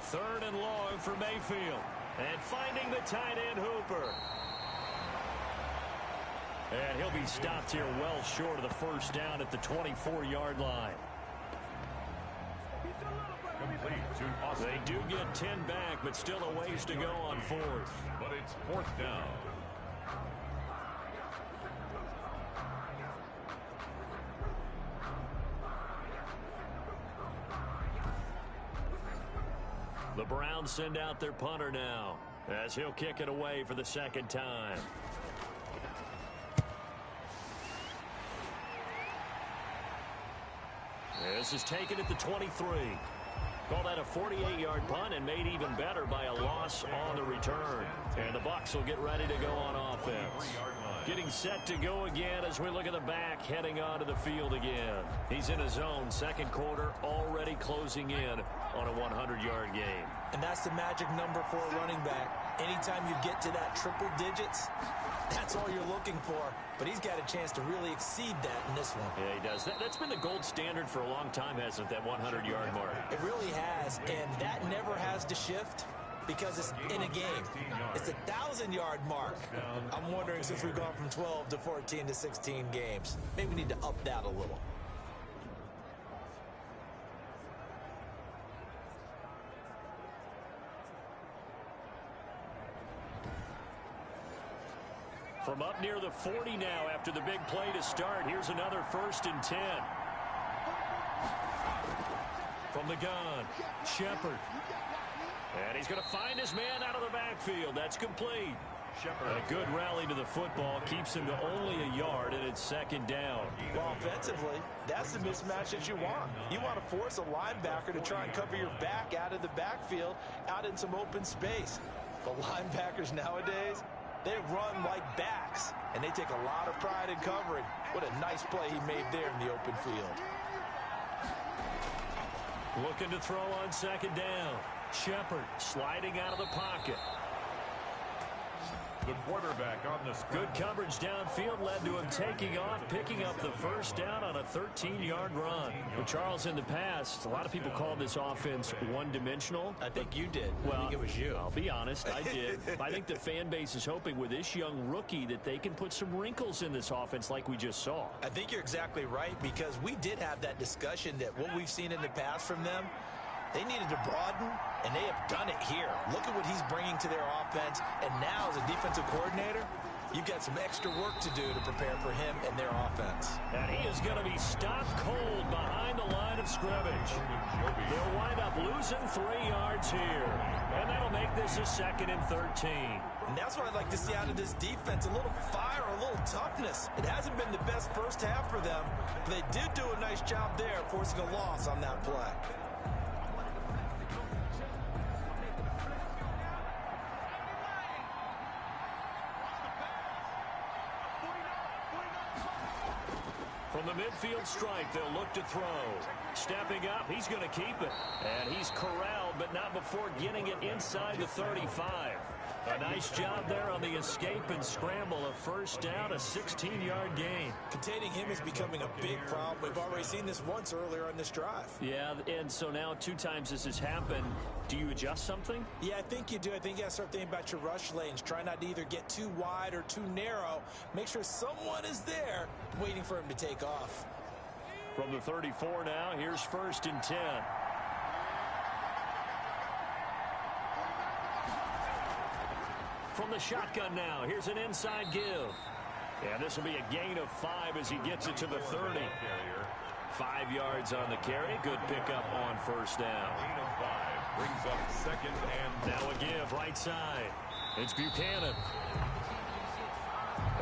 Third and long for Mayfield. And finding the tight end Hooper. And he'll be stopped here well short of the first down at the 24-yard line. They do get 10 back, but still a ways to go on fourth. But it's fourth down. The Browns send out their punter now, as he'll kick it away for the second time. This is taken at the 23. Call that a 48-yard punt and made even better by a loss on the return. And the Bucs will get ready to go on offense. Getting set to go again as we look at the back heading onto the field again. He's in his zone, second quarter, already closing in on a 100-yard game. And that's the magic number for a running back. Anytime you get to that triple digits, that's all you're looking for. But he's got a chance to really exceed that in this one. Yeah, he does. That's been the gold standard for a long time, hasn't it, that 100-yard mark? It really has, and that never has to shift because it's in a game. It's a 1,000-yard mark. I'm wondering, since we've gone from 12 to 14 to 16 games, maybe we need to up that a little. From up near the 40 now after the big play to start. Here's another 1st and 10. From the gun, Shepard. And he's going to find his man out of the backfield. That's complete. A good rally to the football keeps him to only a yard, and it's second down. Well, offensively, that's the mismatch that you want. You want to force a linebacker to try and cover your back out of the backfield, out in some open space. But linebackers nowadays, they run like backs, and they take a lot of pride in covering. What a nice play he made there in the open field. Looking to throw on second down. Shepard sliding out of the pocket. The quarterback on the scramble. Good coverage downfield led to him taking off, picking up the first down on a 13-yard run. Well, Charles, in the past, a lot of people call this offense one-dimensional. I think you did. Well, I think it was you. I'll be honest, I did. I think the fan base is hoping with this young rookie that they can put some wrinkles in this offense like we just saw. I think you're exactly right, because we did have that discussion that what we've seen in the past from them, they needed to broaden, and they have done it here. Look at what he's bringing to their offense, and now as a defensive coordinator, you've got some extra work to do to prepare for him and their offense. And he is going to be stopped cold behind the line of scrimmage. They'll wind up losing 3 yards here, and that'll make this a 2nd and 13. And that's what I'd like to see out of this defense, a little fire, a little toughness. It hasn't been the best first half for them, but they did do a nice job there forcing a loss on that play. From the midfield strike, they'll look to throw. Stepping up, he's going to keep it. And he's corralled, but not before getting it inside the 35. A nice job there on the escape and scramble. A first down, a 16-yard gain. Containing him is becoming a big problem. We've already seen this once earlier on this drive. Yeah, and so now 2 times this has happened. Do you adjust something? Yeah, I think you do. I think you got to start thinking about your rush lanes. Try not to either get too wide or too narrow. Make sure someone is there waiting for him to take off. From the 34 now, here's 1st and 10. From the shotgun now, here's an inside give. And this will be a gain of 5 as he gets it to the 30. 5 yards on the carry. Good pickup on first down. Gain of 5 brings up 2nd and now a give right side. It's Buchanan.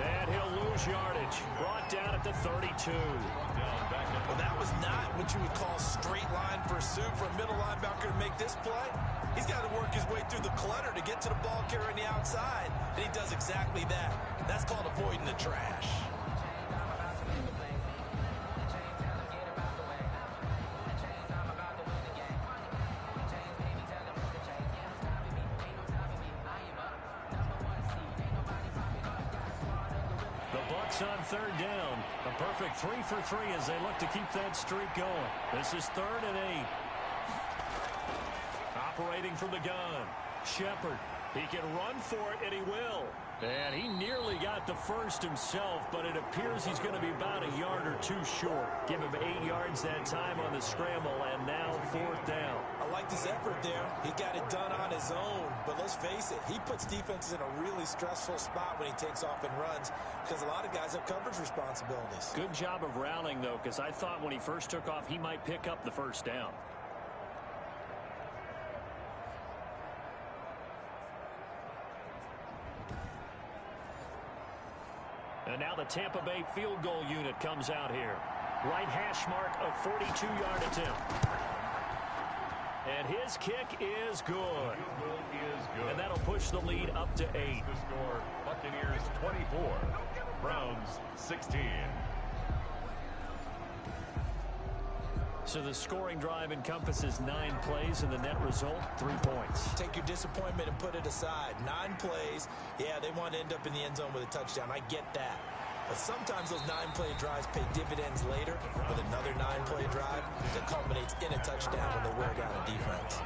And he'll lose yardage. Brought down at the 32. Well, that was not what you would call straight line pursuit for a middle linebacker to make this play. He's got to work his way through the clutter to get to the ball carrier on the outside, and he does exactly that. That's called avoiding the trash. On 3rd down, a perfect 3 for 3 as they look to keep that streak going. This is 3rd and 8. operating from the gun. Shepard, he can run for it, and he will. And he nearly got the first himself, but it appears he's going to be about a yard or two short. Give him 8 yards that time on the scramble, and now 4th down. I liked his effort there. He got it done on his own. But let's face it, he puts defenses in a really stressful spot when he takes off and runs because a lot of guys have coverage responsibilities. Good job of rallying, though, because I thought when he first took off, he might pick up the first down. And now the Tampa Bay field goal unit comes out here. Right hash mark, a 42-yard attempt. And his kick is good. And that'll push the lead up to 8. The score, Buccaneers 24, Browns 16. So the scoring drive encompasses 9 plays, and the net result, 3 points. Take your disappointment and put it aside. 9 plays. Yeah, they want to end up in the end zone with a touchdown. I get that. But sometimes those 9-play drives pay dividends later with another 9-play drive that culminates in a touchdown when they wear down a defense.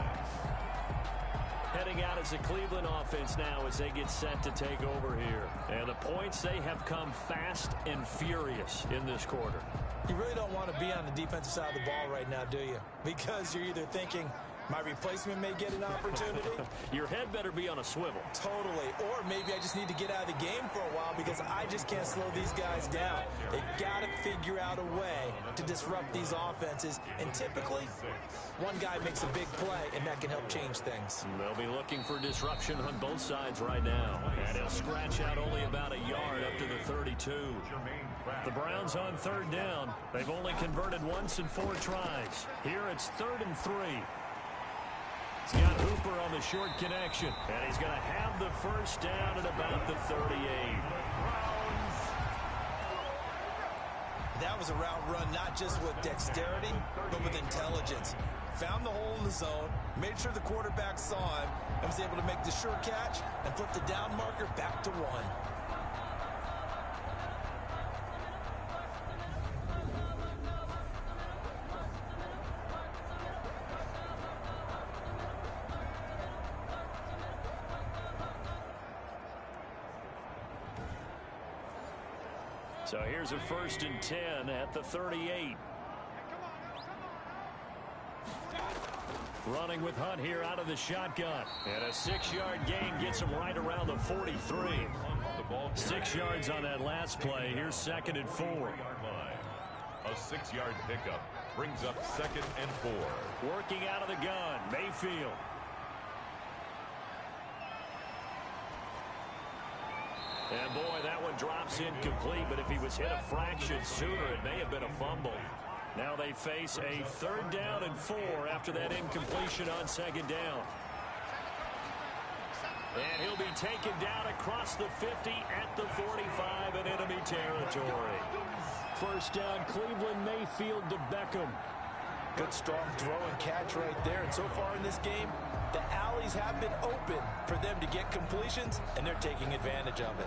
Heading out as a Cleveland offense now as they get set to take over here. And the points, they have come fast and furious in this quarter. You really don't want to be on the defensive side of the ball right now, do you? Because you're either thinking, my replacement may get an opportunity. Your head better be on a swivel. Totally. Or maybe I just need to get out of the game for a while because I just can't slow these guys down. They've got to figure out a way to disrupt these offenses. And typically, one guy makes a big play, and that can help change things. They'll be looking for disruption on both sides right now. And he'll scratch out only about a yard up to the 32. The Browns on 3rd down. They've only converted once in 4 tries. Here it's 3rd and 3. He's got Hooper on the short connection. And he's going to have the first down at about the 38. That was a route run not just with dexterity, but with intelligence. Found the hole in the zone, made sure the quarterback saw him, and was able to make the sure catch and flip the down marker back to 1. So here's a 1st and 10 at the 38. Running with Hunt here out of the shotgun. And a 6-yard gain gets him right around the 43. 6 yards on that last play. Here's 2nd and 4. A 6-yard pickup brings up 2nd and 4. Working out of the gun, Mayfield. And boy, that one drops incomplete, but if he was hit a fraction sooner, it may have been a fumble. Now they face a 3rd down and 4 after that incompletion on 2nd down. And he'll be taken down across the 50 at the 45 in enemy territory. 1st down, Cleveland, Mayfield to Beckham. Good strong throw and catch right there. And so far in this game, the alleys have been open for them to get completions, and they're taking advantage of it.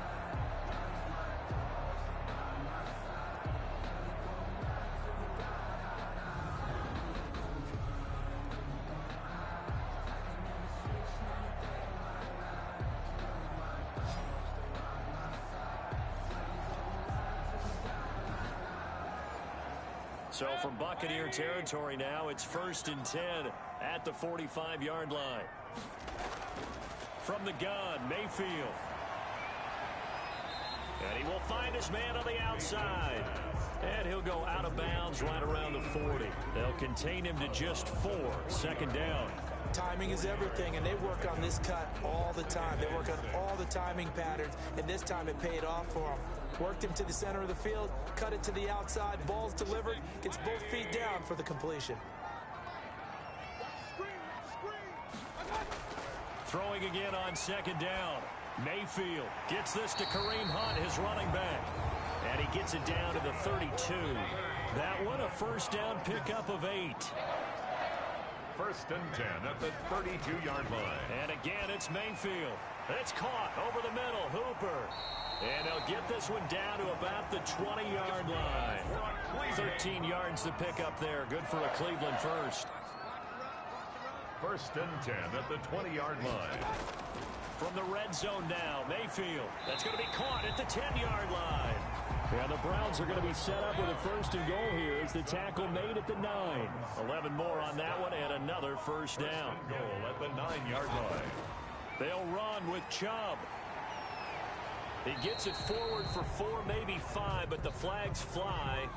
So from Buccaneer territory now, it's 1st and 10 at the 45-yard line. From the gun, Mayfield. And he will find his man on the outside. And he'll go out of bounds right around the 40. They'll contain him to just 4. 2nd down. Timing is everything, and they work on this cut all the time. They work on all the timing patterns, and this time it paid off for them. Worked him to the center of the field, cut it to the outside, ball's delivered, gets both feet down for the completion. Throwing again on 2nd down. Mayfield gets this to Kareem Hunt, his running back. And he gets it down to the 32. That one a 1st down pickup of 8. 1st and 10 at the 32-yard line. And again, it's Mayfield. It's caught over the middle. Hooper. And they'll get this one down to about the 20-yard line. 13 yards to pick up there. Good for a Cleveland 1st. First and 10 at the 20-yard line. From the red zone now, Mayfield. That's going to be caught at the 10-yard line. And the Browns are going to be set up with a first and goal here as the tackle made at the 9. 11 more on that one and another first down. First and goal at the 9-yard line. They'll run with Chubb. He gets it forward for 4, maybe 5, but the flags fly.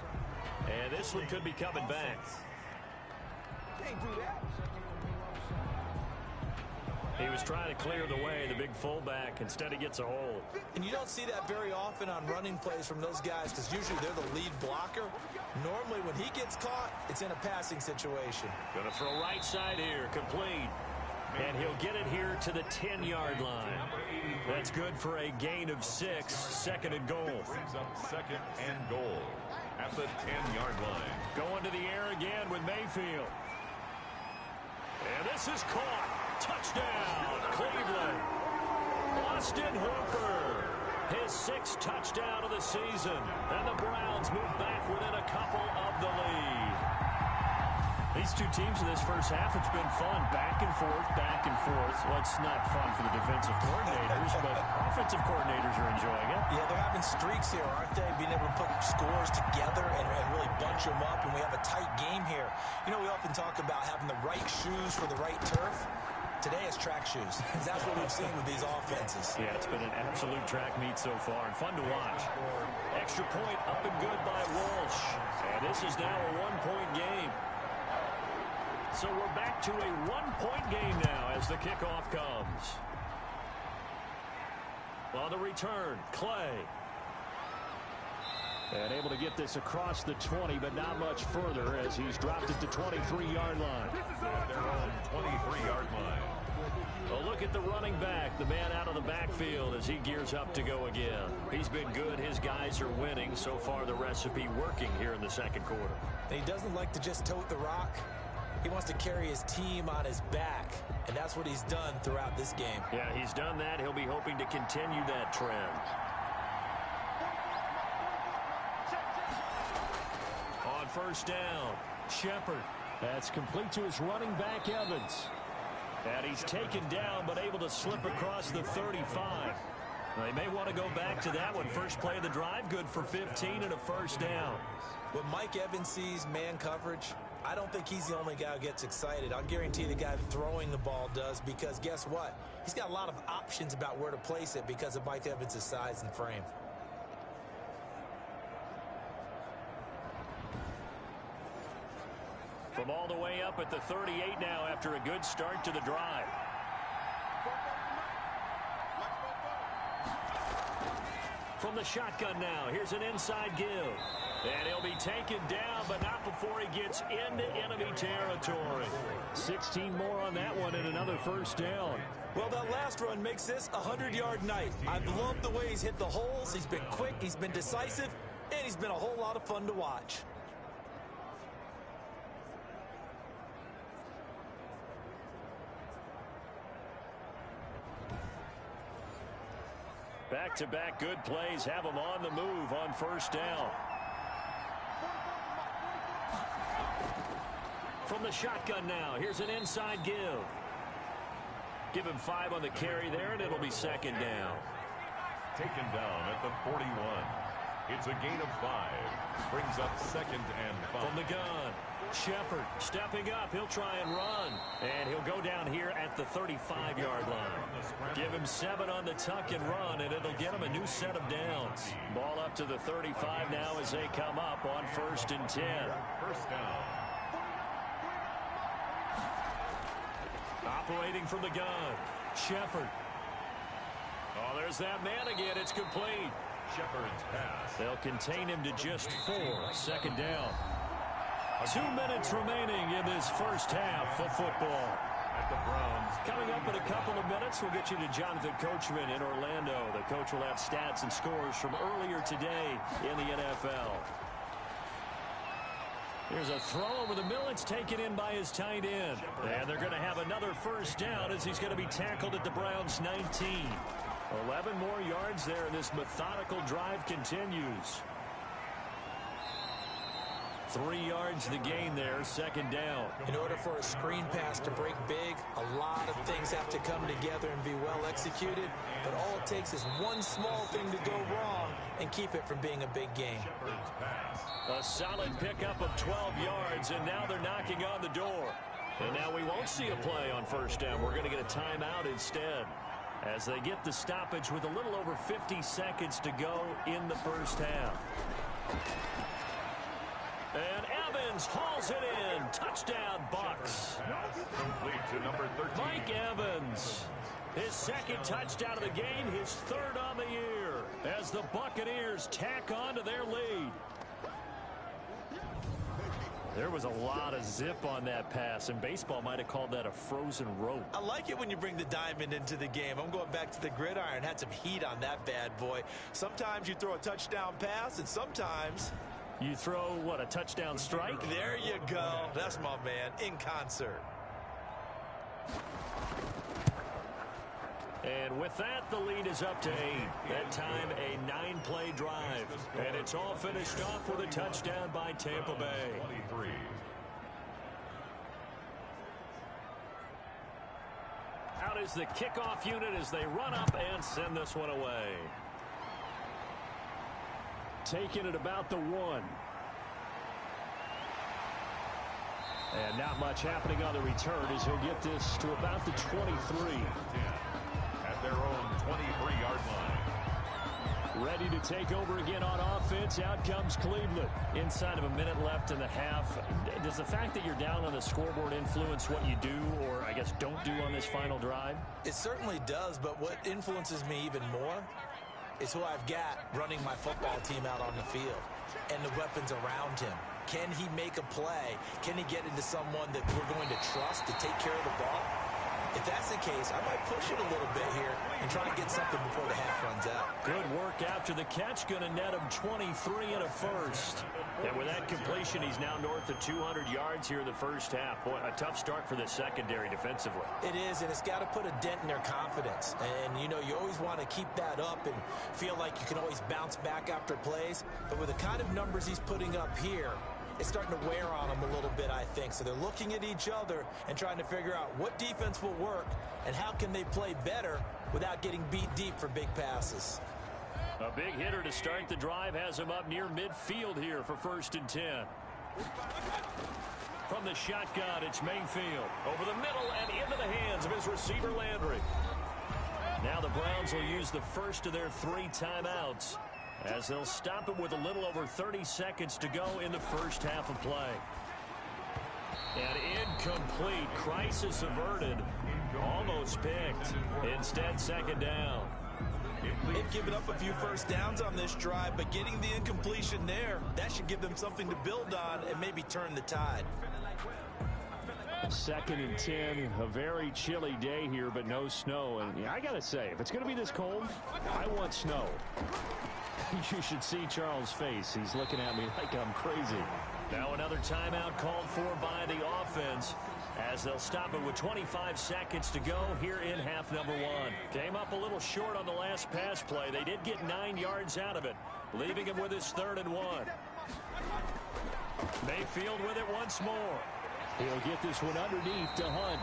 And this one could be coming back. Can't do that. He was trying to clear the way, the big fullback. Instead, he gets a hold. And you don't see that very often on running plays from those guys because usually they're the lead blocker. Normally, when he gets caught, it's in a passing situation. Going to throw right side here, complete. And he'll get it here to the 10-yard line. That's good for a gain of 6, second and goal. Brings up second and goal at the 10-yard line. Going to the air again with Mayfield. And this is caught. Touchdown, Cleveland. Austin Hooper, his 6th touchdown of the season. And the Browns move back within a couple of the lead. These two teams in this first half, it's been fun. Back and forth, back and forth. Well, it's not fun for the defensive coordinators, but offensive coordinators are enjoying it. Yeah, they're having streaks here, aren't they? Being able to put scores together and really bunch them up, and we have a tight game here. You know, we often talk about having the right shoes for the right turf. Today is track shoes. That's what we've seen with these offenses. Yeah, it's been an absolute track meet so far and fun to watch. Extra point up and good by Walsh. And this is now a 1-point game. So we're back to a 1-point game now as the kickoff comes. On the return, Clay. And able to get this across the 20, but not much further as he's dropped it to 23-yard line. At their own 23-yard line. Well, look at the running back, the man out of the backfield as he gears up to go again. He's been good. His guys are winning. So far, the recipe working here in the second quarter. And he doesn't like to just tote the rock. He wants to carry his team on his back, and that's what he's done throughout this game. Yeah, he's done that. He'll be hoping to continue that trend. On first down, Shepard. That's complete to his running back, Evans. And he's taken down, but able to slip across the 35. They may want to go back to that one. First play of the drive, good for 15 and a first down. When Mike Evans sees man coverage, I don't think he's the only guy who gets excited. I'll guarantee the guy throwing the ball does, because guess what? He's got a lot of options about where to place it because of Mike Evans' size and frame. From all the way up at the 38 now after a good start to the drive. From the shotgun now, here's an inside give. And he'll be taken down, but not before he gets into enemy territory. 16 more on that one and another first down. Well, that last run makes this a 100-yard night. I've loved the way he's hit the holes. He's been quick, he's been decisive, and he's been a whole lot of fun to watch. Back-to-back good plays have him on the move on first down. From the shotgun now, here's an inside give. Give him 5 on the carry there, and it'll be second down. Taken down at the 41. It's a gain of 5. Brings up second and 5. From the gun, Shepard stepping up. He'll try and run. And he'll go down here at the 35-yard line. Give him 7 on the tuck and run, and it'll get him a new set of downs. Ball up to the 35 now as they come up on first and 10. First down. Operating from the gun, Shepard. Oh, there's that man again. It's complete. Shepard's pass. They'll contain him to just 4. Second down. 2 minutes remaining in this first half of football. At the Browns. Coming up in a couple of minutes, we'll get you to Jonathan Coachman in Orlando. The coach will have stats and scores from earlier today in the NFL. Here's a throw over the middle. It's taken in by his tight end. And they're going to have another first down as he's going to be tackled at the Browns' 19. 11 more yards there, and this methodical drive continues. 3 yards the gain there, second down. In order for a screen pass to break big, a lot of things have to come together and be well executed, but all it takes is one small thing to go wrong and keep it from being a big game. A solid pickup of 12 yards, and now they're knocking on the door. And now we won't see a play on first down. We're going to get a timeout instead, as they get the stoppage with a little over 50 seconds to go in the first half. And Evans hauls it in. Touchdown, Bucks. Complete to number 13. Mike Evans. His second touchdown of the game, his third on the year, as the Buccaneers tack on to their lead. There was a lot of zip on that pass, and baseball might have called that a frozen rope. I like it when you bring the diamond into the game. I'm going back to the gridiron. Had some heat on that bad boy. Sometimes you throw a touchdown pass, and sometimes you throw, what, a touchdown strike? There you go. That's my man, in concert. And with that, the lead is up to 8. That time, a 9-play drive. And it's all finished off with a touchdown by Tampa Bay. 23. Out is the kickoff unit as they run up and send this one away. Taking it about the 1. And not much happening on the return as he'll get this to about the 23. At their own 23-yard line. Ready to take over again on offense. Out comes Cleveland. Inside of a minute left in the half. Does the fact that you're down on the scoreboard influence what you do, or I guess don't do on this final drive? It certainly does, but what influences me even more is who I've got running my football team out on the field and the weapons around him. Can he make a play? Can he get into someone that we're going to trust to take care of the ball? If that's the case, I might push it a little bit here and try to get something before the half runs out. Good work after the catch. Going to net him 23 and a first. And with that completion, he's now north of 200 yards here in the first half. Boy, a tough start for the secondary defensively. It is, and it's got to put a dent in their confidence. And, you know, you always want to keep that up and feel like you can always bounce back after plays. But with the kind of numbers he's putting up here, it's starting to wear on them a little bit, I think. So they're looking at each other and trying to figure out what defense will work and how can they play better without getting beat deep for big passes. A big hitter to start the drive has him up near midfield here for 1st and 10. From the shotgun, it's Mayfield. Over the middle and into the hands of his receiver, Landry. Now the Browns will use the first of their 3 timeouts, as they'll stop it with a little over 30 seconds to go in the first half of play. And incomplete. Crisis averted. Almost picked. Instead, second down. They've given up a few first downs on this drive, but getting the incompletion there, that should give them something to build on and maybe turn the tide. 2nd and 10, a very chilly day here, but no snow. And I got to say, if it's going to be this cold, I want snow. You should see Charles' face. He's looking at me like I'm crazy. Now another timeout called for by the offense, as they'll stop it with 25 seconds to go here in half number 1. Came up a little short on the last pass play. They did get 9 yards out of it, leaving him with his 3rd and 1. Mayfield with it once more. He'll get this one underneath to Hunt.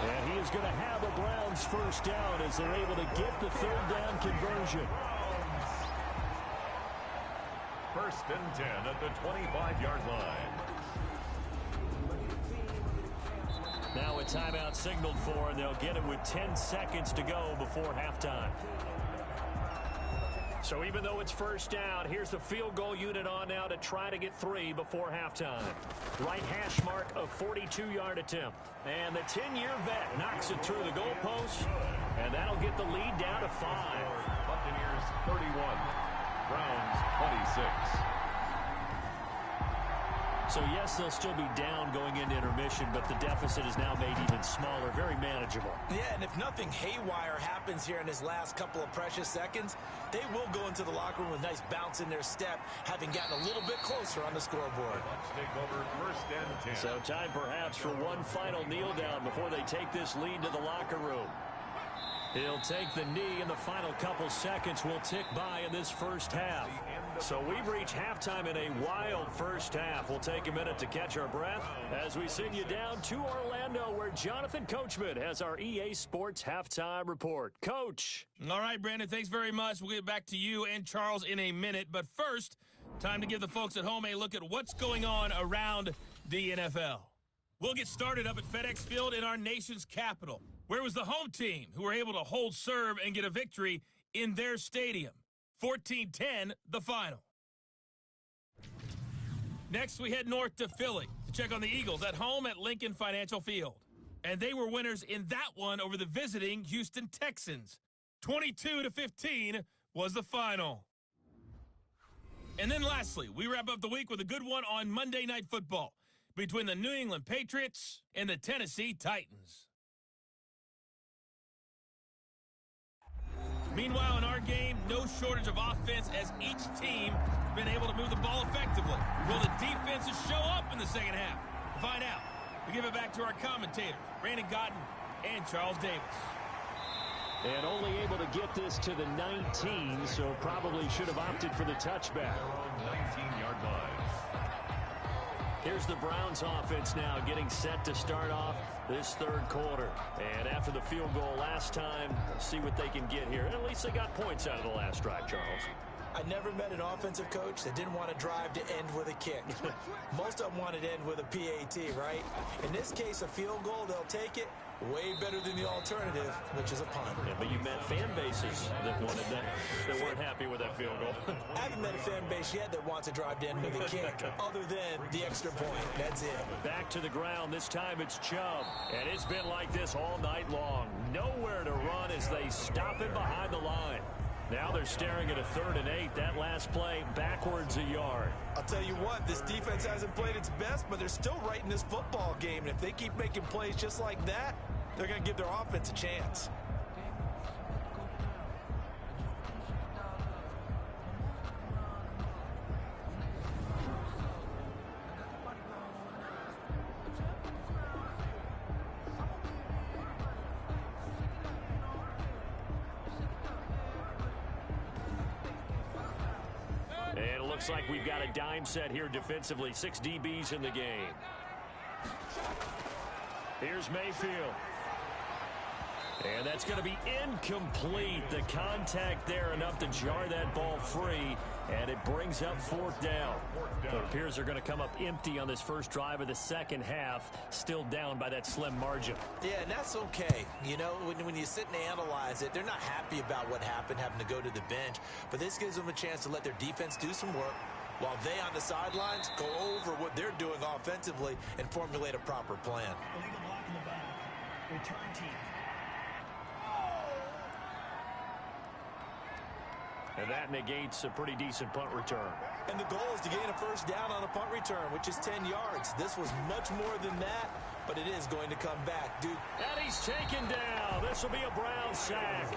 And he is going to have a Browns first down as they're able to get the 3rd down conversion. 1st and 10 at the 25-yard line. Now a timeout signaled for, and they'll get it with 10 seconds to go before halftime. So even though it's first down, here's the field goal unit on now to try to get 3 before halftime. Right hash mark, a 42-yard attempt. And the 10-year vet knocks it through the goalpost, and that'll get the lead down to 5. Buccaneers 31. Browns 26. So, yes, they'll still be down going into intermission, but the deficit is now made even smaller, very manageable. Yeah, and if nothing haywire happens here in his last couple of precious seconds, they will go into the locker room with a nice bounce in their step, having gotten a little bit closer on the scoreboard. Let's take over 1st and 10. So time perhaps for one final kneel down before they take this lead to the locker room. He'll take the knee, and the final couple seconds will tick by in this first half. So we've reached halftime in a wild first half. We'll take a minute to catch our breath as we send you down to Orlando, where Jonathan Coachman has our EA Sports Halftime Report. Coach. All right, Brandon, thanks very much. We'll get back to you and Charles in a minute. But first, time to give the folks at home a look at what's going on around the NFL. We'll get started up at FedEx Field in our nation's capital. Where was the home team who were able to hold serve and get a victory in their stadium? 14-10, the final. Next, we head north to Philly to check on the Eagles at home at Lincoln Financial Field. And they were winners in that one over the visiting Houston Texans. 22-15 was the final. And then lastly, we wrap up the week with a good one on Monday Night Football between the New England Patriots and the Tennessee Titans. Meanwhile, in our game, no shortage of offense as each team has been able to move the ball effectively. Will the defenses show up in the second half? To find out, we give it back to our commentators, Brandon Gotten and Charles Davis. And only able to get this to the 19, so probably should have opted for the touchback. 19-yard line. Here's the Browns offense now getting set to start off this third quarter. And after the field goal last time, see what they can get here. At least they got points out of the last drive, Charles. I never met an offensive coach that didn't want to drive to end with a kick. Most of them wanted to end with a PAT, right? In this case, a field goal, they'll take it. Way better than the alternative, which is a punt. Yeah, but you met fan bases that wanted that weren't happy with that field goal. I haven't met a fan base yet that wants to drive to end with a kick, other than the extra point. That's it. Back to the ground. This time it's Chubb. And it's been like this all night long. Nowhere to run as they stop him behind the line. Now they're staring at a 3rd and 8. That last play, backwards a yard. I'll tell you what, this defense hasn't played its best, but they're still right in this football game. And if they keep making plays just like that, they're going to give their offense a chance. And it looks like we've got a dime set here defensively. 6 DBs in the game. Here's Mayfield. And that's going to be incomplete. The contact there enough to jar that ball free, and it brings up 4th down. It appears they're going to come up empty on this first drive of the second half, still down by that slim margin. Yeah, and that's okay. You know, when you sit and analyze it, they're not happy about what happened, having to go to the bench, but this gives them a chance to let their defense do some work while they on the sidelines go over what they're doing offensively and formulate a proper plan. Illegal block in the back. Return team. And that negates a pretty decent punt return. And the goal is to gain a first down on a punt return, which is 10 yards. This was much more than that, but it is going to come back, dude. And he's taken down. This will be a Brown sack.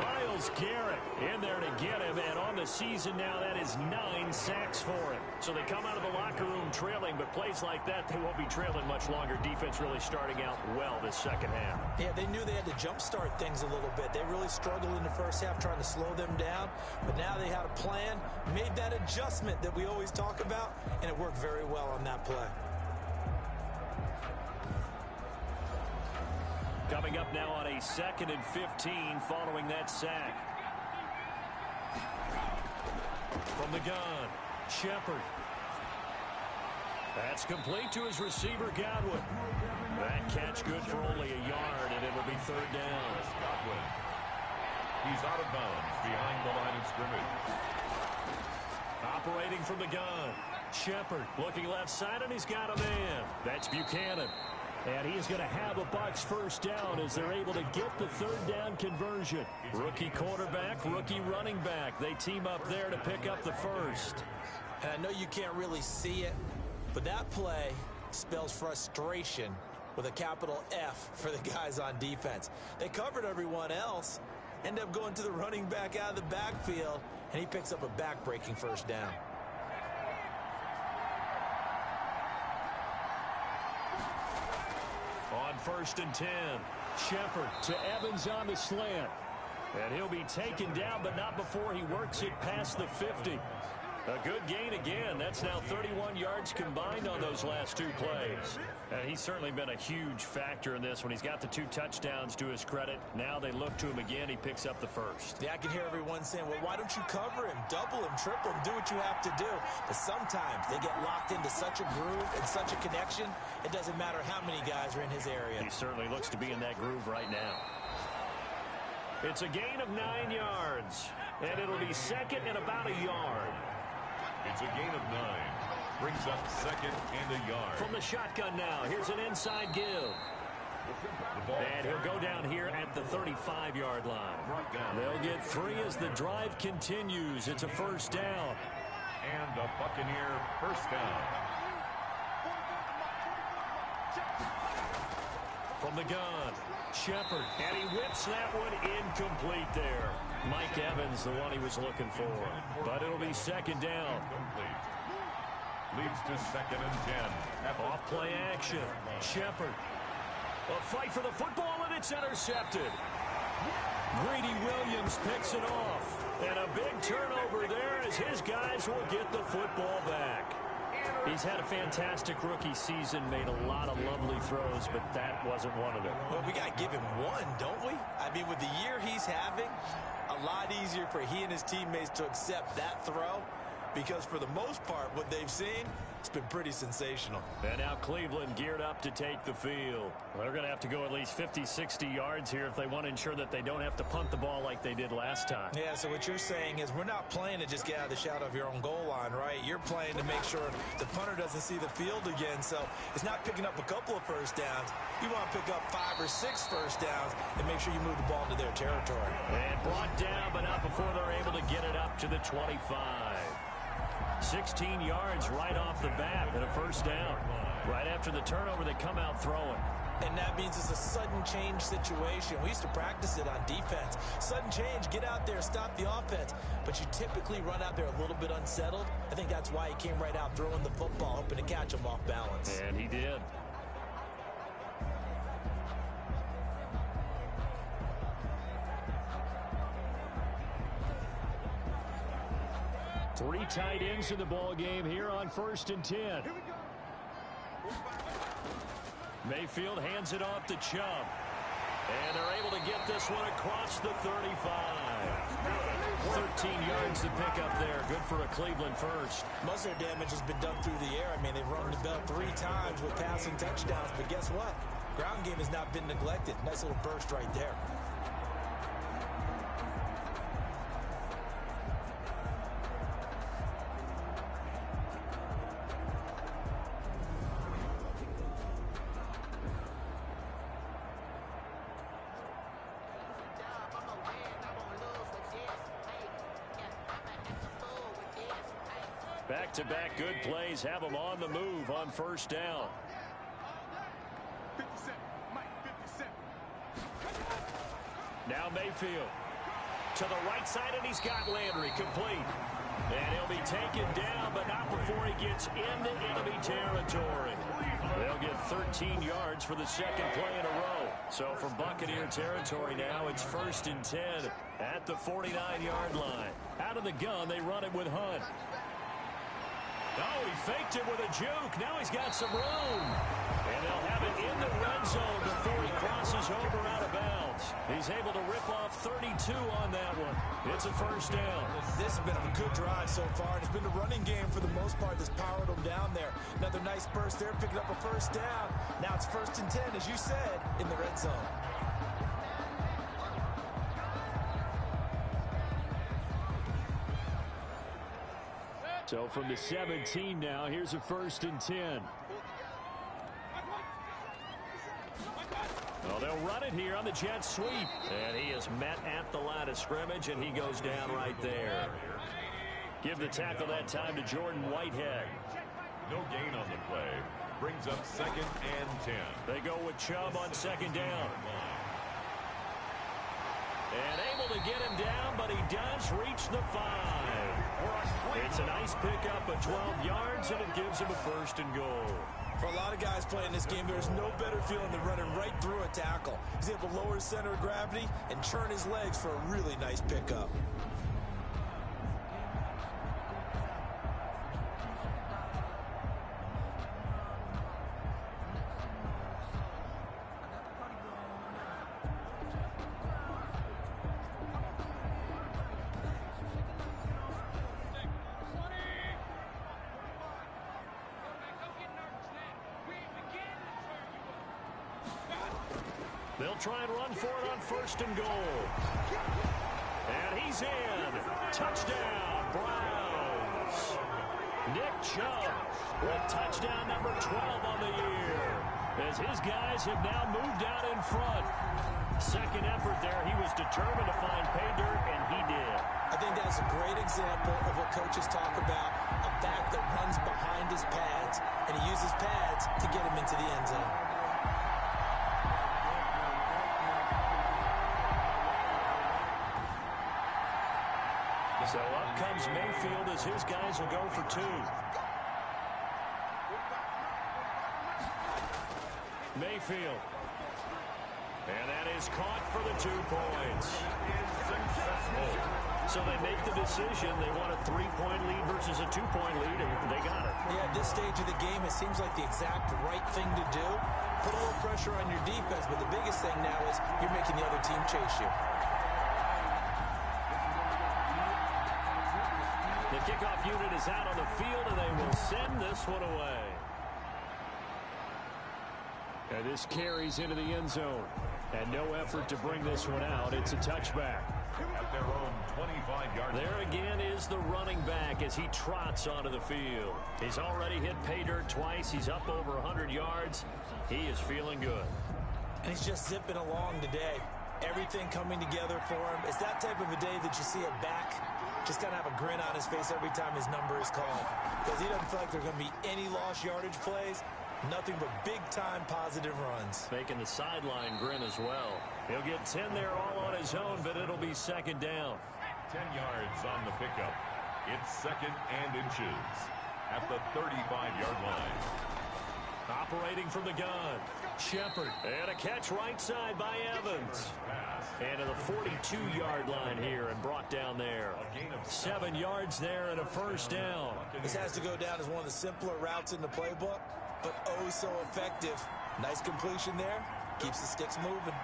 Myles Garrett in there to get him, and on the season now, that is 9 sacks for him. So they come out of the locker room trailing, but plays like that, they won't be trailing much longer. Defense really starting out well this second half. Yeah, they knew they had to jumpstart things a little bit. They really struggled in the first half trying to slow them down, but now they had a plan, made that adjustment that we always talk about, and it worked very well on that play. Coming up now on a 2nd and 15 following that sack. From the gun, Shepard. That's complete to his receiver, Godwin. That catch good for only a yard, and it'll be 3rd down. Godwin. He's out of bounds behind the line of scrimmage. Operating from the gun, Shepard looking left side, and he's got a man. That's Buchanan. And he's going to have a Bucs first down as they're able to get the 3rd down conversion. Rookie quarterback, rookie running back. They team up there to pick up the first. And I know you can't really see it, but that play spells frustration with a capital F for the guys on defense. They covered everyone else, end up going to the running back out of the backfield, and he picks up a back-breaking first down. On 1st and 10. Shepard to Evans on the slant. And he'll be taken down, but not before he works it past the 50. A good gain again. That's now 31 yards combined on those last two plays. And he's certainly been a huge factor in this when he's got the 2 touchdowns to his credit. Now they look to him again. He picks up the first. Yeah, I can hear everyone saying, well, why don't you cover him, double him, triple him, do what you have to do. But sometimes they get locked into such a groove and such a connection, it doesn't matter how many guys are in his area. He certainly looks to be in that groove right now. It's a gain of 9 yards, and it'll be second and about a yard. It's a gain of 9. Brings up second and a yard. From the shotgun now, here's an inside give. And he'll go down here at the 35-yard line. They'll get 3 as the drive continues. It's a first down. And a Buccaneer first down. From the gun, Shepard, and he whips that one incomplete there. Mike Evans, the one he was looking for. But it'll be second down. Complete. Leads to second and 10. Off play action. Shepard. A fight for the football, and it's intercepted. Greedy Williams picks it off. And a big turnover there as his guys will get the football back. He's had a fantastic rookie season, made a lot of lovely throws, but that wasn't one of them. Well, we got to give him one, don't we? I mean, with the year he's having, a lot easier for he and his teammates to accept that throw because for the most part, what they've seen, it's been pretty sensational. And now Cleveland geared up to take the field. Well, they're going to have to go at least 50, 60 yards here if they want to ensure that they don't have to punt the ball like they did last time. Yeah, so what you're saying is we're not playing to just get out of the shadow of your own goal line, right? You're playing to make sure the punter doesn't see the field again. So it's not picking up a couple of first downs. You want to pick up 5 or 6 first downs and make sure you move the ball into their territory. And brought down, but not before they're able to get it up to the 25. 16 yards right off the bat and a first down. Right after the turnover, they come out throwing. And that means it's a sudden change situation. We used to practice it on defense. Sudden change, get out there, stop the offense. But you typically run out there a little bit unsettled. I think that's why he came right out throwing the football, hoping to catch him off balance. And he did. Three tight ends in the ball game here on 1st and 10. Mayfield hands it off to Chubb. And they're able to get this one across the 35. 13 yards to pick up there. Good for a Cleveland first. Most of their damage has been done through the air. I mean, they've run the bell 3 times with passing touchdowns. But guess what? Ground game has not been neglected. Nice little burst right there. Back-to-back good plays have them on the move on first down. Now Mayfield to the right side, and he's got Landry complete. And he'll be taken down, but not before he gets into enemy territory. They'll get 13 yards for the second play in a row. So from Buccaneer territory now, it's 1st and 10 at the 49-yard line. Out of the gun, they run it with Hunt. Oh, he faked it with a juke. Now he's got some room. And they'll have it in the red zone before he crosses over out of bounds. He's able to rip off 32 on that one. It's a first down. This has been a good drive so far. It's been the running game for the most part that's powered them down there. Another nice burst there, picking up a first down. Now it's 1st and 10, as you said, in the red zone. So from the 17 now, here's a 1st and 10. Well, they'll run it here on the jet sweep. And he is met at the line of scrimmage, and he goes down right there. Give the tackle that time to Jordan Whitehead. No gain on the play. Brings up 2nd and 10. They go with Chubb on 2nd down. And able to get him down, but he does reach the 5. It's a nice pickup of 12 yards, and it gives him a 1st and goal. For a lot of guys playing this game, there's no better feeling than running right through a tackle. He's able to lower his center of gravity and churn his legs for a really nice pickup. They'll try and run for it on 1st and goal. And he's in. Touchdown, Browns. Nick Chubb with touchdown number 12 on the year, as his guys have now moved out in front. Second effort there, he was determined to find pay dirt, and he did. I think that's a great example of what coaches talk about, a back that runs behind his pads, and he uses pads to get him into the end zone. So up comes Mayfield as his guys will go for 2. Mayfield. And that is caught for the 2 points. So they make the decision. They want a 3-point lead versus a 2-point lead, and they got it. Yeah, at this stage of the game, it seems like the exact right thing to do. Put a little pressure on your defense, but the biggest thing now is you're making the other team chase you. The kickoff unit is out on the field, and they will send this one away. And this carries into the end zone. And no effort to bring this one out. It's a touchback. At their own 25-yard line. There again is the running back as he trots onto the field. He's already hit pay dirt twice. He's up over 100 yards. He is feeling good. And he's just zipping along today. Everything coming together for him. It's that type of a day that you see a back just kind of have a grin on his face every time his number is called. Because he doesn't feel like there's going to be any lost yardage plays. Nothing but big-time positive runs. Making the sideline grin as well. He'll get 10 there all on his own, but it'll be 2nd down. 10 yards on the pickup. It's 2nd and inches at the 35-yard line. Operating from the gun. Shepard. And a catch right side by Evans. And to the 42-yard line here and brought down there. 7 yards there and a 1st down. This has to go down as one of the simpler routes in the playbook, but oh so effective. Nice completion there. Keeps the sticks moving.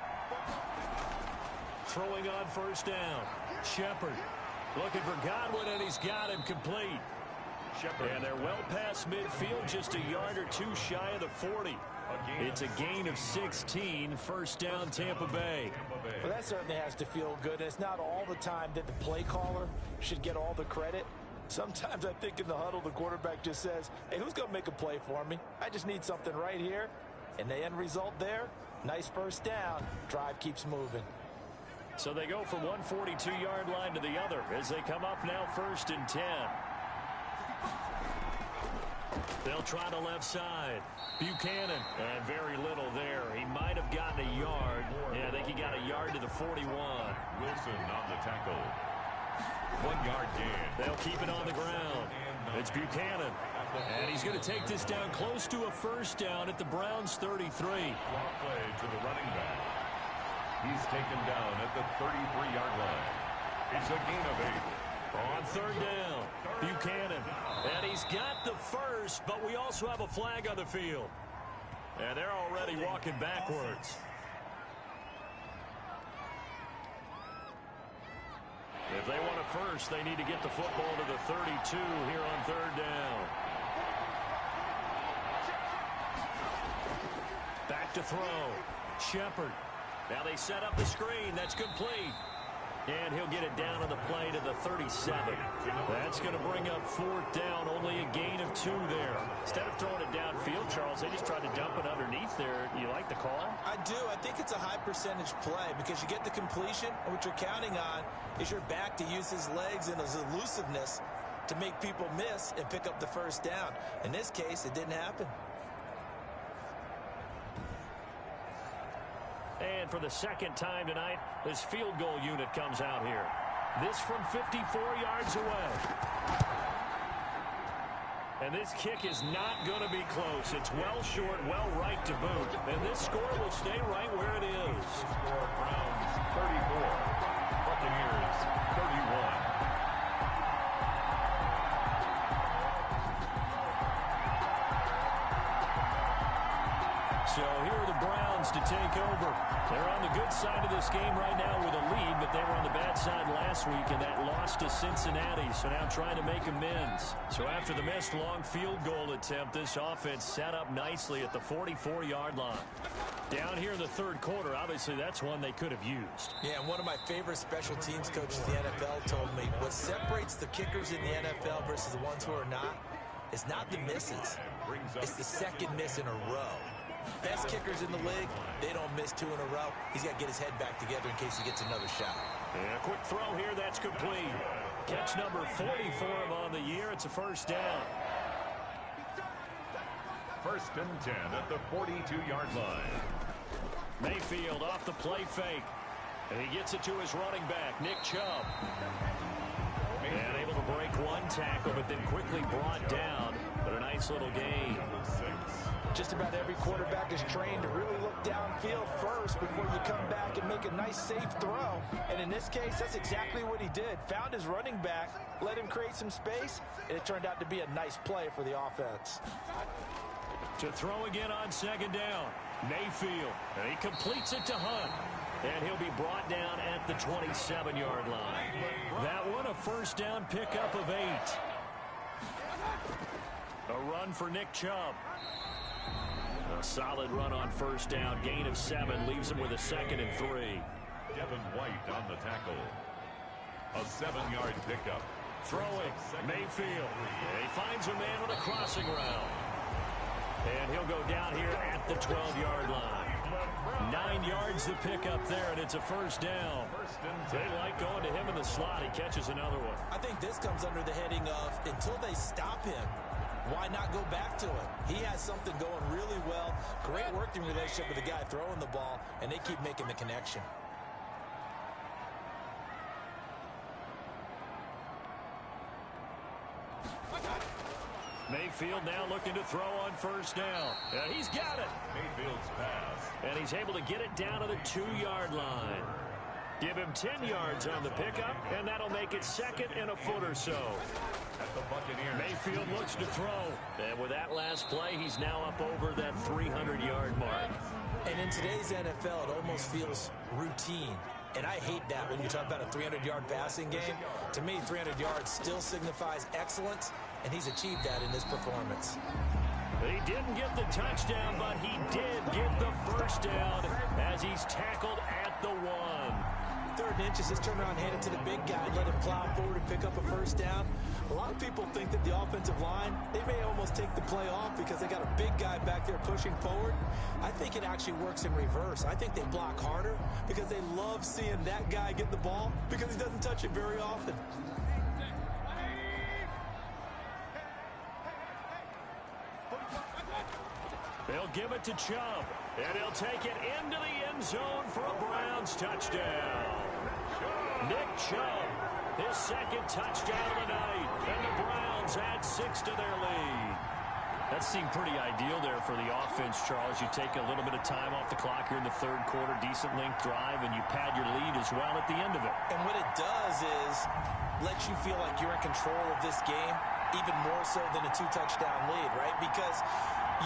Throwing on 1st down. Shepard looking for Godwin, and he's got him complete. And they're well past midfield, just a yard or 2 shy of the 40. It's a gain of 16, 1st down Tampa Bay. Well, that certainly has to feel good. And it's not all the time that the play caller should get all the credit. Sometimes I think in the huddle, the quarterback just says, hey, who's going to make a play for me? I just need something right here. And the end result there, nice 1st down. Drive keeps moving. So they go from one 42-yard line to the other as they come up now 1st and 10. They'll try the left side. Buchanan, and very little there. He might have gotten a yard. Yeah, I think he got a yard to the 41. Wilson on the tackle. 1 yard gain. They'll keep it on the ground. It's Buchanan. And he's going to take this down close to a 1st down at the Browns' 33. Long play to the running back. He's taken down at the 33-yard line. It's a gain of 8. On 3rd down, Buchanan. And he's got the 1st, but we also have a flag on the field. And they're already walking backwards. If they want a 1st, they need to get the football to the 32 here on 3rd down. Back to throw. Shepard. Now they set up the screen. That's complete. And he'll get it down on the play to the 37. That's going to bring up 4th down. Only a gain of 2 there. Instead of throwing it downfield, Charles, they just tried to dump it underneath there. You like the call? I do. I think it's a high percentage play because you get the completion, and what you're counting on is your back to use his legs and his elusiveness to make people miss and pick up the 1st down. In this case, it didn't happen. And for the 2nd time tonight, this field goal unit comes out here. This from 54 yards away. And this kick is not going to be close. It's well short, well right to boot. And this score will stay right where it is. Score Browns 34, Buccaneers 31. So here are the Browns to take over. They're on the good side of this game right now with a lead, but they were on the bad side last week in that loss to Cincinnati, so now trying to make amends. So after the missed long field goal attempt, this offense set up nicely at the 44-yard line. Down here in the third quarter, obviously that's one they could have used. Yeah, and one of my favorite special teams coaches in the NFL told me what separates the kickers in the NFL versus the ones who are not is not the misses. It's the second miss in a row. Best kickers in the league, they don't miss two in a row. He's got to get his head back together in case he gets another shot. And a quick throw here, that's complete. Catch number 40 for him on the year. It's a first down. First and 10 at the 42-yard line. Mayfield off the play fake. And he gets it to his running back, Nick Chubb. And able to break one tackle, but then quickly brought down. But a nice little gain. Just about every quarterback is trained to really look downfield first before you come back and make a nice, safe throw. And in this case, that's exactly what he did. Found his running back, let him create some space, and it turned out to be a nice play for the offense. To throw again on second down, Mayfield. And he completes it to Hunt. And he'll be brought down at the 27-yard line. That one, a first down pickup of 8. A run for Nick Chubb. A solid run on first down. Gain of 7 leaves him with a 2nd and 3. Devin White on the tackle. A 7-yard pickup. Throwing, Mayfield. And he finds a man with a crossing route. And he'll go down here at the 12-yard line. 9 yards to pick up there, and it's a first down. They like going to him in the slot. He catches another one. I think this comes under the heading of until they stop him, why not go back to it? He has something going really well. Great working relationship with the guy throwing the ball, and they keep making the connection. Mayfield now looking to throw on first down. And he's got it. Mayfield's pass. And he's able to get it down to the 2-yard line. Give him 10 yards on the pickup, and that'll make it 2nd and a foot or so. At the Buccaneers. Mayfield looks to throw. And with that last play, he's now up over that 300-yard mark. And in today's NFL, it almost feels routine. And I hate that when you talk about a 300-yard passing game. To me, 300 yards still signifies excellence, and he's achieved that in this performance. He didn't get the touchdown, but he did get the first down as he's tackled at the 1. 3rd and inches, just turn around, hand it to the big guy, and let him plow forward and pick up a first down. A lot of people think that the offensive line, they may almost take the play off because they got a big guy back there pushing forward. I think it actually works in reverse. I think they block harder because they love seeing that guy get the ball because he doesn't touch it very often. They'll give it to Chubb, and he'll take it into the end zone for a Browns touchdown. Nick Chubb, his 2nd touchdown of the night, and the Browns add 6 to their lead. That seemed pretty ideal there for the offense, Charles. You take a little bit of time off the clock here in the third quarter, decent length drive, and you pad your lead as well at the end of it. And what it does is let you feel like you're in control of this game, even more so than a 2-touchdown lead, right? Because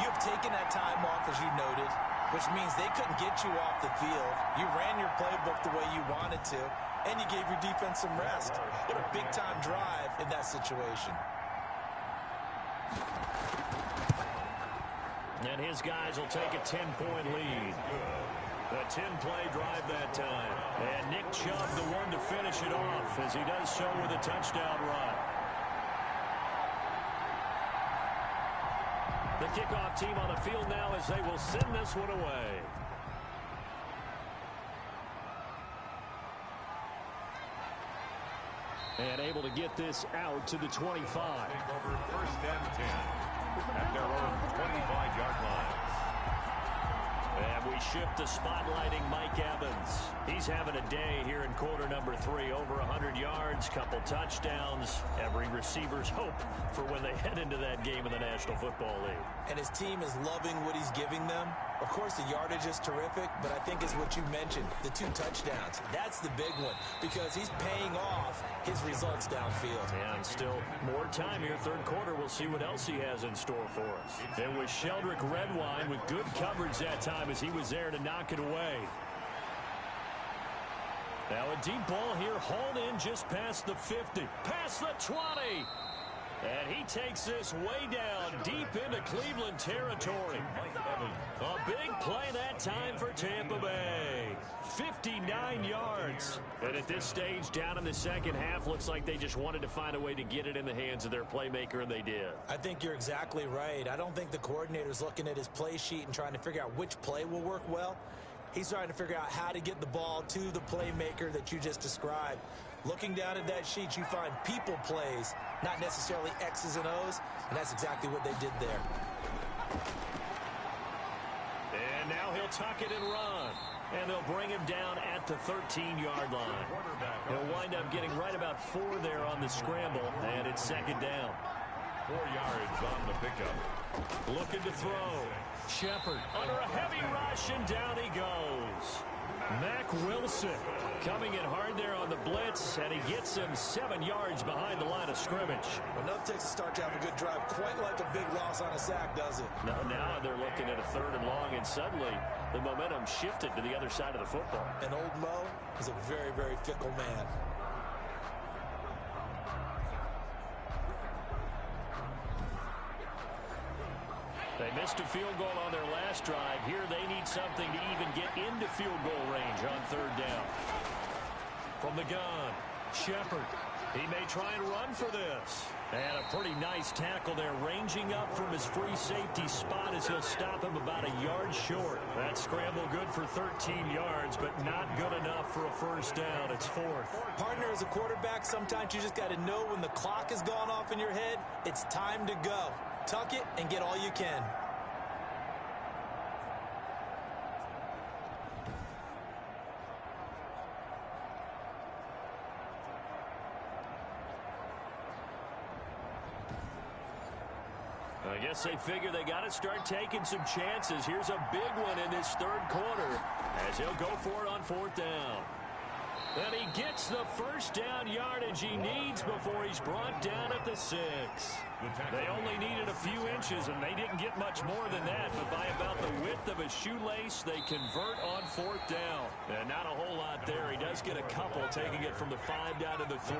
you have taken that time off, as you noted, which means they couldn't get you off the field. You ran your playbook the way you wanted to, and you gave your defense some rest. What a big-time drive in that situation. And his guys will take a 10-point lead. A 10-play drive that time. And Nick Chubb, the one to finish it off, as he does so with a touchdown run. The kickoff team on the field now as they will send this one away. And able to get this out to the 25. Take over first and 10 at their own 25-yard line. And we shift to spotlighting Mike Evans. He's having a day here in quarter number 3. Over 100 yards, couple touchdowns. Every receiver's hope for when they head into that game in the National Football League. And his team is loving what he's giving them. Of course, the yardage is terrific, but I think it's what you mentioned, the 2 touchdowns. That's the big one because he's paying off his results downfield. And still more time here, third quarter. We'll see what else he has in store for us. It was Sheldrick Redwine with good coverage that time as he was there to knock it away. Now a deep ball here, hauled in just past the 50, past the 20. And he takes this way down deep into Cleveland territory. A big play that time for Tampa Bay. 59 yards. And at this stage, down in the second half, looks like they just wanted to find a way to get it in the hands of their playmaker, and they did. I think you're exactly right. I don't think the coordinator's looking at his play sheet and trying to figure out which play will work well. He's trying to figure out how to get the ball to the playmaker that you just described. Looking down at that sheet, you find people plays, not necessarily X's and O's, and that's exactly what they did there. And now he'll tuck it and run. And they'll bring him down at the 13-yard line. He'll wind up getting right about 4 there on the scramble, and it's second down. 4 yards on the pickup. Looking to throw. Shepard under a heavy rush, and down he goes. Mack Wilson coming in hard there on the blitz, and he gets him 7 yards behind the line of scrimmage. Enough takes a start to have a good drive, quite like a big loss on a sack, does it? Now they're looking at a 3rd and long, and suddenly the momentum shifted to the other side of the football. And old Mo is a very, very fickle man. They missed a field goal on their last drive. Here they need something to even get into field goal range on 3rd down. From the gun, Shepard. He may try and run for this. And a pretty nice tackle there, ranging up from his free safety spot as he'll stop him about a yard short. That scramble good for 13 yards, but not good enough for a first down. It's 4th. Partner, as a quarterback, sometimes you just got to know when the clock has gone off in your head, it's time to go. Tuck it and get all you can. I guess they figure they got to start taking some chances. Here's a big one in this 3rd quarter as he'll go for it on 4th down. And he gets the first down yardage he needs before he's brought down at the 6. They only needed a few inches, and they didn't get much more than that. But by about the width of a shoelace, they convert on 4th down. And not a whole lot there. He does get a couple, taking it from the 5 down to the 3.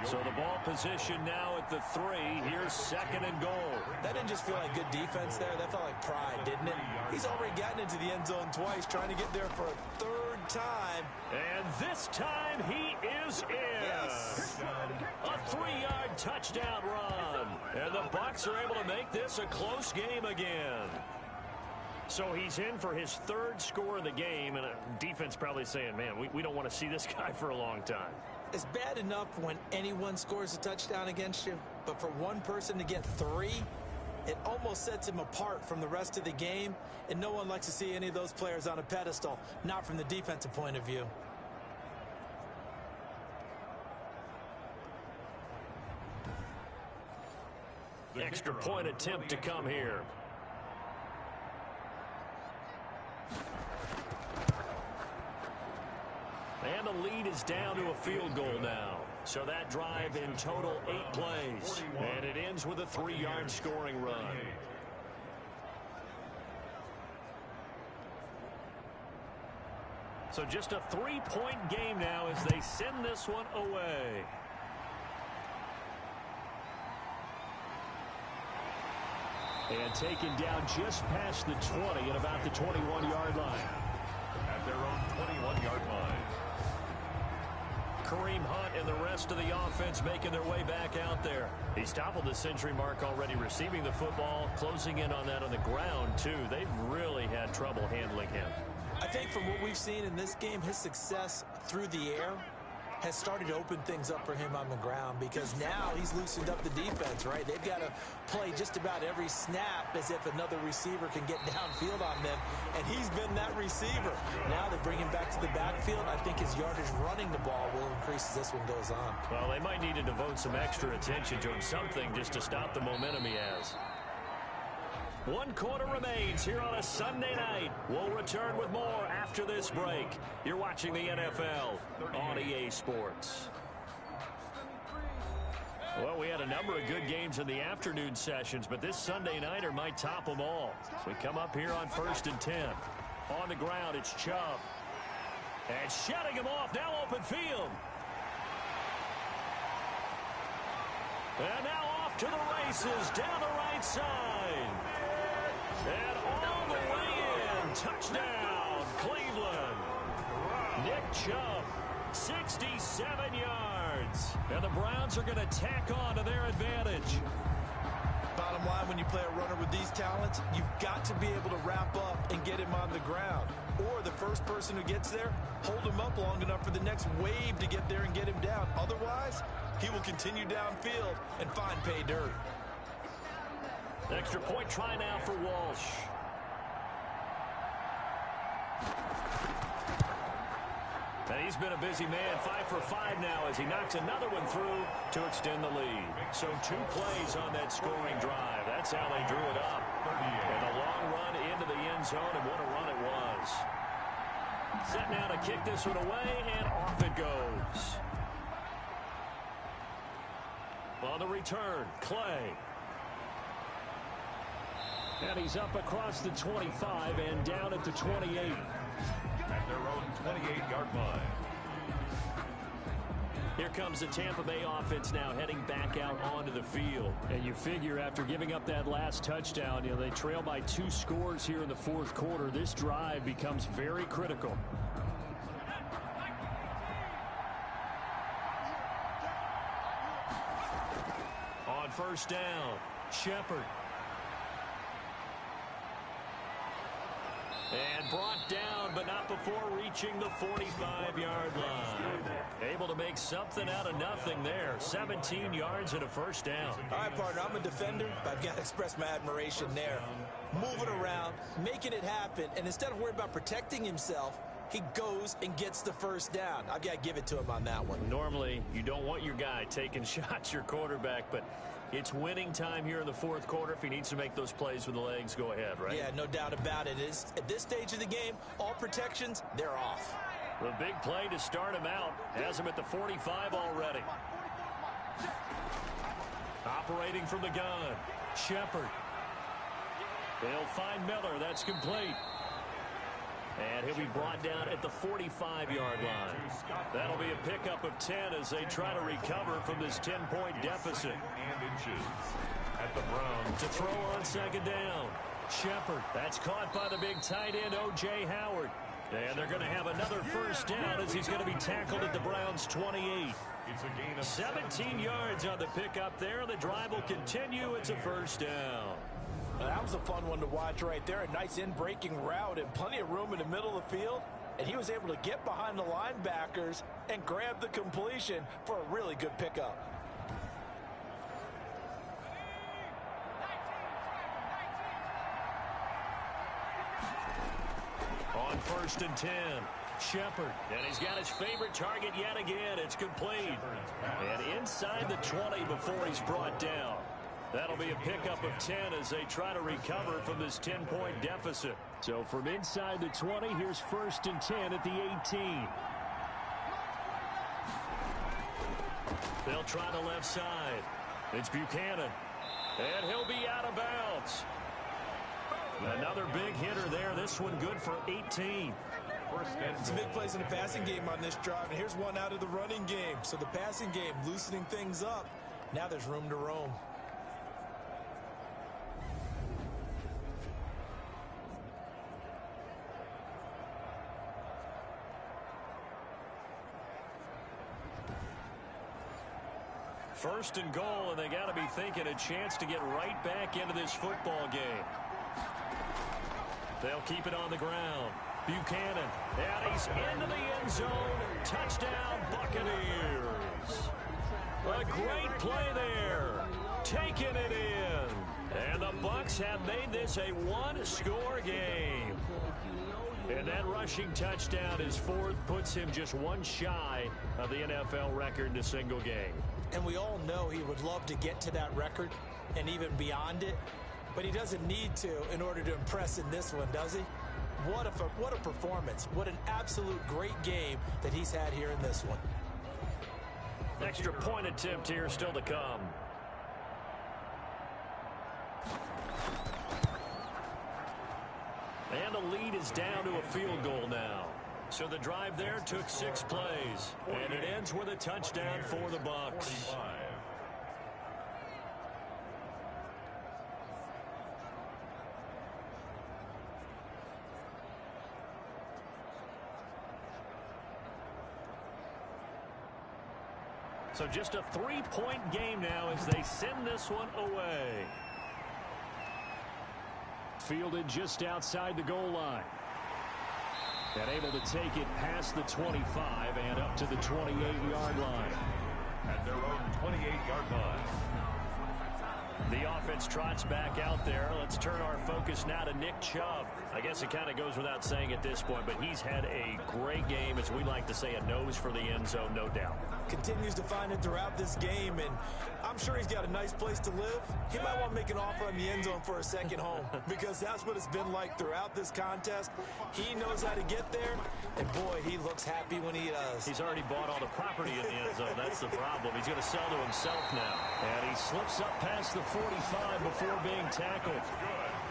So the ball position now at the 3. Here's 2nd and goal. That didn't just feel like good defense there. That felt like pride, didn't it? He's already gotten into the end zone twice, trying to get there for a 3rd time. And this time he is in. Yes. A 3-yard touchdown run. And the Bucs are able to make this a close game again. So he's in for his 3rd score of the game, and defense probably saying, man, we don't want to see this guy for a long time. It's bad enough when anyone scores a touchdown against you, but for one person to get 3, it almost sets him apart from the rest of the game, and no one likes to see any of those players on a pedestal, not from the defensive point of view. Extra point attempt to come here. And the lead is down to a field goal now. So that drive in total 8 plays. And it ends with a 3-yard scoring run. So just a 3-point game now as they send this one away. And taken down just past the 20 at about the 21-yard line. At their own 21-yard line. Kareem Hunt and the rest of the offense making their way back out there. He's toppled the century mark already receiving the football, closing in on that on the ground, too. They've really had trouble handling him. I think from what we've seen in this game, his success through the air has started to open things up for him on the ground, because now he's loosened up the defense, right? They've got to play just about every snap as if another receiver can get downfield on them, and he's been that receiver. Now they bring him back to the backfield. I think his yardage running the ball will increase as this one goes on. Well, they might need to devote some extra attention to him, something just to stop the momentum he has. 1 quarter remains here on a Sunday night. We'll return with more after this break. You're watching the NFL on EA Sports. Well, we had a number of good games in the afternoon sessions, but this Sunday nighter might top them all. So we come up here on 1st and 10. On the ground, it's Chubb. And shutting him off, now open field. And now off to the races, down the right side. And all the way in. Touchdown, Cleveland. Nick Chubb, 67 yards. And the Browns are going to tack on to their advantage. Bottom line, when you play a runner with these talents, you've got to be able to wrap up and get him on the ground. Or the first person who gets there, hold him up long enough for the next wave to get there and get him down. Otherwise, he will continue downfield and find pay dirt. Extra point try now for Walsh. And he's been a busy man, 5 for 5 now as he knocks another one through to extend the lead. So 2 plays on that scoring drive. That's how they drew it up. And a long run into the end zone, and what a run it was. Set now to kick this one away, and off it goes. On the return, Clay. And he's up across the 25 and down at the 28. At their own 28-yard line. Here comes the Tampa Bay offense now heading back out onto the field. And you figure after giving up that last touchdown, they trail by 2 scores here in the 4th quarter. This drive becomes very critical. On 1st down, Shepard. And brought down, but not before reaching the 45-yard line. Able to make something out of nothing there. 17 yards and a 1st down. All right, partner, I'm a defender, but I've got to express my admiration there. Moving around, making it happen, and instead of worrying about protecting himself, he goes and gets the 1st down. I've got to give it to him on that one. Normally, you don't want your guy taking shots, your quarterback, but it's winning time here in the 4th quarter. If he needs to make those plays with the legs, go ahead, right? Yeah, no doubt about it. At this stage of the game, all protections, they're off. The big play to start him out has him at the 45 already. Operating from the gun, Shepard. They'll find Miller. That's complete. And he'll be brought down at the 45-yard line. That'll be a pickup of 10 as they try to recover from this 10-point deficit. And inches at the Browns. To throw on 2nd down. Shepard. That's caught by the big tight end, O.J. Howard. And they're going to have another 1st down as he's going to be tackled at the Browns' 28. It's a gain of 17 yards on the pickup there. The drive will continue. It's a 1st down. That was a fun one to watch right there. A nice in-breaking route and plenty of room in the middle of the field. And he was able to get behind the linebackers and grab the completion for a really good pickup. On 1st and 10, Shepard. And he's got his favorite target yet again. It's complete. And inside the 20 before he's brought down. That'll be a pickup of 10 as they try to recover from this 10-point deficit. So from inside the 20, here's 1st and 10 at the 18. They'll try the left side. It's Buchanan. And he'll be out of bounds. Another big hitter there. This one good for 18. Some big plays in the passing game on this drive. And here's one out of the running game. So the passing game loosening things up. Now there's room to roam. First and goal, and they got to be thinking a chance to get right back into this football game. They'll keep it on the ground. Buchanan, and he's into the end zone. Touchdown, Buccaneers. great play there. Taking it in. And the Bucs have made this a one-score game. And that rushing touchdown, his fourth, puts him just one shy of the NFL record in a single game. And we all know he would love to get to that record and even beyond it, but he doesn't need to in order to impress in this one, does he? What a performance. What an absolute great game that he's had here in this one. Extra point attempt here still to come. And the lead is down to a field goal now. So the drive there took 6 plays, and it ends with a touchdown for the Bucs. So just a 3-point game now as they send this one away. Fielded just outside the goal line. And able to take it past the 25 and up to the 28-yard line. At their own 28-yard line. The offense trots back out there. Let's turn our focus now to Nick Chubb. I guess it kind of goes without saying at this point, but he's had a great game, as we like to say, a nose for the end zone, no doubt. Continues to find it throughout this game, and I'm sure he's got a nice place to live. He might want to make an offer on the end zone for a second home, because that's what it's been like throughout this contest. He knows how to get there, and boy, he looks happy when he does. He's already bought all the property in the end zone. That's the problem. He's going to sell to himself now. And he slips up past the 45 before being tackled.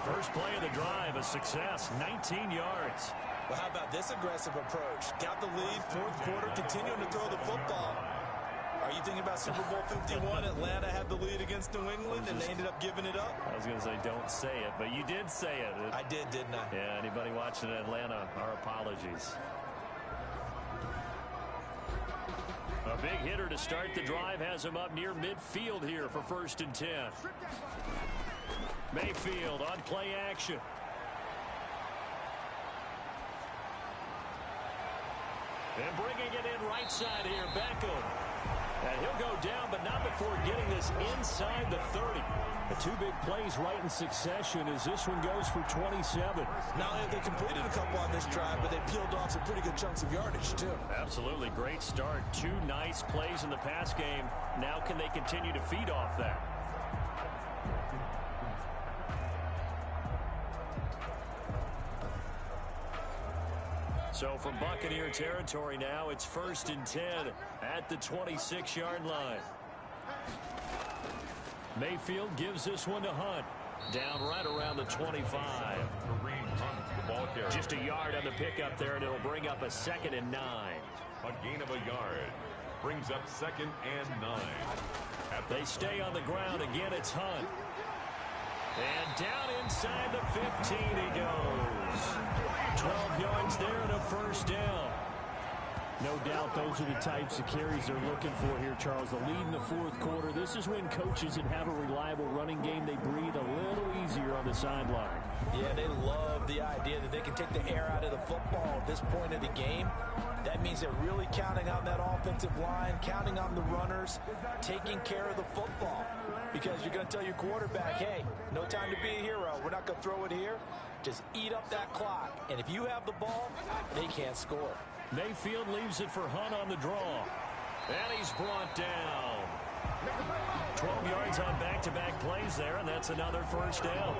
First play of the drive, a success, 19 yards. Well, how about this aggressive approach? Got the lead, fourth quarter, continuing to throw the football. Are you thinking about Super Bowl 51? Atlanta had the lead against New England, and they ended up giving it up? I was going to say, don't say it, but you did say it. I did, didn't I? Yeah, anybody watching Atlanta, our apologies. A big hitter to start the drive has him up near midfield here for 1st and 10. Mayfield on play action. And bringing it in right side here, Beckham. And he'll go down, but not before getting this inside the 30. The 2 big plays right in succession as this one goes for 27. Not only have they completed a couple on this drive, but they peeled off some pretty good chunks of yardage, too. Absolutely. Great start. 2 nice plays in the pass game. Now can they continue to feed off that? So from Buccaneer territory now, it's 1st and 10 at the 26-yard line. Mayfield gives this one to Hunt. Down right around the 25. Just a yard on the pickup there, and it'll bring up a 2nd and 9. A gain of a yard. Brings up 2nd and 9. They stay on the ground. Again, it's Hunt. And down inside the 15 he goes. 12 yards there and a 1st down. No doubt those are the types of carries they're looking for here, Charles. The lead in the 4th quarter. This is when coaches that have a reliable running game, they breathe a little easier on the sideline. Yeah, they love the idea that they can take the air out of the football at this point of the game. That means they're really counting on that offensive line, counting on the runners, taking care of the football. Because you're going to tell your quarterback, hey, no time to be a hero. We're not going to throw it here. Just eat up that clock. And if you have the ball, they can't score. Mayfield leaves it for Hunt on the draw. And he's brought down. 12 yards on back-to-back plays there, and that's another 1st down.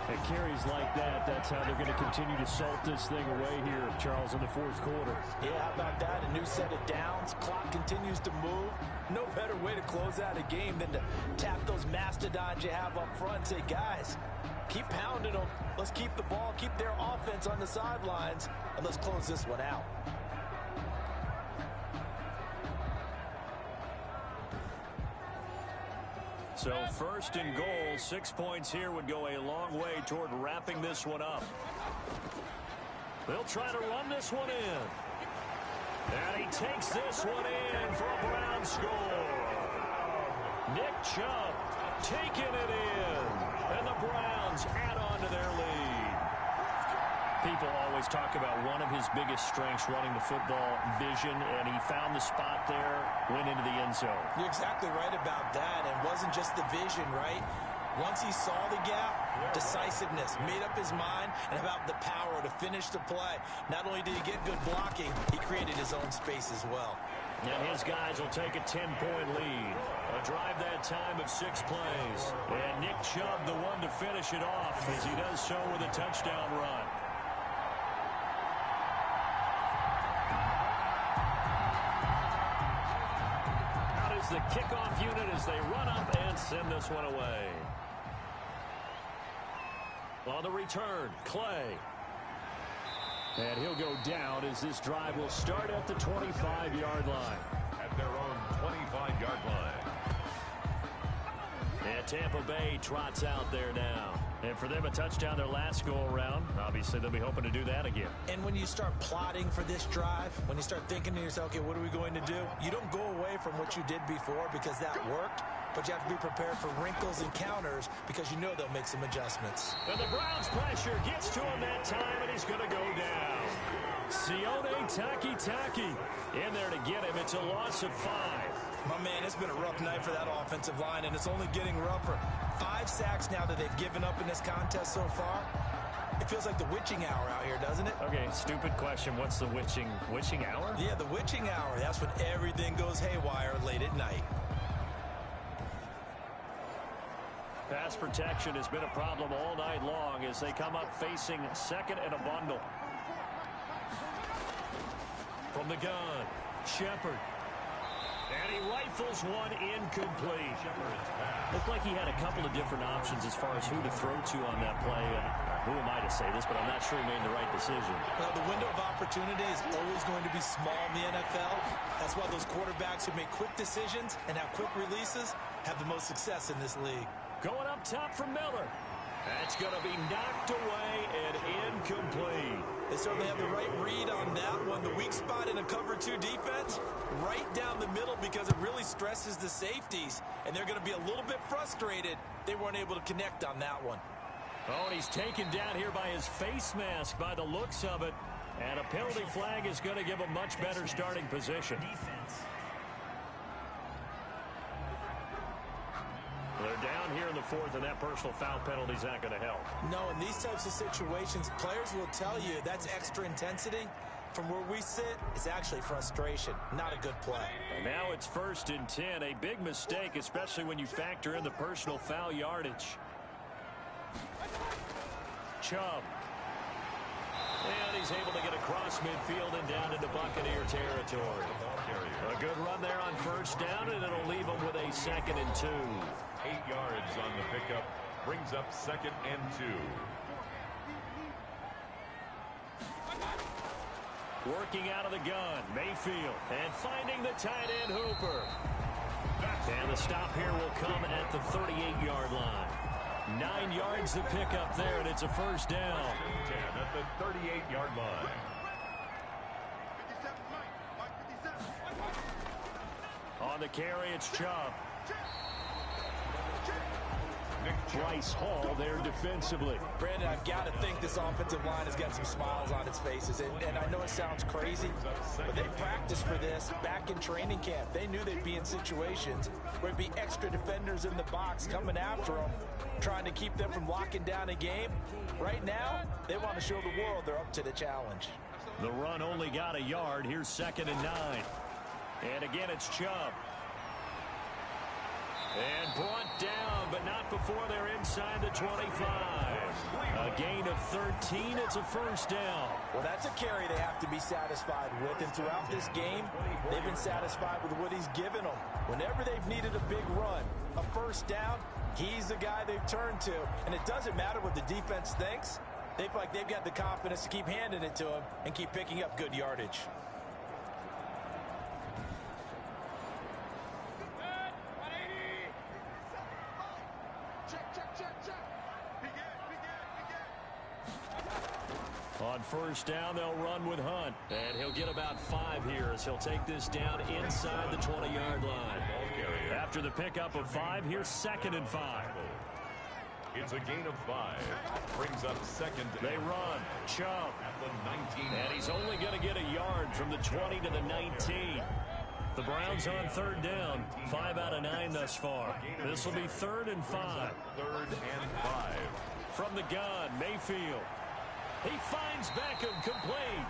At carries like that, that's how they're going to continue to salt this thing away here, Charles, in the 4th quarter. Yeah, how about that? A new set of downs. Clock continues to move. No better way to close out a game than to tap those mastodons you have up front and say, guys, keep pounding them. Let's keep the ball, keep their offense on the sidelines, and let's close this one out. So 1st and goal, 6 points here would go a long way toward wrapping this one up. They'll try to run this one in. And he takes this one in for a Brown score. Nick Chubb taking it in. And the Browns add on to their lead. People always talk about one of his biggest strengths running the football, vision, and he found the spot there, went into the end zone. You're exactly right about that. It wasn't just the vision, right? Once he saw the gap, decisiveness, made up his mind, and about the power to finish the play. Not only did he get good blocking, he created his own space as well. And his guys will take a 10-point lead. A drive that time of 6 plays. And Nick Chubb, the one to finish it off, as he does so with a touchdown run. Out is the kickoff unit as they run up and send this one away. On the return, Clay. And he'll go down as this drive will start at the 25-yard line. At their own 25-yard line. And Tampa Bay trots out there now. And for them, a touchdown their last go-around. Obviously, they'll be hoping to do that again. And when you start plotting for this drive, when you start thinking to yourself, okay, what are we going to do? You don't go away from what you did before because that worked, but you have to be prepared for wrinkles and counters because you know they'll make some adjustments. And the Browns' pressure gets to him that time, and he's going to go down. Sione Takitaki in there to get him. It's a loss of 5. My man, it's been a rough night for that offensive line, and it's only getting rougher. 5 sacks now that they've given up in this contest so far. It feels like the witching hour out here, doesn't it? Okay, stupid question. What's the witching hour? Yeah, the witching hour. That's when everything goes haywire late at night. Pass protection has been a problem all night long as they come up facing second and a bundle. From the gun, Shepard. And he rifles one incomplete. Looked like he had a couple of different options as far as who to throw to on that play. And who am I to say this, but I'm not sure he made the right decision. Well, the window of opportunity is always going to be small in the NFL. That's why those quarterbacks who make quick decisions and have quick releases have the most success in this league. Going up top for Miller. That's going to be knocked away and incomplete. They certainly have the right read on that one. The weak spot in a cover 2 defense, right down the middle because it really stresses the safeties. And they're going to be a little bit frustrated they weren't able to connect on that one. Oh, and he's taken down here by his face mask by the looks of it. And a penalty flag is going to give a much better starting position. They're down here in the 4th, and that personal foul penalty is not going to help. No, in these types of situations, players will tell you that's extra intensity. From where we sit, it's actually frustration, not a good play. And now it's 1st and 10, a big mistake, especially when you factor in the personal foul yardage. Chubb. And he's able to get across midfield and down into Buccaneer territory. A good run there on 1st down, and it'll leave him with a 2nd and 2. 8 yards on the pickup. Brings up 2nd and 2. Working out of the gun, Mayfield. And finding the tight end Hooper. And the stop here will come at the 38-yard line. 9 yards to pick up there, and it's a 1st down. 10 at the 38-yard line. On the carry, it's Chubb. Bryce Hall there defensively. Brandon, I've got to think this offensive line has got some smiles on its faces. And I know it sounds crazy, but they practiced for this back in training camp. They knew they'd be in situations where there'd be extra defenders in the box coming after them, trying to keep them from locking down a game. Right now, they want to show the world they're up to the challenge. The run only got a yard. Here's 2nd and 9. And again, it's Chubb. And brought down, but not before they're inside the 25. A gain of 13. It's a 1st down. Well, that's a carry they have to be satisfied with. And throughout this game, they've been satisfied with what he's given them. Whenever they've needed a big run, a 1st down, he's the guy they've turned to. And it doesn't matter what the defense thinks. They feel like they've got the confidence to keep handing it to him and keep picking up good yardage. On 1st down, they'll run with Hunt. And he'll get about 5 here as he'll take this down inside the 20-yard line. After the pickup of 5, here's 2nd and 5. It's a gain of 5. Brings up second. They run. Chubb. At the 19. And he's only going to get a yard from the 20 to the 19. The Browns on third down. 5 out of 9 thus far. This will be 3rd and 5. 3rd and 5. From the gun, Mayfield. He finds Beckham, complete.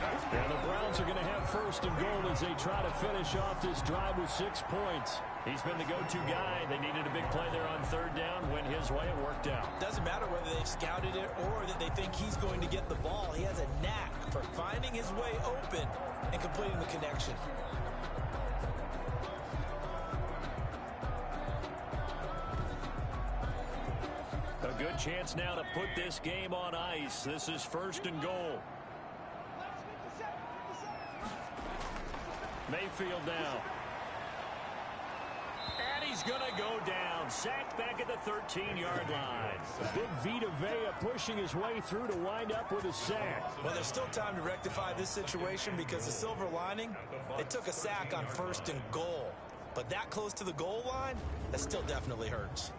And the Browns are going to have 1st and goal as they try to finish off this drive with 6 points. He's been the go-to guy. They needed a big play there on 3rd down. Went his way. It worked out. Doesn't matter whether they've scouted it or that they think he's going to get the ball. He has a knack for finding his way open and completing the connection. A good chance now to put this game on ice. This is 1st and goal. Mayfield now. And he's going to go down. Sacked back at the 13-yard line. Big Vita Vea pushing his way through to wind up with a sack. Well, there's still time to rectify this situation because the silver lining, they took a sack on 1st and goal. But that close to the goal line, that still definitely hurts.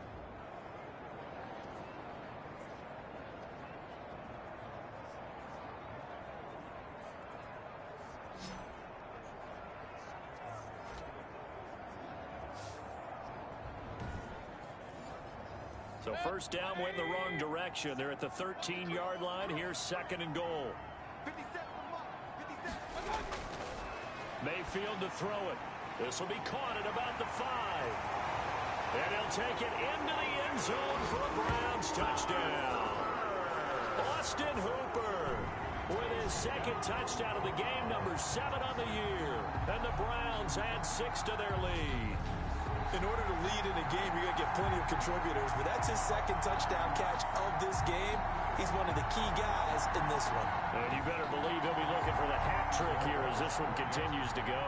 So 1st down went in the wrong direction. They're at the 13-yard line. Here's 2nd and goal. Mayfield to throw it. This will be caught at about the 5. And he'll take it into the end zone for a Browns touchdown. Austin Hooper with his 2nd touchdown of the game, number 7 on the year. And the Browns add 6 to their lead. In order to lead in a game, you're going to get plenty of contributors, but that's his 2nd touchdown catch of this game. He's one of the key guys in this one. And you better believe he'll be looking for the hat trick here as this one continues to go.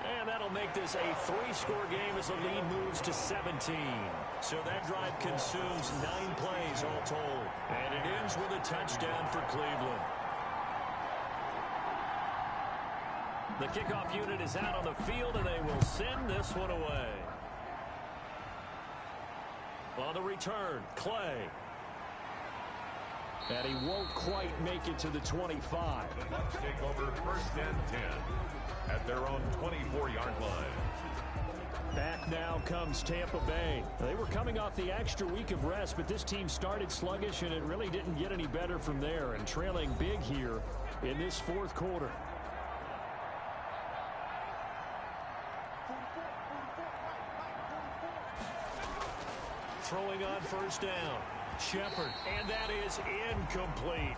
And that'll make this a 3-score game as the lead moves to 17. So that drive consumes 9 plays all told. And it ends with a touchdown for Cleveland. The kickoff unit is out on the field, and they will send this one away. On the return, Clay. And he won't quite make it to the 25. The Bucs take over 1st and 10 at their own 24-yard line. Back now comes Tampa Bay. They were coming off the extra week of rest, but this team started sluggish, and it really didn't get any better from there, and trailing big here in this 4th quarter. Throwing on 1st down. Shepard, and that is incomplete.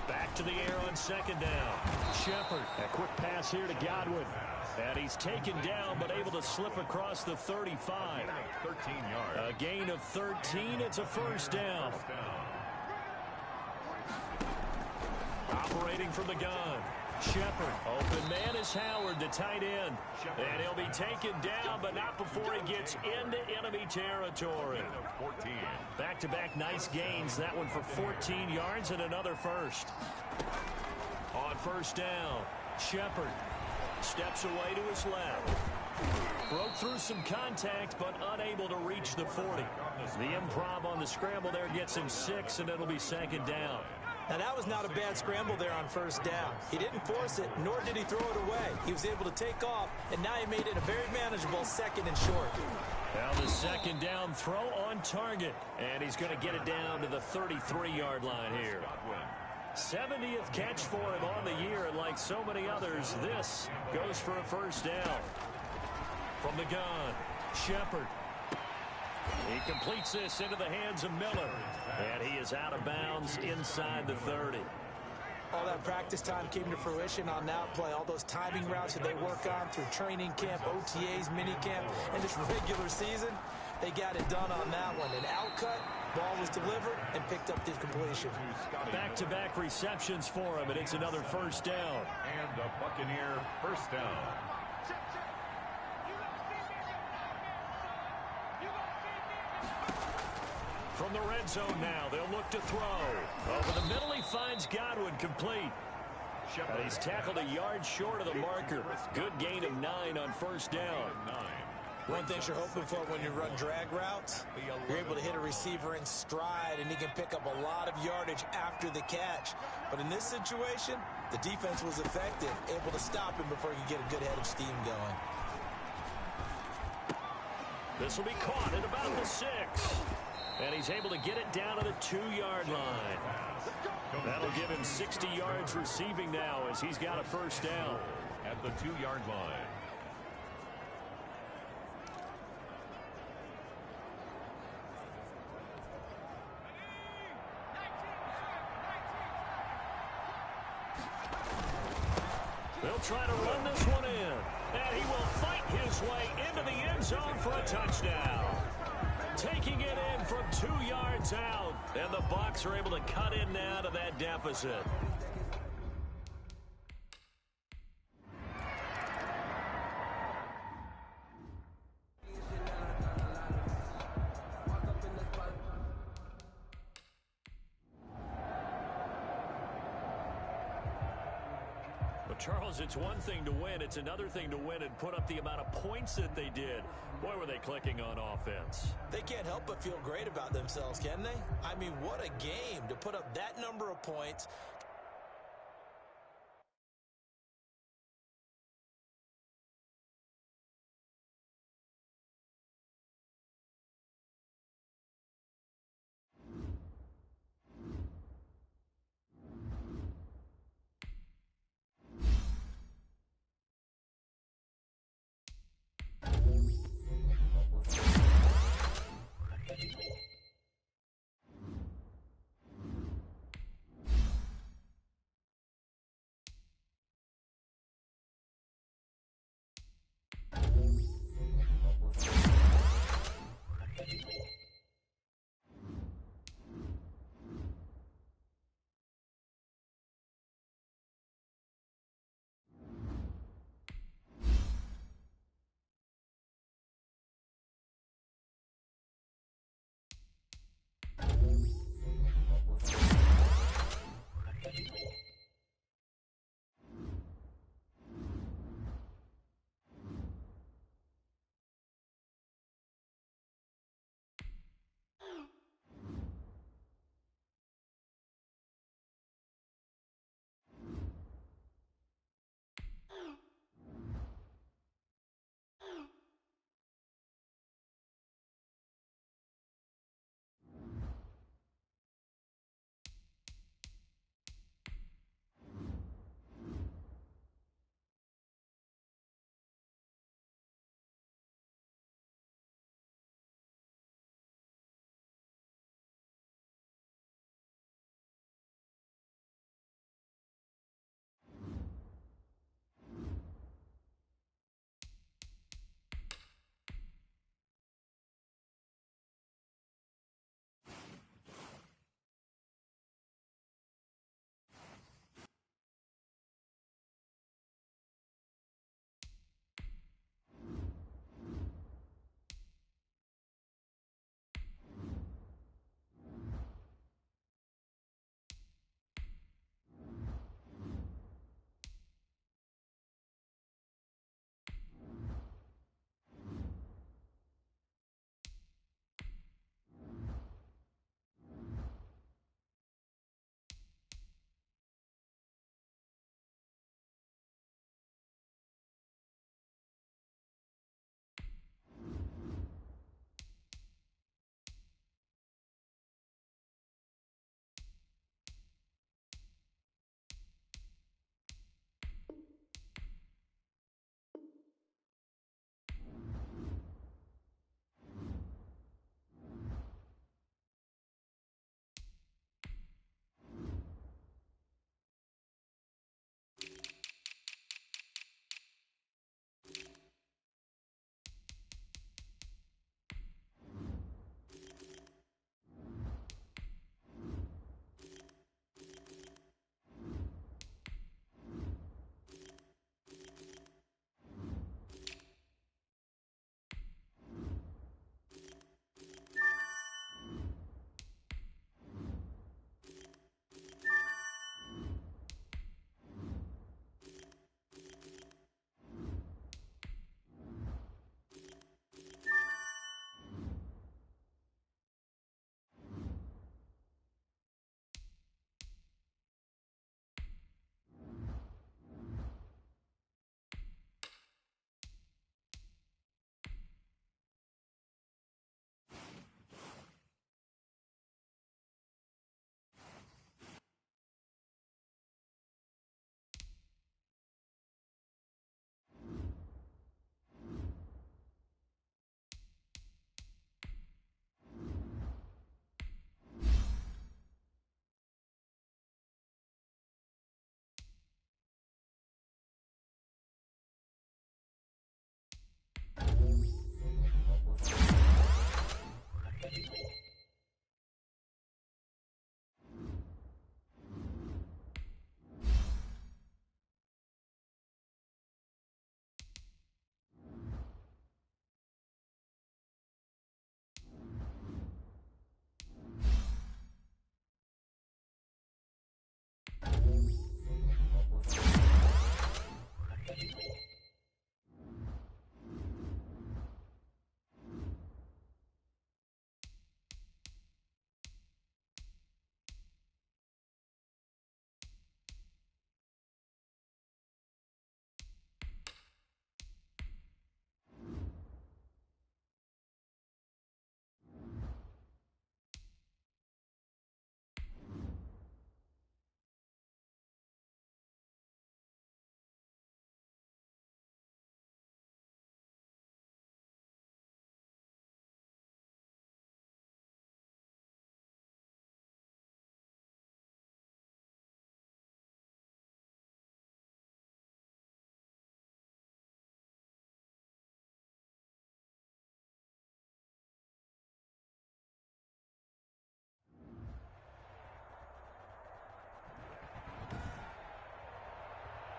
Back to the air on 2nd down. Shepard, a quick pass here to Godwin. And he's taken down, but able to slip across the 35. 13 yards. A gain of 13. It's a 1st down. Operating from the gun. Shepard. Open man is Howard, the tight end. And he'll be taken down, but not before he gets into enemy territory. 14. Back-to-back nice gains. That one for 14 yards and another 1st. On 1st down, Shepard steps away to his left. Broke through some contact, but unable to reach the 40. The improv on the scramble there gets him 6, and it'll be 2nd down. Now, that was not a bad scramble there on 1st down. He didn't force it, nor did he throw it away. He was able to take off, and now he made it a very manageable 2nd and short. Now the 2nd down throw on target, and he's going to get it down to the 33-yard line here. 70th catch for him on the year, and like so many others, this goes for a 1st down. From the gun, Shepard. He completes this into the hands of Miller, and he is out of bounds inside the 30. All that practice time came to fruition on that play. All those timing routes that they work on through training camp, OTAs, minicamp, and this regular season, they got it done on that one. An out cut Ball was delivered and picked up the completion. Back-to-back receptions for him, and it's another first down. And a Buccaneer first down. From the red zone now, they'll look to throw. Over the middle, he finds Godwin complete. And he's tackled a yard short of the marker. Good gain of 9 on first down. One thing you're hoping for when you run drag routes, you're able to hit a receiver in stride, and he can pick up a lot of yardage after the catch. But in this situation, the defense was effective, able to stop him before he could get a good head of steam going. This will be caught at about the 6. And he's able to get it down to the 2-yard line. That'll give him 60 yards receiving now as he's got a first down. At the 2-yard line. They'll try to run this one in. And he will fight his way into the end zone for a touchdown. Taking it in from 2 yards out. And the Bucs are able to cut in now to that deficit. Charles, it's one thing to win. It's another thing to win and put up the amount of points that they did. Boy, were they clicking on offense. They can't help but feel great about themselves, can they? I mean, what a game to put up that number of points.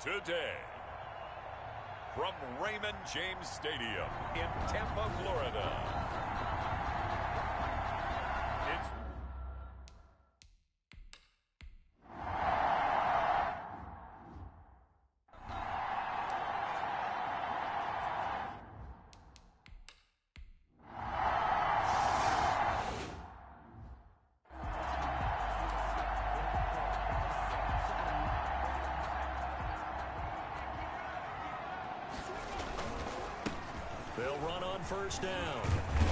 Today, from Raymond James Stadium in Tampa, Florida, it's They'll run on first down.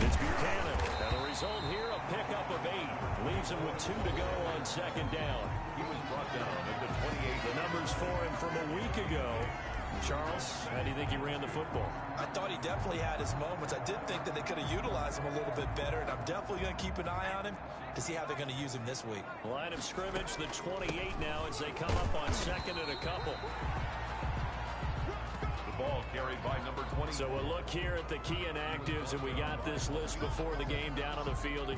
It's Buchanan. And the result here, a pickup of 8. Leaves him with 2 to go on second down. he was brought down at the 28. The numbers for him from a week ago. Charles, how do you think he ran the football? I thought he definitely had his moments. I did think that they could have utilized him a little bit better, and I'm definitely going to keep an eye on him to see how they're going to use him this week. Line of scrimmage, the 28 now as they come up on second and a couple. Ball carried by number 20. So we'll look here at the key inactives, and we got this list before the game down on the field.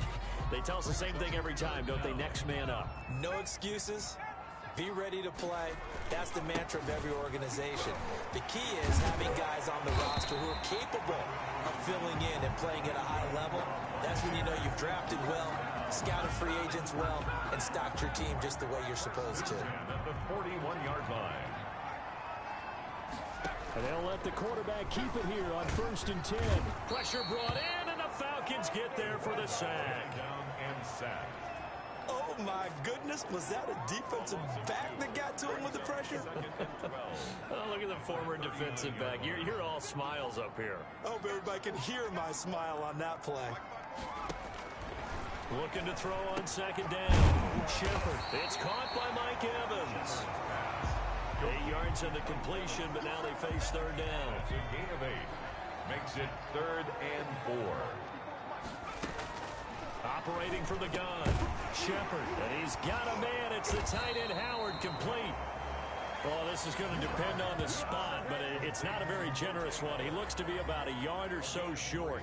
They tell us the same thing every time, don't they? Next man up. No excuses. Be ready to play. That's the mantra of every organization. The key is having guys on the roster who are capable of filling in and playing at a high level. That's when you know you've drafted well, scouted free agents well, and stocked your team just the way you're supposed to. At the 41-yard line. And they'll let the quarterback keep it here on 1st and 10. Pressure brought in, and the Falcons get there for the sack. Down and sack. Oh, my goodness. Was that a defensive back that got to him with the pressure? Oh, look at the former defensive back. You're all smiles up here. I hope everybody can hear my smile on that play. Looking to throw on second down. Shepard. It's caught by Mike Evans. 8 yards on the completion, but now they face third down. It's a gain of 8. Makes it 3rd and 4. Operating from the gun. Shepard. And he's got a man. It's the tight end Howard, complete. Well, this is going to depend on the spot, but it's not a very generous one. He looks to be about a yard or so short.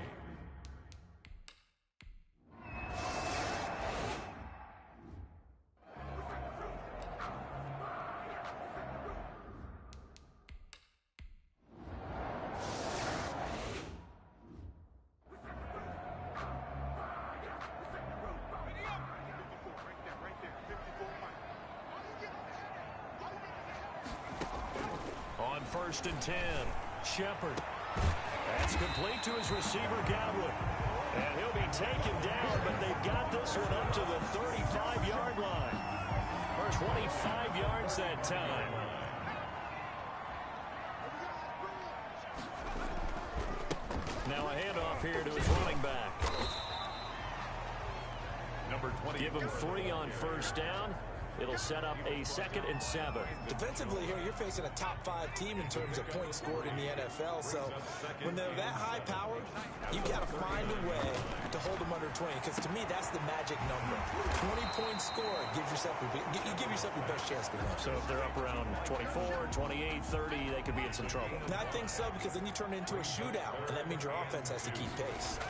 On 1st and 10, Shepard. That's complete to his receiver, Godwin. And he'll be taken down, but they've got this one up to the 35-yard line. Or 25 yards that time. Now a handoff here to his running back. Number 20. Give him 3 on first down. It'll set up a 2nd and 7. Defensively here, you're facing a top 5 team in terms of points scored in the NFL. So when they're that high powered, you've got to find a way to hold them under 20. Because to me, that's the magic number. 20 points scored gives yourself you give yourself your best chance to win. So if they're up around 24, 28, 30, they could be in some trouble. And I think so, because then you turn it into a shootout, and that means your offense has to keep pace.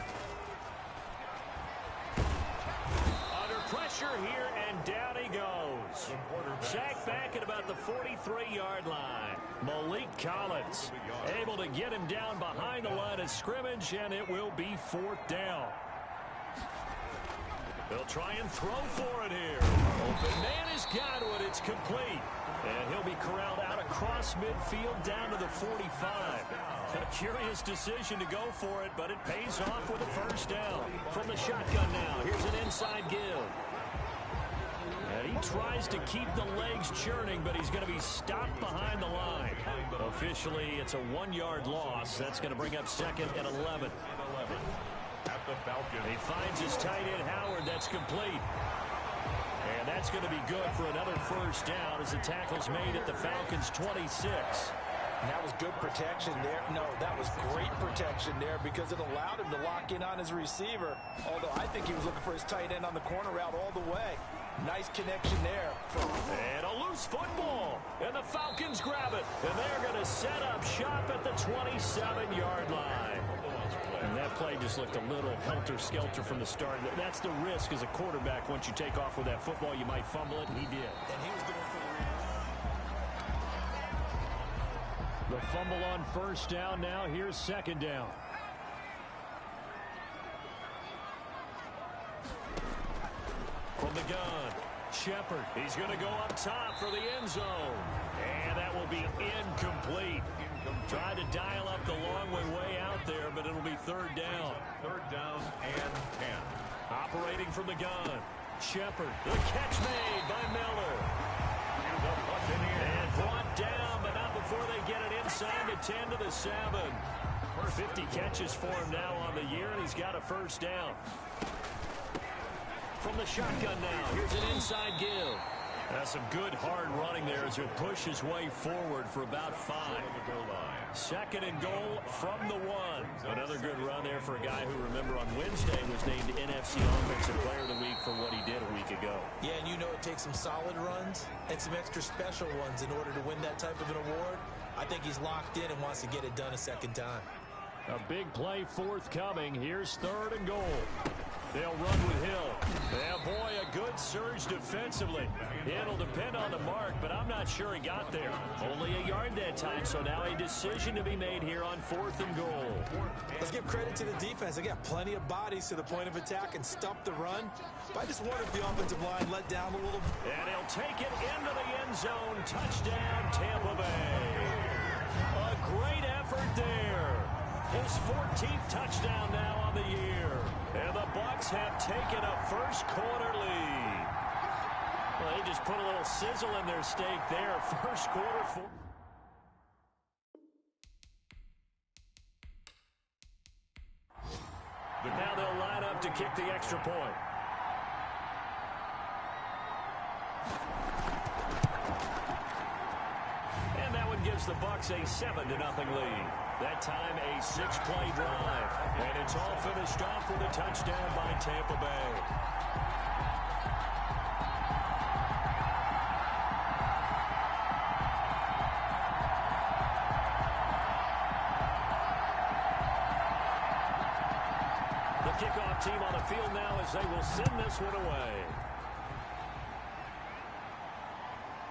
pressure here, and down he goes. Sacked back at about the 43-yard line. Malik Collins able to get him down behind the line of scrimmage, and it will be 4th down. They'll try and throw for it here. Open man has got it. It's complete. And he'll be corralled out across midfield down to the 45. A curious decision to go for it, but it pays off with a first down. From the shotgun now, here's an inside give. And he tries to keep the legs churning, but he's going to be stopped behind the line. Officially, it's a 1-yard loss. That's going to bring up 2nd and 11. At the Falcons. He finds his tight end, Howard. That's complete. And that's going to be good for another first down as the tackle's made at the Falcons' 26. And that was good protection there. No, that was great protection there because it allowed him to lock in on his receiver. Although I think he was looking for his tight end on the corner route all the way. Nice connection there. And a loose football. And the Falcons grab it. And they're going to set up shop at the 27-yard line. And that play just looked a little helter-skelter from the start. That's the risk as a quarterback. Once you take off with that football, you might fumble it. He did. And he was going for the fumble on first down now. Here's 2nd down. From the gun, Shepard. He's going to go up top for the end zone. And that will be incomplete. Tried to dial up the long way out there, but it'll be 3rd down. 3rd down and 10. Operating from the gun, Shepard. The catch made by Miller. And brought down, but not before they get it inside the 10 to the 7. 50 catches for him now on the year, and he's got a first down. From the shotgun now, here's an inside give. That's some good hard running there as he push his way forward for about 5. 2nd and goal from the 1. Another good run there for a guy who, remember, on Wednesday was named NFC Offensive Player of the Week for what he did a week ago. Yeah, and you know it takes some solid runs and some extra special ones in order to win that type of an award. I think he's locked in and wants to get it done a second time. A big play forthcoming. Here's 3rd and goal. They'll run with Hill. Yeah, boy, a good surge defensively. It'll depend on the mark, but I'm not sure he got there. Only a yard that time, so now a decision to be made here on 4th and goal. Let's give credit to the defense. They got plenty of bodies to the point of attack and stop the run. But I just wonder if the offensive line let down a little. And he'll take it into the end zone. Touchdown, Tampa Bay. A great effort there. His 14th touchdown now on the year. And the Bucs have taken a first-quarter lead. Well, they just put a little sizzle in their steak there. First quarter. Now they'll line up to kick the extra point. And that one gives the Bucs a 7-0 lead. That time a 6-play drive. And it's all finished off with a touchdown by Tampa Bay. The kickoff team on the field now as they will send this one away.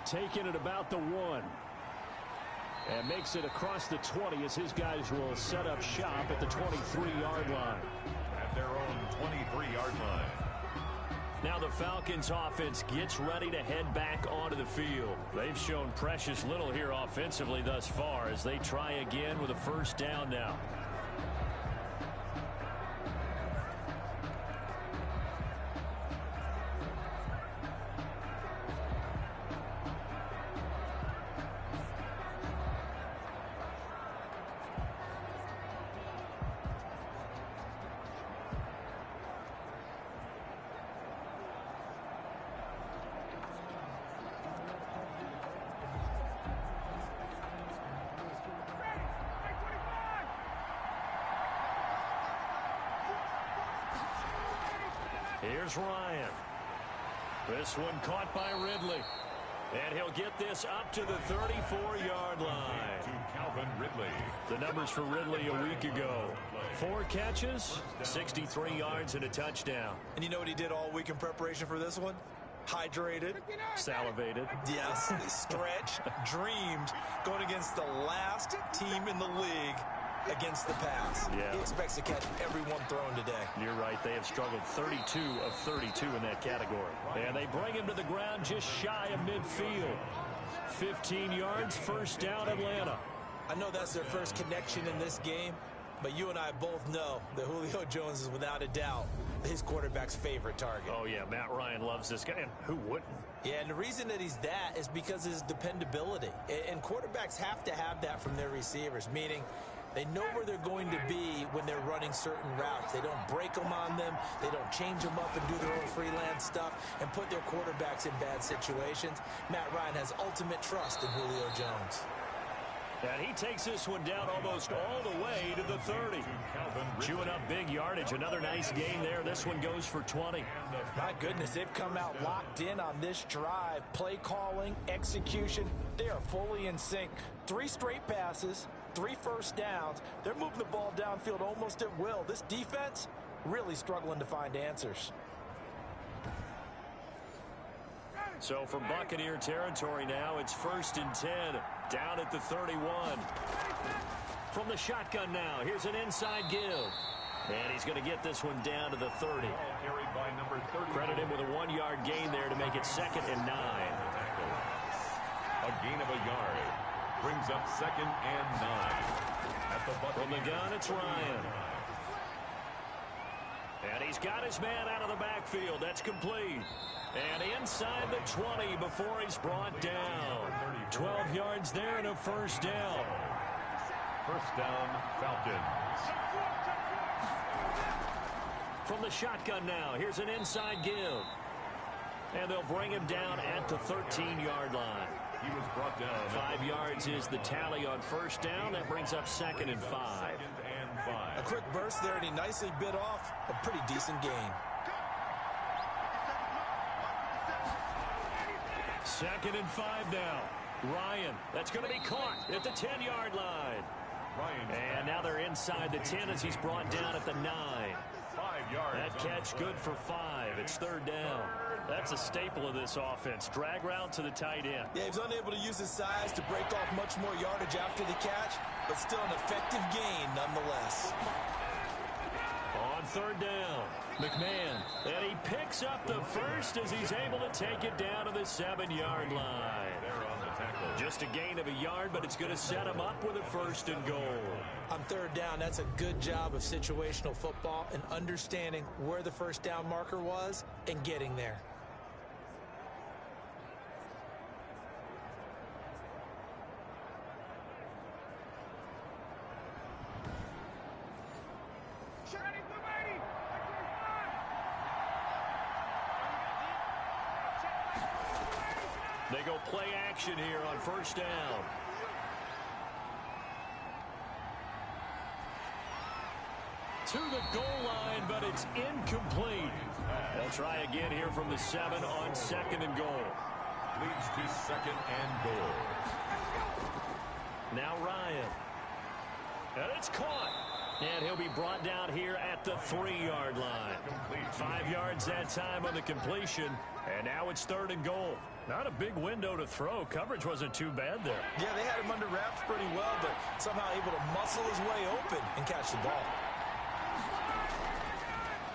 Taking it about the 1. And makes it across the 20 as his guys will set up shop at the 23-yard line. At their own 23-yard line. Now the Falcons offense gets ready to head back onto the field. They've shown precious little here offensively thus far as they try again with a first down now. Here's Ryan. This one caught by Ridley. And he'll get this up to the 34-yard line. To Calvin Ridley. The numbers for Ridley a week ago. 4 catches, 63 yards, and a touchdown. And you know what he did all week in preparation for this one? Hydrated. Salivated. Yes, stretched, dreamed, going against the last team in the league against the pass. Yeah. He expects to catch everyone thrown today. You're right. They have struggled 32 of 32 in that category. And they bring him to the ground just shy of midfield. 15 yards, first down, Atlanta. I know that's their first connection in this game, but you and I both know that Julio Jones is without a doubt his quarterback's favorite target. Oh, yeah, Matt Ryan loves this guy, and who wouldn't? Yeah, and the reason that he's that is because of his dependability. And quarterbacks have to have that from their receivers, meaning they know where they're going to be when they're running certain routes. They don't break them on them. They don't change them up and do their own freelance stuff and put their quarterbacks in bad situations. Matt Ryan has ultimate trust in Julio Jones. And he takes this one down almost all the way to the 30. Chewing up big yardage. Another nice gain there. This one goes for 20. My goodness, they've come out locked in on this drive. Play calling, execution, they are fully in sync. 3 straight passes, 3 first downs. They're moving the ball downfield almost at will. This defense really struggling to find answers. So from Buccaneer territory now, it's 1st and 10. Down at the 31. From the shotgun now, here's an inside give. And he's going to get this one down to the 30. Credit him with a 1-yard gain there to make it 2nd and 9. A gain of a yard. Brings up 2nd and 9. From the gun, it's Ryan. And he's got his man out of the backfield. That's complete. And inside the 20 before he's brought down. 12 yards there and a first down. First down, Falcons. From the shotgun now, here's an inside give. And they'll bring him down at the 13-yard line. He was brought down. 5 yards is the tally on first down. That brings up 2nd and 5. A quick burst there, and he nicely bit off a pretty decent gain. 2nd and 5 now. Ryan, that's going to be caught at the 10-yard line. And now they're inside the 10 as he's brought down at the 9. 5 yards. That catch good for 5. It's 3rd down. That's a staple of this offense. Drag route to the tight end. Yeah, he was unable to use his size to break off much more yardage after the catch, but still an effective gain nonetheless. On 3rd down, McMahon. And he picks up the first as he's able to take it down to the 7-yard line. Just a gain of a yard, but it's going to set him up with a 1st and goal. On 3rd down, that's a good job of situational football and understanding where the first down marker was and getting there. They go play action here on 1st down. To the goal line, but it's incomplete. They'll try again here from the 7 on 2nd and goal. Leads to 2nd and goal. Now Ryan. And it's caught. And he'll be brought down here at the 3-yard line. 5 yards that time on the completion. And now it's 3rd and goal. Not a big window to throw. Coverage wasn't too bad there. Yeah, they had him under wraps pretty well, but somehow able to muscle his way open and catch the ball.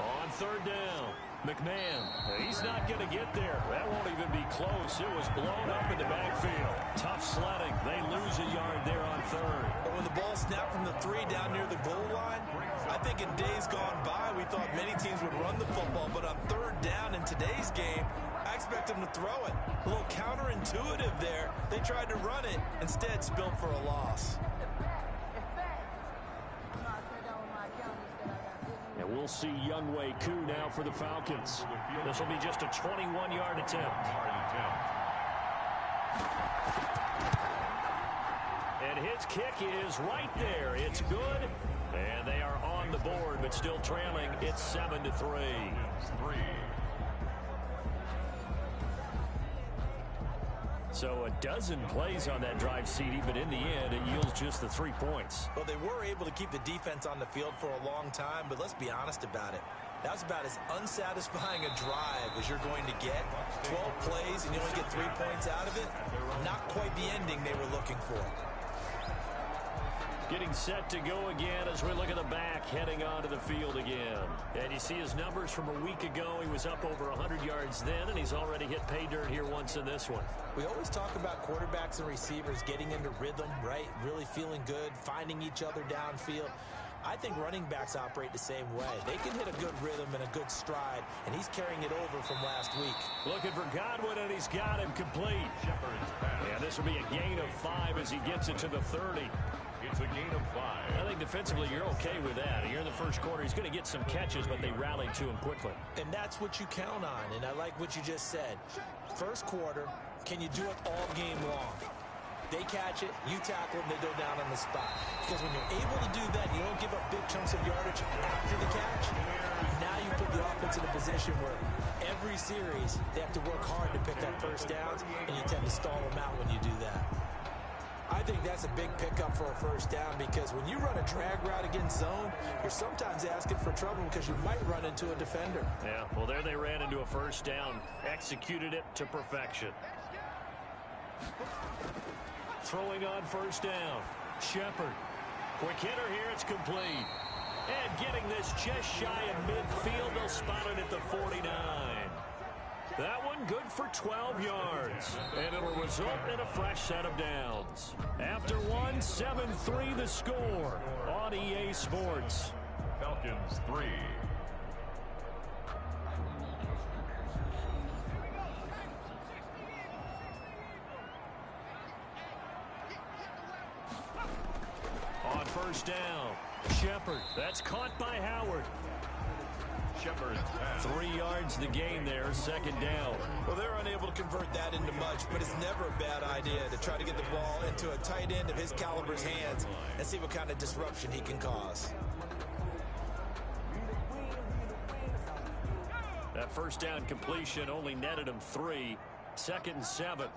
On 3rd down, McMahon. He's not going to get there. That won't even be close. It was blown up in the backfield. Tough sledding. They lose a yard there on 3rd. But when the ball snapped from the 3 down near the goal line, I think in days gone by, we thought many teams would run the football, but on 3rd down in today's game, I expect them to throw it. A little counterintuitive there. They tried to run it, instead spilled for a loss. And we'll see Younghoe Koo now for the Falcons. This will be just a 21-yard attempt. And his kick is right there. It's good. And they are on the board, but still trailing. It's 7-3. So a dozen plays on that drive, CD, but in the end, it yields just the 3 points. Well, they were able to keep the defense on the field for a long time, but let's be honest about it. That was about as unsatisfying a drive as you're going to get. 12 plays and you only get 3 points out of it. Not quite the ending they were looking for. Getting set to go again as we look at the back, heading onto the field again. And you see his numbers from a week ago. He was up over 100 yards then, and he's already hit pay dirt here once in this one. We always talk about quarterbacks and receivers getting into rhythm, right? Really feeling good, finding each other downfield. I think running backs operate the same way. They can hit a good rhythm and a good stride, and he's carrying it over from last week. Looking for Godwin, and he's got him complete. And this will be a gain of 5 as he gets it to the 30. It's a gain of 5. I think defensively you're okay with that. Here in the first quarter, he's going to get some catches, but they rallied to him quickly. And that's what you count on, and I like what you just said. First quarter, can you do it all game long? They catch it, you tackle them, they go down on the spot. Because when you're able to do that, you don't give up big chunks of yardage after the catch. Now you put the offense in a position where every series they have to work hard to pick up first downs, and you tend to stall them out when you do that. I think that's a big pickup for a first down because when you run a drag route against zone, you're sometimes asking for trouble because you might run into a defender. Yeah, well, there they ran into a first down, executed it to perfection. Throwing on first down. Shepard. Quick hitter here. It's complete. And getting this just shy of midfield. They'll spot it at the 49. That one good for 12 yards. And it'll result in a fresh set of downs. After one, 7-3 the score on EA Sports. Falcons 3. On first down, Shepard. That's caught by Howard. Shepard's pass. 3 yards the gain there, second down. Well, they're unable to convert that into much, but it's never a bad idea to try to get the ball into a tight end of his caliber's hands and see what kind of disruption he can cause. That first down completion only netted him 3. 2nd and 7.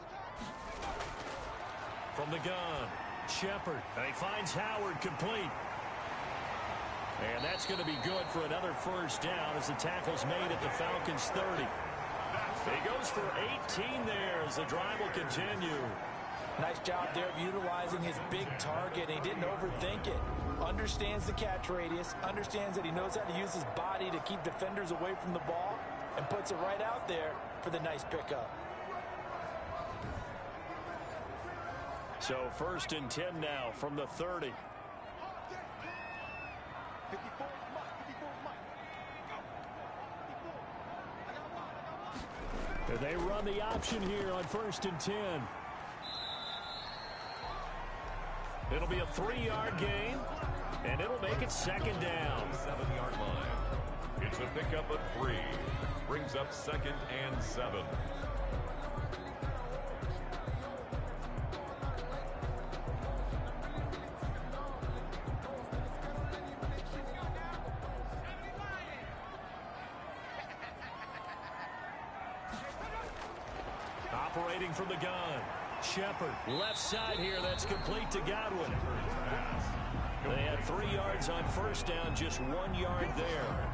From the gun, Shepard. He finds Howard complete. And that's going to be good for another first down as the tackle's made at the Falcons' 30. He goes for 18 there as the drive will continue. Nice job there of utilizing his big target. He didn't overthink it. Understands the catch radius. Understands that he knows how to use his body to keep defenders away from the ball. And puts it right out there for the nice pickup. So 1st and 10 now from the 30. They run the option here on 1st and 10. It'll be a 3-yard gain, and it'll make it 2nd down. 7-yard line. It's a pickup of 3. Brings up 2nd and 7. Operating from the gun. Shepard, left side here. That's complete to Godwin. They had 3 yards on first down, just 1 yard there.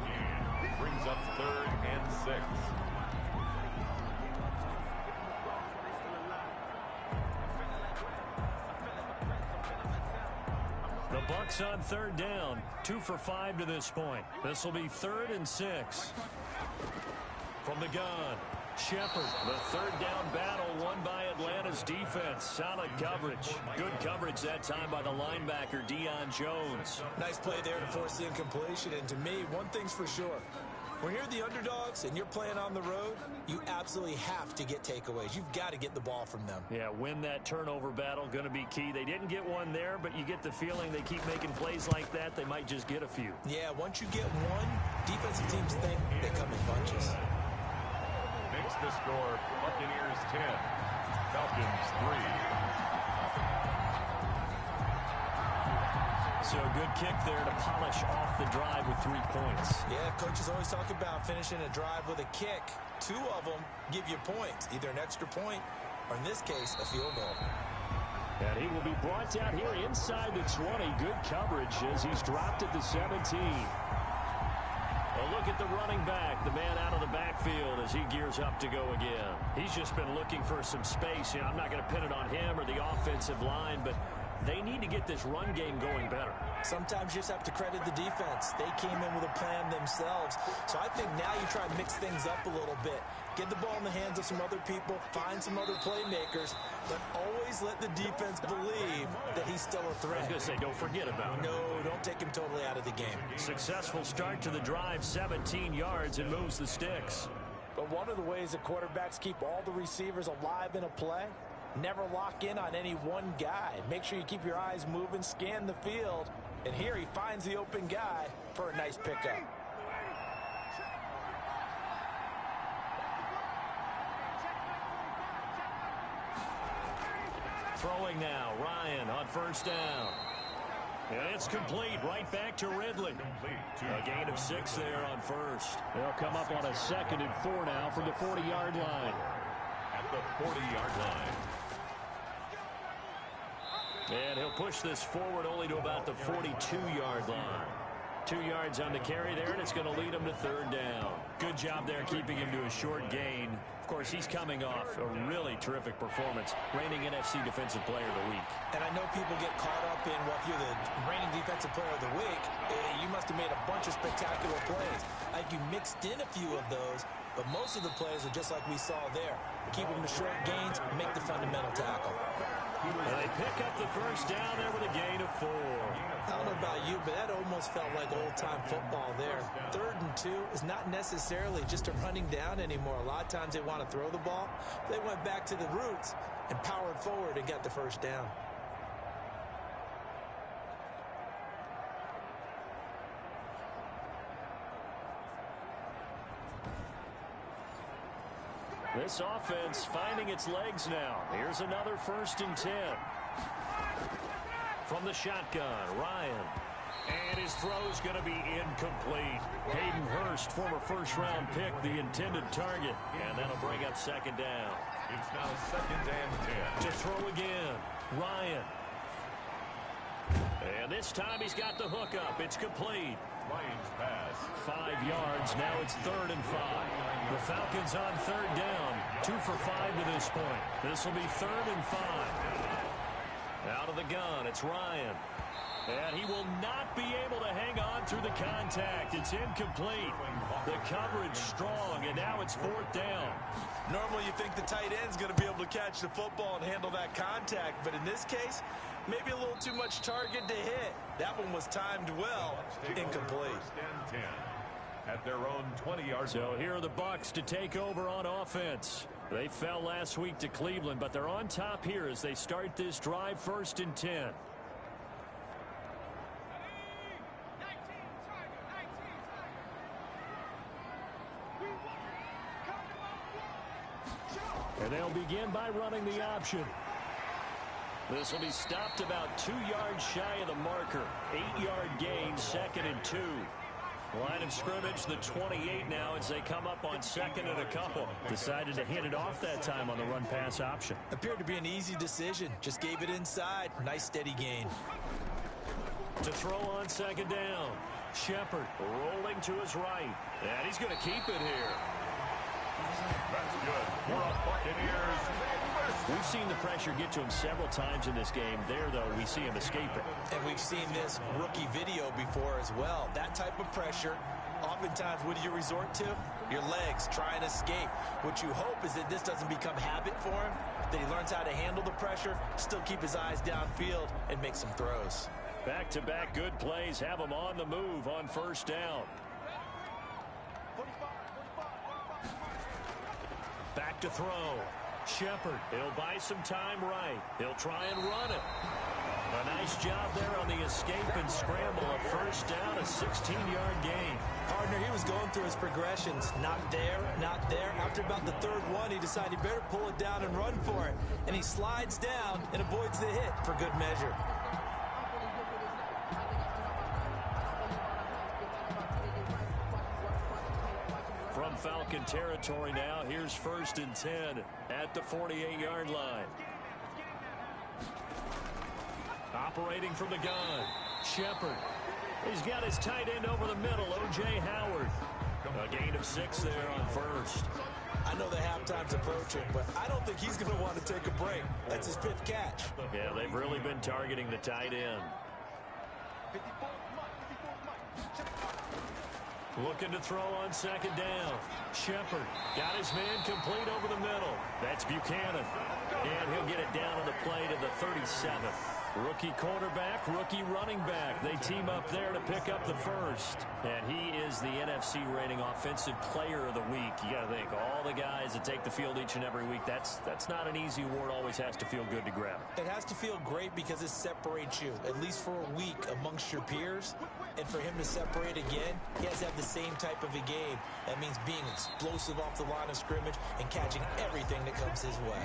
Brings up 3rd and 6. The Bucs on 3rd down, 2 for 5 to this point. This will be 3rd and 6. From the gun, Shepard. The 3rd down battle won by Atlanta's defense. Solid coverage. Good coverage that time by the linebacker, Deion Jones. Nice play there to force the incompletion. And to me, one thing's for sure. When you're the underdogs and you're playing on the road, you absolutely have to get takeaways. You've got to get the ball from them. Yeah, win that turnover battle, going to be key. They didn't get one there, but you get the feeling they keep making plays like that, they might just get a few. Yeah, once you get one, defensive teams think they come in bunches. Makes the score Buccaneers 10, Falcons 3. So a good kick there to polish off the drive with 3 points. Yeah, coaches always talk about finishing a drive with a kick. 2 of them give you points, either an extra point or in this case, a field goal. And he will be brought down here inside the 20. Good coverage as he's dropped at the 17. A look at the running back, the man out of the backfield as he gears up to go again. He's just been looking for some space. You know, I'm not going to pin it on him or the offensive line, but they need to get this run game going better. Sometimes you just have to credit the defense. They came in with a plan themselves. So I think now you try to mix things up a little bit. Get the ball in the hands of some other people, find some other playmakers, but always let the defense believe that he's still a threat. I was going to say, don't forget about him. No, don't take him totally out of the game. Successful start to the drive, 17 yards, and moves the sticks. But one of the ways that quarterbacks keep all the receivers alive in a play, never lock in on any one guy. Make sure you keep your eyes moving, scan the field, and here he finds the open guy for a nice pickup. Throwing now, Ryan on first down. And it's complete, right back to Ridley. A gain of 6 there on first. They'll come up on a 2nd and 4 now from the 40-yard line. At the 40-yard line. And he'll push this forward only to about the 42-yard line. 2 yards on the carry there, and it's going to lead him to 3rd down. Good job there keeping him to a short gain. Of course, he's coming off a really terrific performance, reigning NFC Defensive Player of the Week. And I know people get caught up in, well, if you're the reigning Defensive Player of the Week, you must have made a bunch of spectacular plays. Like you mixed in a few of those, but most of the plays are just like we saw there. Keep them to short gains, make the fundamental tackle. And they pick up the first down there with a gain of 4. I don't know about you, but that almost felt like old-time football there. 3rd and 2 is not necessarily just a running down anymore. A lot of times they want to throw the ball. They went back to the roots and powered forward and got the first down. This offense finding its legs now. Here's another 1st and 10. From the shotgun, Ryan. And his throw's going to be incomplete. Hayden Hurst, former first-round pick, the intended target. And that'll bring up 2nd down. It's now 2nd and 10. To throw again, Ryan. And this time he's got the hook up. It's complete. Lions pass. 5 yards. Now it's 3rd and 5. The Falcons on 3rd down. 2 for 5 to this point. This will be 3rd and 5. Out of the gun, it's Ryan. And he will not be able to hang on through the contact. It's incomplete. The coverage strong, and now it's 4th down. Normally you think the tight end's going to be able to catch the football and handle that contact, but in this case, maybe a little too much target to hit. That one was timed well. Incomplete. 1st and 10. At their own 20-yard So line. here are the Bucs to take over on offense. They fell last week to Cleveland, but they're on top here as they start this drive 1st and 10. And they'll begin by running the option. This will be stopped about 2 yards shy of the marker. 8-yard gain, 2nd and 2. Line of scrimmage, the 28 now as they come up on 2nd and a couple. Decided to hit it off that time on the run-pass option. Appeared to be an easy decision. Just gave it inside. Nice steady gain. To throw on 2nd down. Shepard rolling to his right. And he's going to keep it here. That's good. For a Buccaneers. We've seen the pressure get to him several times in this game. There, though, we see him escape it. And we've seen this rookie video before as well. That type of pressure, oftentimes, what do you resort to? Your legs, try and escape. What you hope is that this doesn't become habit for him, that he learns how to handle the pressure, still keep his eyes downfield, and make some throws. Back-to-back good plays have him on the move on 1st down. Back to throw. Shepard, he'll buy some time right. He'll try and run it. A nice job there on the escape and scramble. A 1st down, a 16-yard gain. Partner, he was going through his progressions. Not there, not there. After about the 3rd one, he decided he better pull it down and run for it. And he slides down and avoids the hit for good measure. From in Falcon territory now. Here's 1st and 10 at the 48-yard line. Operating from the gun, Shepard. He's got his tight end over the middle, O.J. Howard. A gain of 6 there on 1st. I know the halftime's approaching, but I don't think he's going to want to take a break. That's his 5th catch. Yeah, they've really been targeting the tight end. Looking to throw on 2nd down. Shepard got his man complete over the middle. That's Buchanan. And he'll get it down on the play to the 37th. Rookie quarterback, rookie running back. They team up there to pick up the 1st. And he is the NFC rating offensive player of the week. You got to think, all the guys that take the field each and every week, that's not an easy award. Always has to feel good to grab. It has to feel great because it separates you, at least for a week, amongst your peers. And for him to separate again, he has to have the same type of a game. That means being explosive off the line of scrimmage and catching everything that comes his way.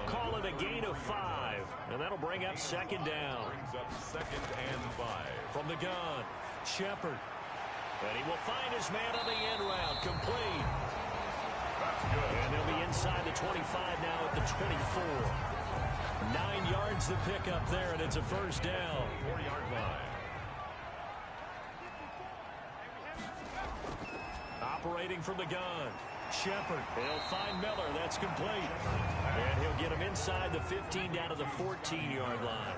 Call it a gain of 5, and that'll bring up 2nd down. Brings up 2nd and 5. From the gun, Shepard. And he will find his man on the end route, complete. That's good. And they'll be inside the 25 now at the 24. 9 yards to pick up there, and it's a 1st down. 4-yard line. Operating from the gun, Shepard. He'll find Miller. That's complete. And he'll get him inside the 15 down to the 14-yard line.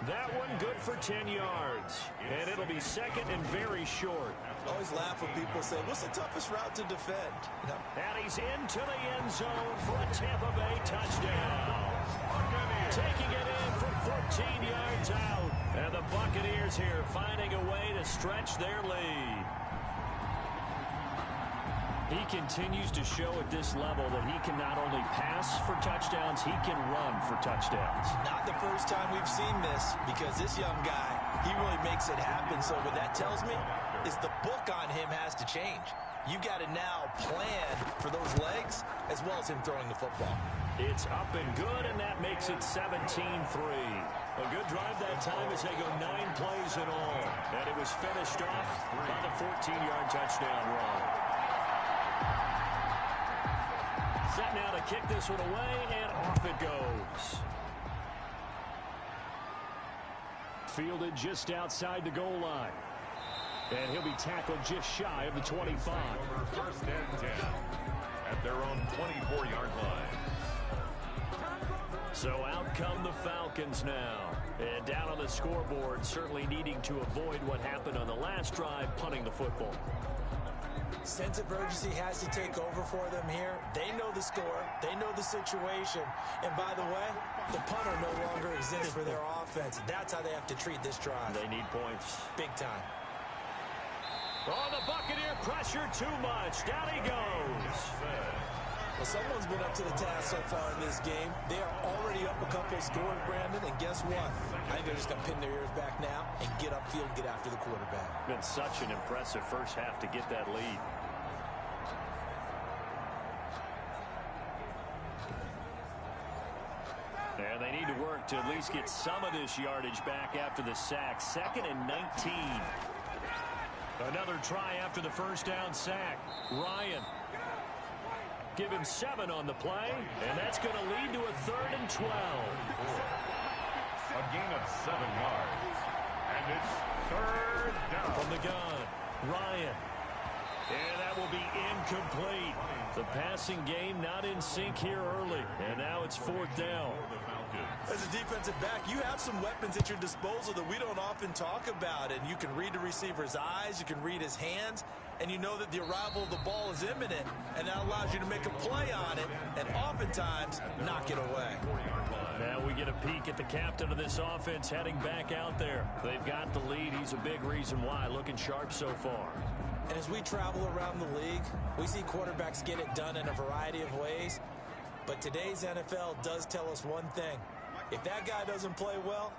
That one good for 10 yards. And it'll be 2nd and very short. I always laugh when people say, what's the toughest route to defend? You know? And he's into the end zone for a Tampa Bay touchdown. Taking it in from 14 yards out. And the Buccaneers here finding a way to stretch their lead. He continues to show at this level that he can not only pass for touchdowns, he can run for touchdowns. Not the first time we've seen this, because this young guy, he really makes it happen. So what that tells me is the book on him has to change. You got to now plan for those legs as well as him throwing the football. It's up and good, and that makes it 17-3. A good drive that time as they go 9 plays in all. And it was finished off by the 14-yard touchdown run. Set now to kick this one away, and off it goes. Fielded just outside the goal line. And he'll be tackled just shy of the 25. 1st and 10 at their own 24-yard line. So out come the Falcons now. And down on the scoreboard, certainly needing to avoid what happened on the last drive, punting the football. Sense of urgency has to take over for them here. They know the score. They know the situation. And by the way, the punter no longer exists for their offense. That's how they have to treat this drive. They need points. Big time. Oh, the Buccaneer pressure too much. Down he goes. Well, someone's been up to the task so far in this game. They are already up a couple of scores, Brandon, and guess what? I think they're just going to pin their ears back now and get upfield, get after the quarterback. Been such an impressive first half to get that lead. And they need to work to at least get some of this yardage back after the sack. 2nd and 19. Another try after the first down sack. Ryan. Give him 7 on the play, and that's going to lead to a 3rd and 12. A gain of 7 yards. And it's 3rd down. From the gun, Ryan. And that will be incomplete. The passing game not in sync here early. And now it's 4th down. As a defensive back, you have some weapons at your disposal that we don't often talk about. And you can read the receiver's eyes, you can read his hands, and you know that the arrival of the ball is imminent. And that allows you to make a play on it and oftentimes knock it away. Now we get a peek at the captain of this offense heading back out there. They've got the lead. He's a big reason why. Looking sharp so far. And as we travel around the league, we see quarterbacks get it done in a variety of ways. But today's NFL does tell us one thing. If that guy doesn't play well,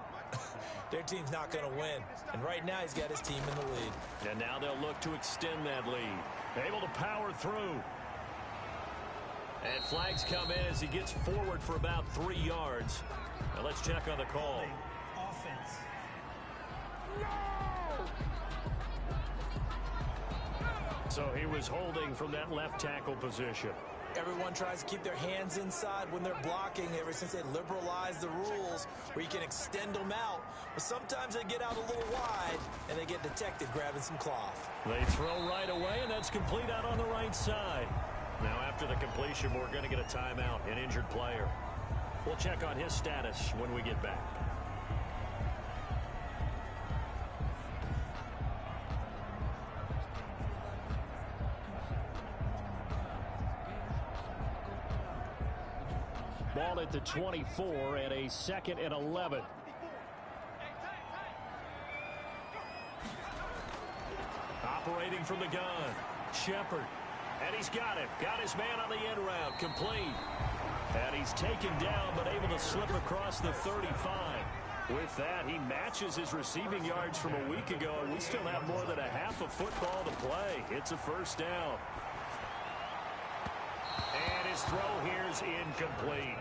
their team's not going to win. And right now he's got his team in the lead. And now they'll look to extend that lead. Able to power through. And flags come in as he gets forward for about 3 yards. Now let's check on the call. Offense. So he was holding from that left tackle position. Everyone tries to keep their hands inside when they're blocking ever since they liberalized the rules where you can extend them out. But sometimes they get out a little wide and they get detected grabbing some cloth. They throw right away, and that's complete out on the right side. Now after the completion, we're going to get a timeout, an injured player. We'll check on his status when we get back. Ball at the 24 and a 2nd and 11. Operating from the gun, Shepard. And he's got him. Got his man on the end route. Complete. And he's taken down but able to slip across the 35. With that, he matches his receiving yards from a week ago. And we still have more than a half of football to play. It's a first down. And his throw here's incomplete.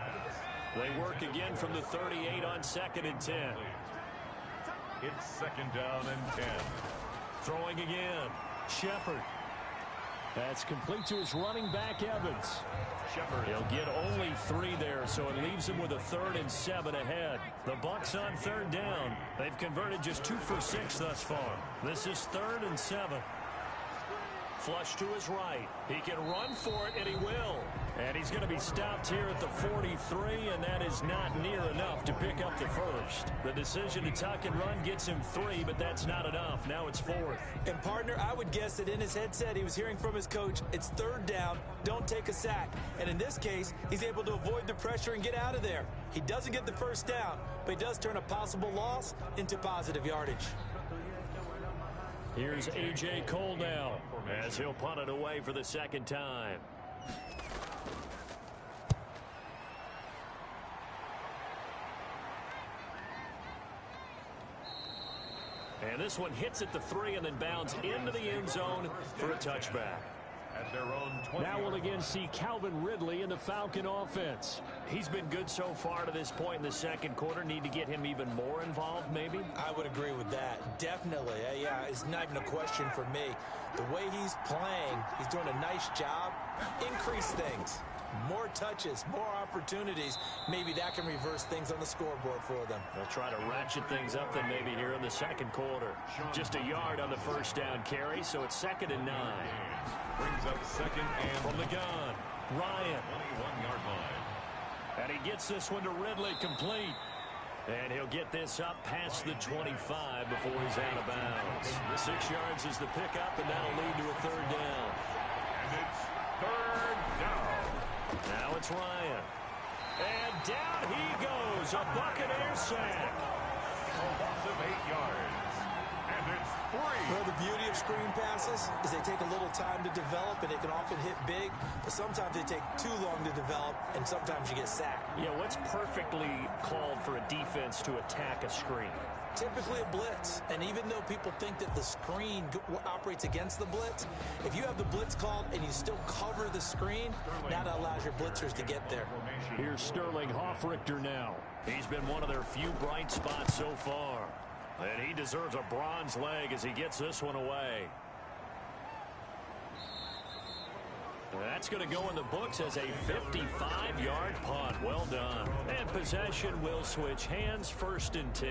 They work again from the 38 on 2nd and 10. It's 2nd down and 10. Throwing again. Shepard. That's complete to his running back, Evans. Shepard. He'll get only 3 there, so it leaves him with a 3rd and 7 ahead. The Bucs on 3rd down. They've converted just 2 for 6 thus far. This is 3rd and 7. Flush to his right. He can run for it, and he will. And he's going to be stopped here at the 43, and that is not near enough to pick up the first. The decision to tuck and run gets him 3, but that's not enough. Now it's 4th. And, partner, I would guess that in his headset he was hearing from his coach, it's 3rd down, don't take a sack. And in this case, he's able to avoid the pressure and get out of there. He doesn't get the first down, but he does turn a possible loss into positive yardage. Here's A.J. Cole now as he'll punt it away for the 2nd time. And this one hits at the 3 and then bounds into the end zone for a touchback. At their own 20. Now we'll again see Calvin Ridley in the Falcon offense. He's been good so far to this point in the 2nd quarter. Need to get him even more involved, maybe? I would agree with that. Definitely. Yeah, it's not even a question for me. The way he's playing, he's doing a nice job. Increase things. More touches, more opportunities. Maybe that can reverse things on the scoreboard for them. They'll try to ratchet things up then maybe here in the 2nd quarter. Just a yard on the first down carry, so it's 2nd and 9. Brings up 2nd and from the gun. Ryan. 21-yard line. And he gets this one to Ridley complete. And he'll get this up past the 25 before he's out of bounds. 6 yards is the pickup, and that'll lead to a 3rd down. And it's 3rd down. Now it's Ryan. And down he goes. A Buccaneer sack. A loss of 8 yards. And it's 3. Well, the beauty of screen passes is they take a little time to develop, and they can often hit big, but sometimes they take too long to develop, and sometimes you get sacked. Yeah, what's perfectly called for a defense to attack a screen? Typically a blitz, and even though people think that the screen operates against the blitz, if you have the blitz called and you still cover the screen, that allows your blitzers to get there. Here's Sterling Hoffrichter now. He's been one of their few bright spots so far. And he deserves a bronze leg as he gets this one away. That's going to go in the books as a 55-yard punt. Well done. And possession will switch hands, 1st and 10.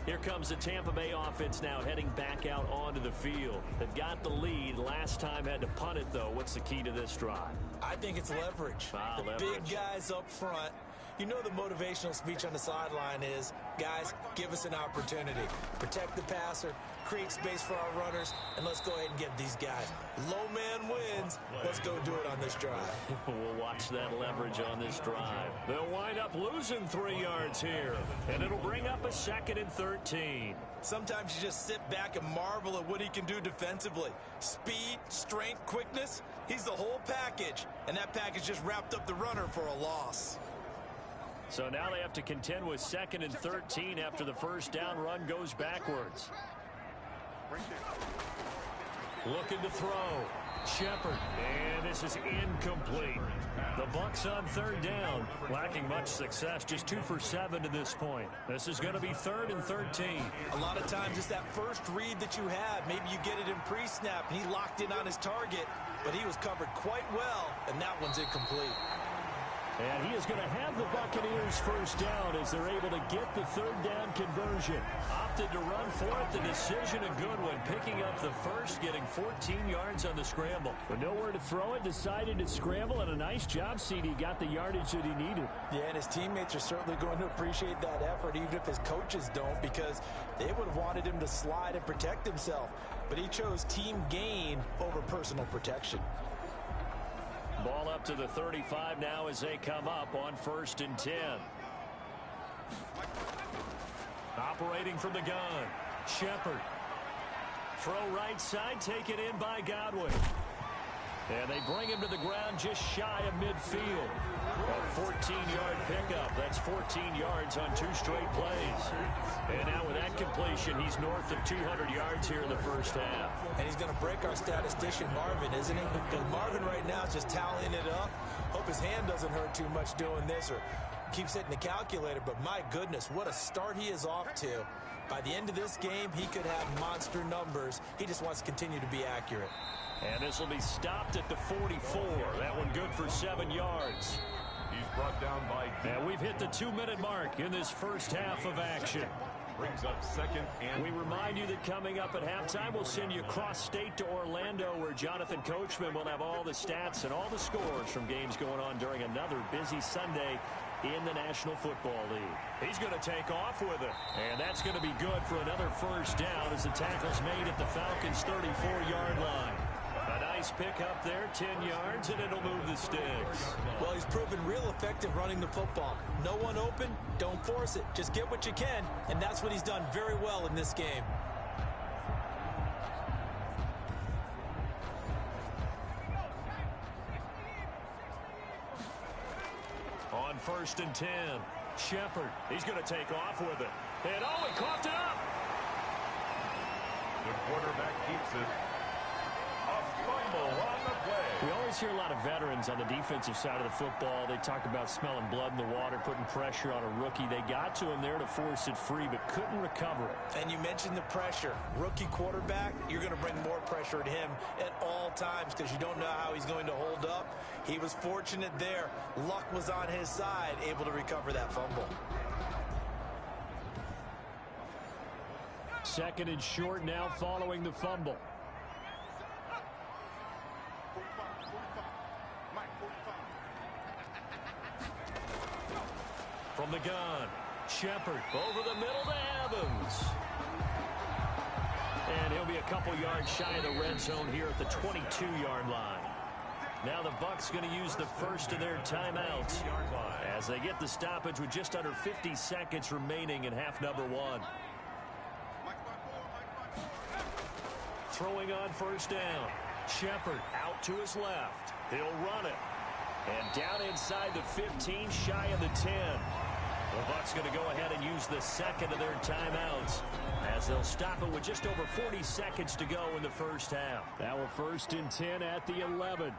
Here comes the Tampa Bay offense now heading back out onto the field. They've got the lead. Last time had to punt it, though. What's the key to this drive? I think it's leverage. Leverage. Big guys up front. You know the motivational speech on the sideline is, guys, give us an opportunity. Protect the passer, create space for our runners, and let's go ahead and get these guys. Low man wins. Let's go do it on this drive. We'll watch that leverage on this drive. They'll wind up losing 3 yards here, and it'll bring up a 2nd and 13. Sometimes you just sit back and marvel at what he can do defensively. Speed, strength, quickness, he's the whole package, and that package just wrapped up the runner for a loss. So now they have to contend with 2nd and 13 after the first down run goes backwards. Looking to throw. Shepard. And this is incomplete. The Bucs on third down. Lacking much success. Just 2 for 7 to this point. This is going to be 3rd and 13. A lot of times it's that first read that you have. Maybe you get it in pre-snap, and he locked in on his target, but he was covered quite well, and that one's incomplete. And he is going to have the Buccaneers first down as they're able to get the third down conversion. Opted to run for it. The decision a good one. Picking up the first, getting 14 yards on the scramble. But nowhere to throw it, decided to scramble, and a nice job, CD. Got the yardage that he needed. Yeah, and his teammates are certainly going to appreciate that effort, even if his coaches don't, because they would have wanted him to slide and protect himself. But he chose team gain over personal protection. Ball up to the 35 now as they come up on 1st and 10. Operating from the gun. Shepard. Throw right side, taken in by Godwin. And they bring him to the ground just shy of midfield. A 14-yard pickup. That's 14 yards on 2 straight plays. And now with that completion, he's north of 200 yards here in the first half. And he's going to break our statistician, Marvin, isn't he? Because Marvin right now is just tallying it up. Hope his hand doesn't hurt too much doing this or keeps hitting the calculator. But my goodness, what a start he is off to. By the end of this game, he could have monster numbers. He just wants to continue to be accurate. And this will be stopped at the 44. That one good for 7 yards. He's brought down by... And we've hit the 2-minute mark in this first half of action. Brings up 2nd and... We remind you that coming up at halftime, we'll send you cross-state to Orlando, where Jonathan Coachman will have all the stats and all the scores from games going on during another busy Sunday in the National Football League. He's going to take off with it. And that's going to be good for another first down as the tackle's made at the Falcons' 34-yard line. A nice pick up there, 10 yards, and it'll move the sticks. Well, he's proven real effective running the football. No one open, don't force it. Just get what you can, and that's what he's done very well in this game. On 1st and 10, Shepard. He's going to take off with it. And oh, he coughed it up. The quarterback keeps it. A fumble on the play. We always hear a lot of veterans on the defensive side of the football. They talk about smelling blood in the water, putting pressure on a rookie. They got to him there to force it free, but couldn't recover it. And you mentioned the pressure. Rookie quarterback, you're going to bring more pressure at him at all times because you don't know how he's going to hold up. He was fortunate there. Luck was on his side, able to recover that fumble. 2nd and short now following the fumble. From the gun, Shepard over the middle to Evans. And he'll be a couple yards shy of the red zone here at the 22-yard line. Now the Bucs going to use the first of their timeouts as they get the stoppage with just under 50 seconds remaining in half number 1. Throwing on 1st down. Shepard out to his left. He'll run it. And down inside the 15, shy of the 10. The Bucs going to go ahead and use the second of their timeouts as they'll stop it with just over 40 seconds to go in the first half. Now a 1st and 10 at the 11.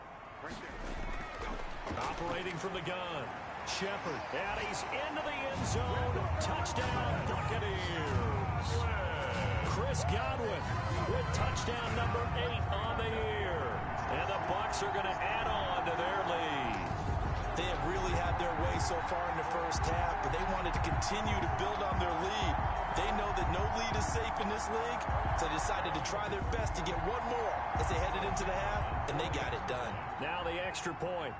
Operating from the gun. Shepard. And he's into the end zone. Touchdown, Buccaneers. Chris Godwin with touchdown number 8 on the year. And the Bucs are going to add on to their lead. They have really had their way so far in the first half, but they wanted to continue to build on their lead. They know that no lead is safe in this league, so they decided to try their best to get one more as they headed into the half, and they got it done. Now the extra point.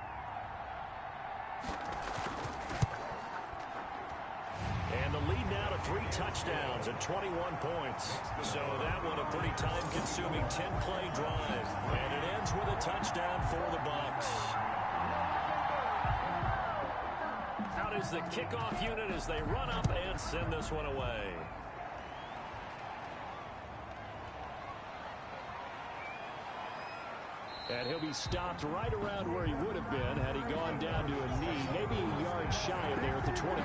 And the lead now to 3 touchdowns and 21 points. So that one a pretty time-consuming 10-play drive. And it ends with a touchdown for the Bucs. Out is the kickoff unit as they run up and send this one away. And he'll be stopped right around where he would have been had he gone down to a knee, maybe a yard shy of there at the 24.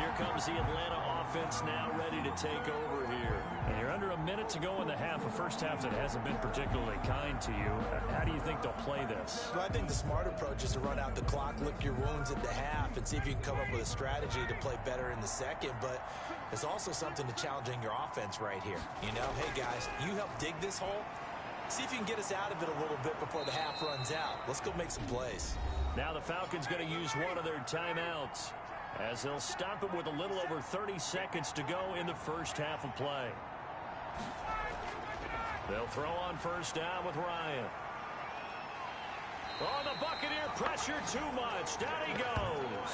Here comes the Atlanta offense now ready to take over here. And you're under a minute to go in the half, a first half that hasn't been particularly kind to you. How do you think they'll play this? Well, I think the smart approach is to run out the clock, lick your wounds at the half, and see if you can come up with a strategy to play better in the second. But there's also something to challenging your offense right here. You know, hey, guys, you help dig this hole. See if you can get us out of it a little bit before the half runs out. Let's go make some plays. Now the Falcons going to use one of their timeouts as they'll stop it with a little over 30 seconds to go in the first half of play. They'll throw on first down with Ryan. Oh, the Buccaneer pressure too much. Down he goes.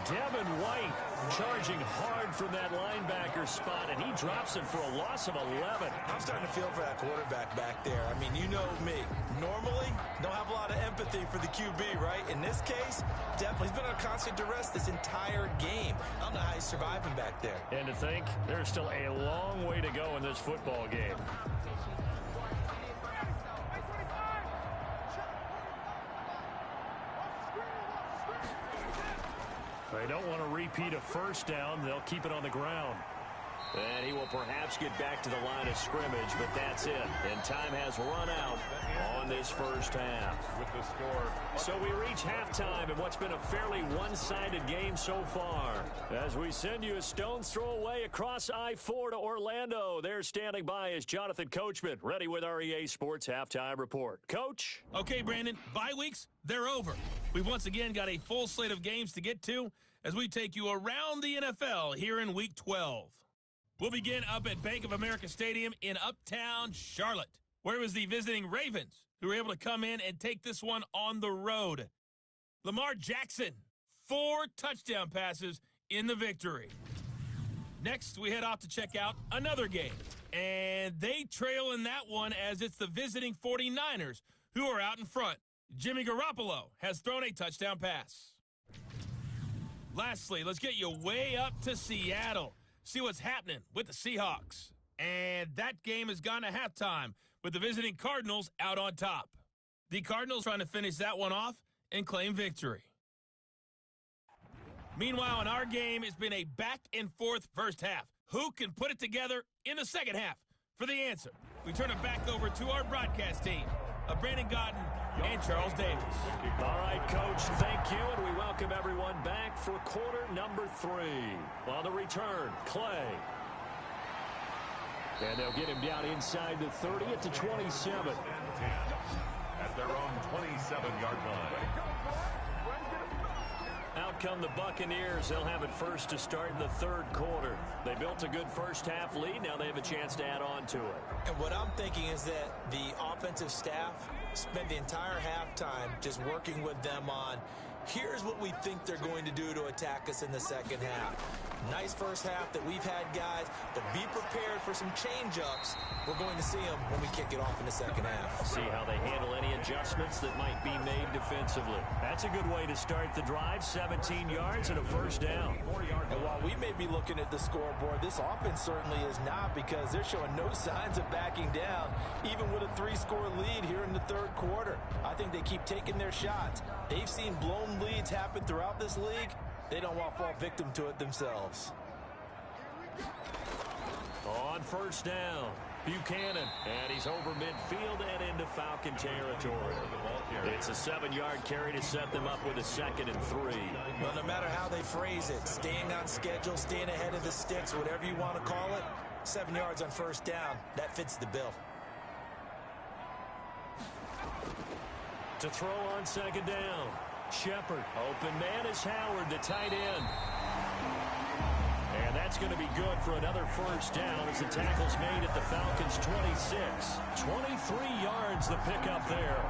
Devin White charging hard from that linebacker spot, and he drops it for a loss of 11. I'm starting to feel for that quarterback back there. I mean, you know me. Normally, don't have a lot of empathy for the QB, right? In this case, definitely. He's been on constant duress this entire game. I don't know how he's surviving back there. And to think, there's still a long way to go in this football game. They don't want to repeat a first down. They'll keep it on the ground. And he will perhaps get back to the line of scrimmage, but that's it. And time has run out on this first half. With the score. So we reach halftime in what's been a fairly one-sided game so far. As we send you a stone's throw away across I-4 to Orlando. There standing by is Jonathan Coachman, ready with our EA Sports Halftime Report. Coach? Okay, Brandon, bye weeks, they're over. We've once again got a full slate of games to get to as we take you around the NFL here in Week 12. We'll begin up at Bank of America Stadium in Uptown Charlotte, where it was the visiting Ravens who were able to come in and take this one on the road. Lamar Jackson, 4 touchdown passes in the victory. Next, we head off to check out another game, and they trail in that one as it's the visiting 49ers who are out in front. Jimmy Garoppolo has thrown a touchdown pass. Lastly, let's get you way up to Seattle. See what's happening with the Seahawks. And that game has gone to halftime with the visiting Cardinals out on top. The Cardinals trying to finish that one off and claim victory. Meanwhile, in our game, it's been a back-and-forth first half. Who can put it together in the second half? For the answer, we turn it back over to our broadcast team of Brandon Godden and Charles Davis. All right, Coach, thank you, and we welcome everyone back for quarter number 3. On the return, Clay. And they'll get him down inside the 30 at the 27. At their own 27-yard line. Out come the Buccaneers. They'll have it first to start in the third quarter. They built a good first half lead. Now they have a chance to add on to it. And what I'm thinking is that the offensive staff spent the entire halftime just working with them on, here's what we think they're going to do to attack us in the second half. Nice first half that we've had, guys, but be prepared for some change-ups. We're going to see them when we kick it off in the second half. See how they handle any adjustments that might be made defensively. That's a good way to start the drive. 17 yards and a first down. And while we may be looking at the scoreboard, this offense certainly is not, because they're showing no signs of backing down, even with a 3-score lead here in the third quarter. I think they keep taking their shots. They've seen blown leads happen throughout this league. They don't want to fall victim to it themselves. On first down, Buchanan, and he's over midfield and into Falcon territory. It's a 7-yard carry to set them up with a 2nd and 3. Well, no matter how they phrase it, staying on schedule, staying ahead of the sticks, whatever you want to call it, 7 yards on first down, that fits the bill. To throw on second down, Shepard. Open man is Howard, the tight end. And that's going to be good for another first down as the tackle's made at the Falcons' 26. 23 yards the pickup there.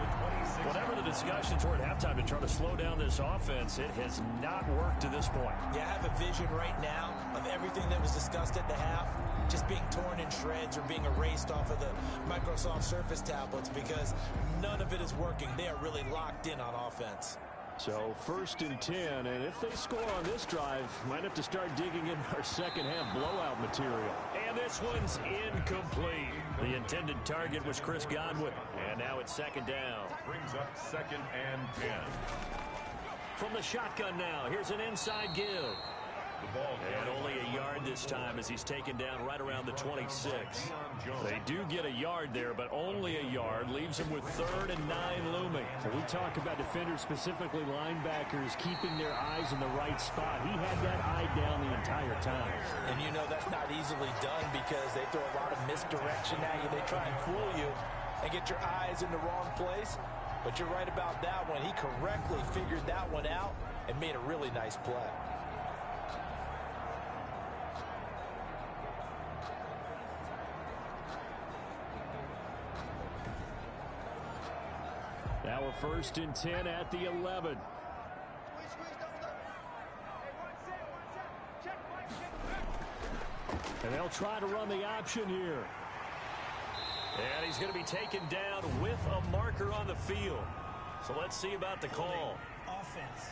Whatever the discussions were at halftime to try to slow down this offense, it has not worked to this point. Yeah, I have a vision right now of everything that was discussed at the half just being torn in shreds or being erased off of the Microsoft Surface tablets, because none of it is working. They are really locked in on offense. So 1st and 10, and if they score on this drive, might have to start digging in our second half blowout material. And this one's incomplete. The intended target was Chris Godwin, and now it's second down. Brings up 2nd and 10. From the shotgun now, here's an inside give. And only a yard this time as he's taken down right around the 26. They do get a yard there, but only a yard. Leaves him with 3rd and 9 looming. When we talk about defenders, specifically linebackers, keeping their eyes in the right spot. He had that eye down the entire time. And you know that's not easily done because they throw a lot of misdirection at you. They try and fool you and get your eyes in the wrong place. But you're right about that one. He correctly figured that one out and made a really nice play. Now a 1st and 10 at the 11. And they'll try to run the option here. And he's going to be taken down with a marker on the field. So let's see about the call. Offense.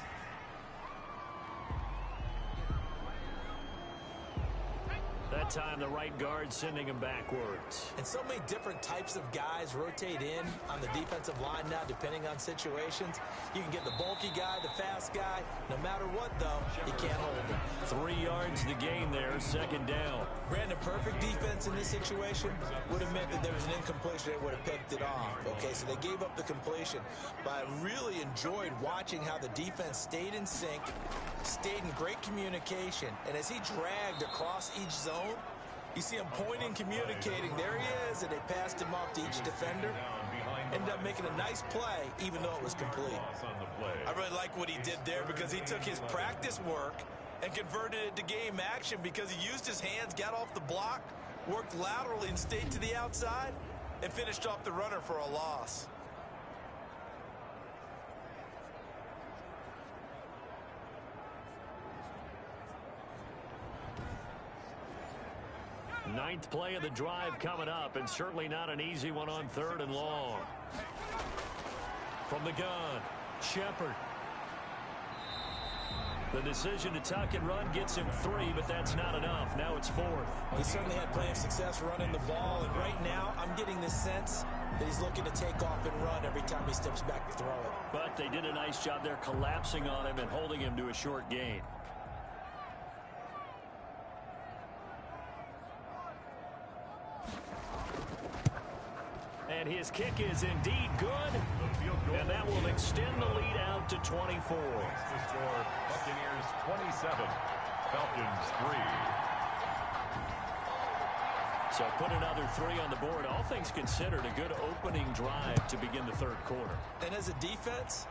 That time the right guard sending him backwards. And so many different types of guys rotate in on the defensive line now, depending on situations. You can get the bulky guy, the fast guy. No matter what, though, you can't hold him. 3 yards to gain there, 2nd down. Brandon, perfect defense in this situation would have meant that there was an incompletion. They would have picked it off. Okay, so they gave up the completion. But I really enjoyed watching how the defense stayed in sync, stayed in great communication. And as he dragged across each zone, you see him pointing, communicating. There he is, and they passed him off to each defender. Ended up making a nice play, even though it was complete. I really like what he did there because he took his practice work and converted it to game action because he used his hands, got off the block, worked laterally and stayed to the outside, and finished off the runner for a loss. Ninth play of the drive coming up, and certainly not an easy one on 3rd and long. From the gun, Shepard. The decision to tuck and run gets him 3, but that's not enough. Now it's 4th. He certainly had plenty of success running the ball, and right now I'm getting the sense that he's looking to take off and run every time he steps back to throw it. But they did a nice job there collapsing on him and holding him to a short gain. And his kick is indeed good, and that will extend the lead out to 24. The score, Buccaneers 27, Falcons 3. So put another 3 on the board. All things considered, a good opening drive to begin the 3rd quarter. And as a defense,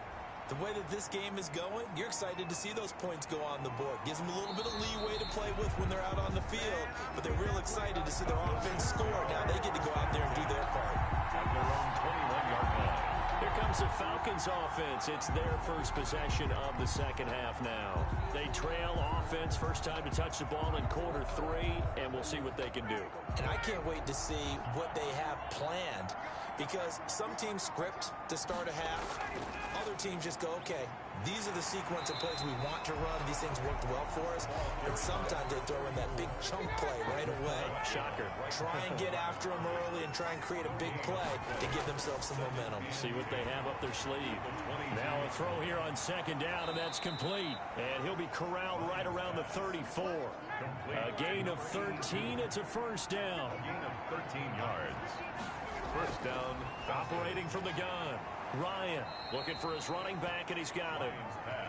the way that this game is going, you're excited to see those points go on the board. Gives them a little bit of leeway to play with when they're out on the field, but they're real excited to see their offense score. Now they get to go out there and do their part. At their own 21-yard line. Here comes the Falcons offense. It's their first possession of the 2nd half now. They trail offense, first time to touch the ball in quarter 3, and we'll see what they can do. And I can't wait to see what they have planned, because some teams script to start a half. Other teams just go, okay, these are the sequence of plays we want to run. These things worked well for us. And sometimes they throw in that big chunk play right away. Shocker. Try and get after them early and try and create a big play to give themselves some momentum. See what they have up their sleeve. Now a throw here on 2nd down, and that's complete. And he'll be corralled right around the 34. A gain of 13. It's a 1st down. A gain of 13 yards. 1st down. Operating from the gun. Ryan looking for his running back, and he's got him.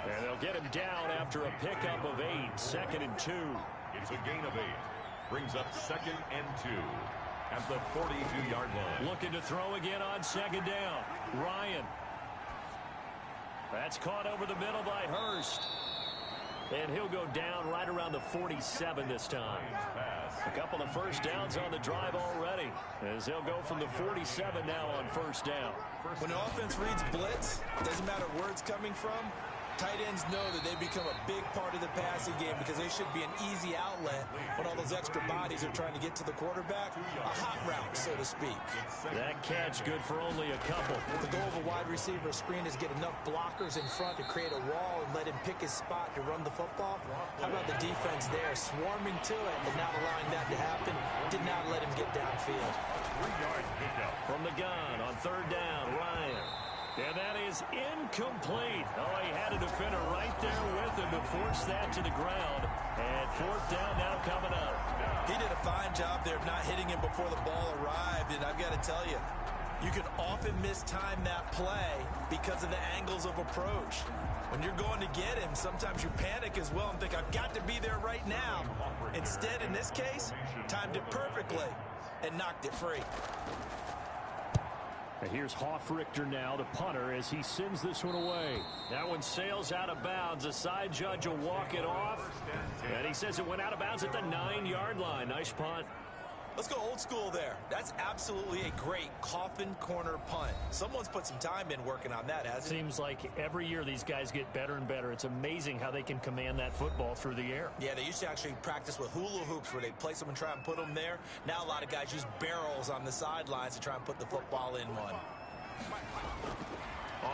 And they'll get him down after a pickup of 8. 2nd and 2. It's a gain of 8. Brings up 2nd and 2 at the 42-yard line. Looking to throw again on 2nd down. Ryan. That's caught over the middle by Hurst. And he'll go down right around the 47 this time. A couple of 1st downs on the drive already, as they'll go from the 47 now on 1st down. When the offense reads blitz, doesn't matter where it's coming from, tight ends know that they become a big part of the passing game because they should be an easy outlet when all those extra bodies are trying to get to the quarterback. A hot route, so to speak. That catch good for only a couple. The goal of a wide receiver screen is get enough blockers in front to create a wall and let him pick his spot to run the football. How about the defense there, swarming to it and not allowing that to happen? Did not let him get downfield. 3-yard pickup. From the gun on 3rd down, Ryan. And that is incomplete. Oh, he had a defender right there with him to force that to the ground. And fourth down now coming up. He did a fine job there of not hitting him before the ball arrived. And I've got to tell you, you can often mistime that play because of the angles of approach. When you're going to get him, sometimes you panic as well and think, I've got to be there right now. Instead, in this case, timed it perfectly and knocked it free. And here's Hoffrichter now, the punter, as he sends this one away. That one sails out of bounds. The side judge will walk it off. And he says it went out of bounds at the 9-yard line. Nice punt. Let's go old school there. That's absolutely a great coffin corner punt. Someone's put some time in working on that, hasn't it? Seems like every year these guys get better and better. It's amazing how they can command that football through the air. Yeah, they used to actually practice with hula hoops where they'd place them and try and put them there. Now a lot of guys use barrels on the sidelines to try and put the football in one.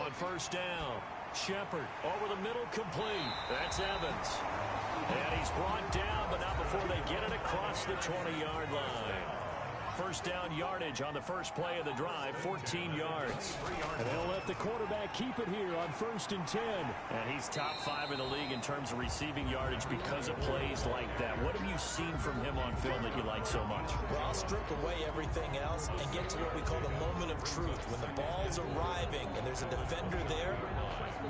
On first down, Shepard over the middle, complete. That's Evans. And he's brought down, but not before they get it across the 20-yard line. First down yardage on the first play of the drive, 14 yards. And they'll let the quarterback keep it here on 1st and 10. And he's top 5 in the league in terms of receiving yardage because of plays like that. What have you seen from him on film that you like so much? Well, I'll strip away everything else and get to what we call the moment of truth. When the ball's arriving and there's a defender there,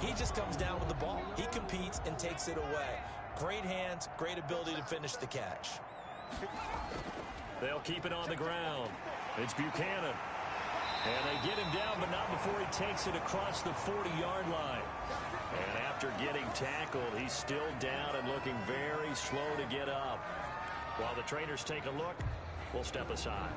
he just comes down with the ball. He competes and takes it away. Great hands, great ability to finish the catch. They'll keep it on the ground. It's Buchanan. And they get him down, but not before he takes it across the 40-yard line. And after getting tackled, he's still down and looking very slow to get up. While the trainers take a look, we'll step aside.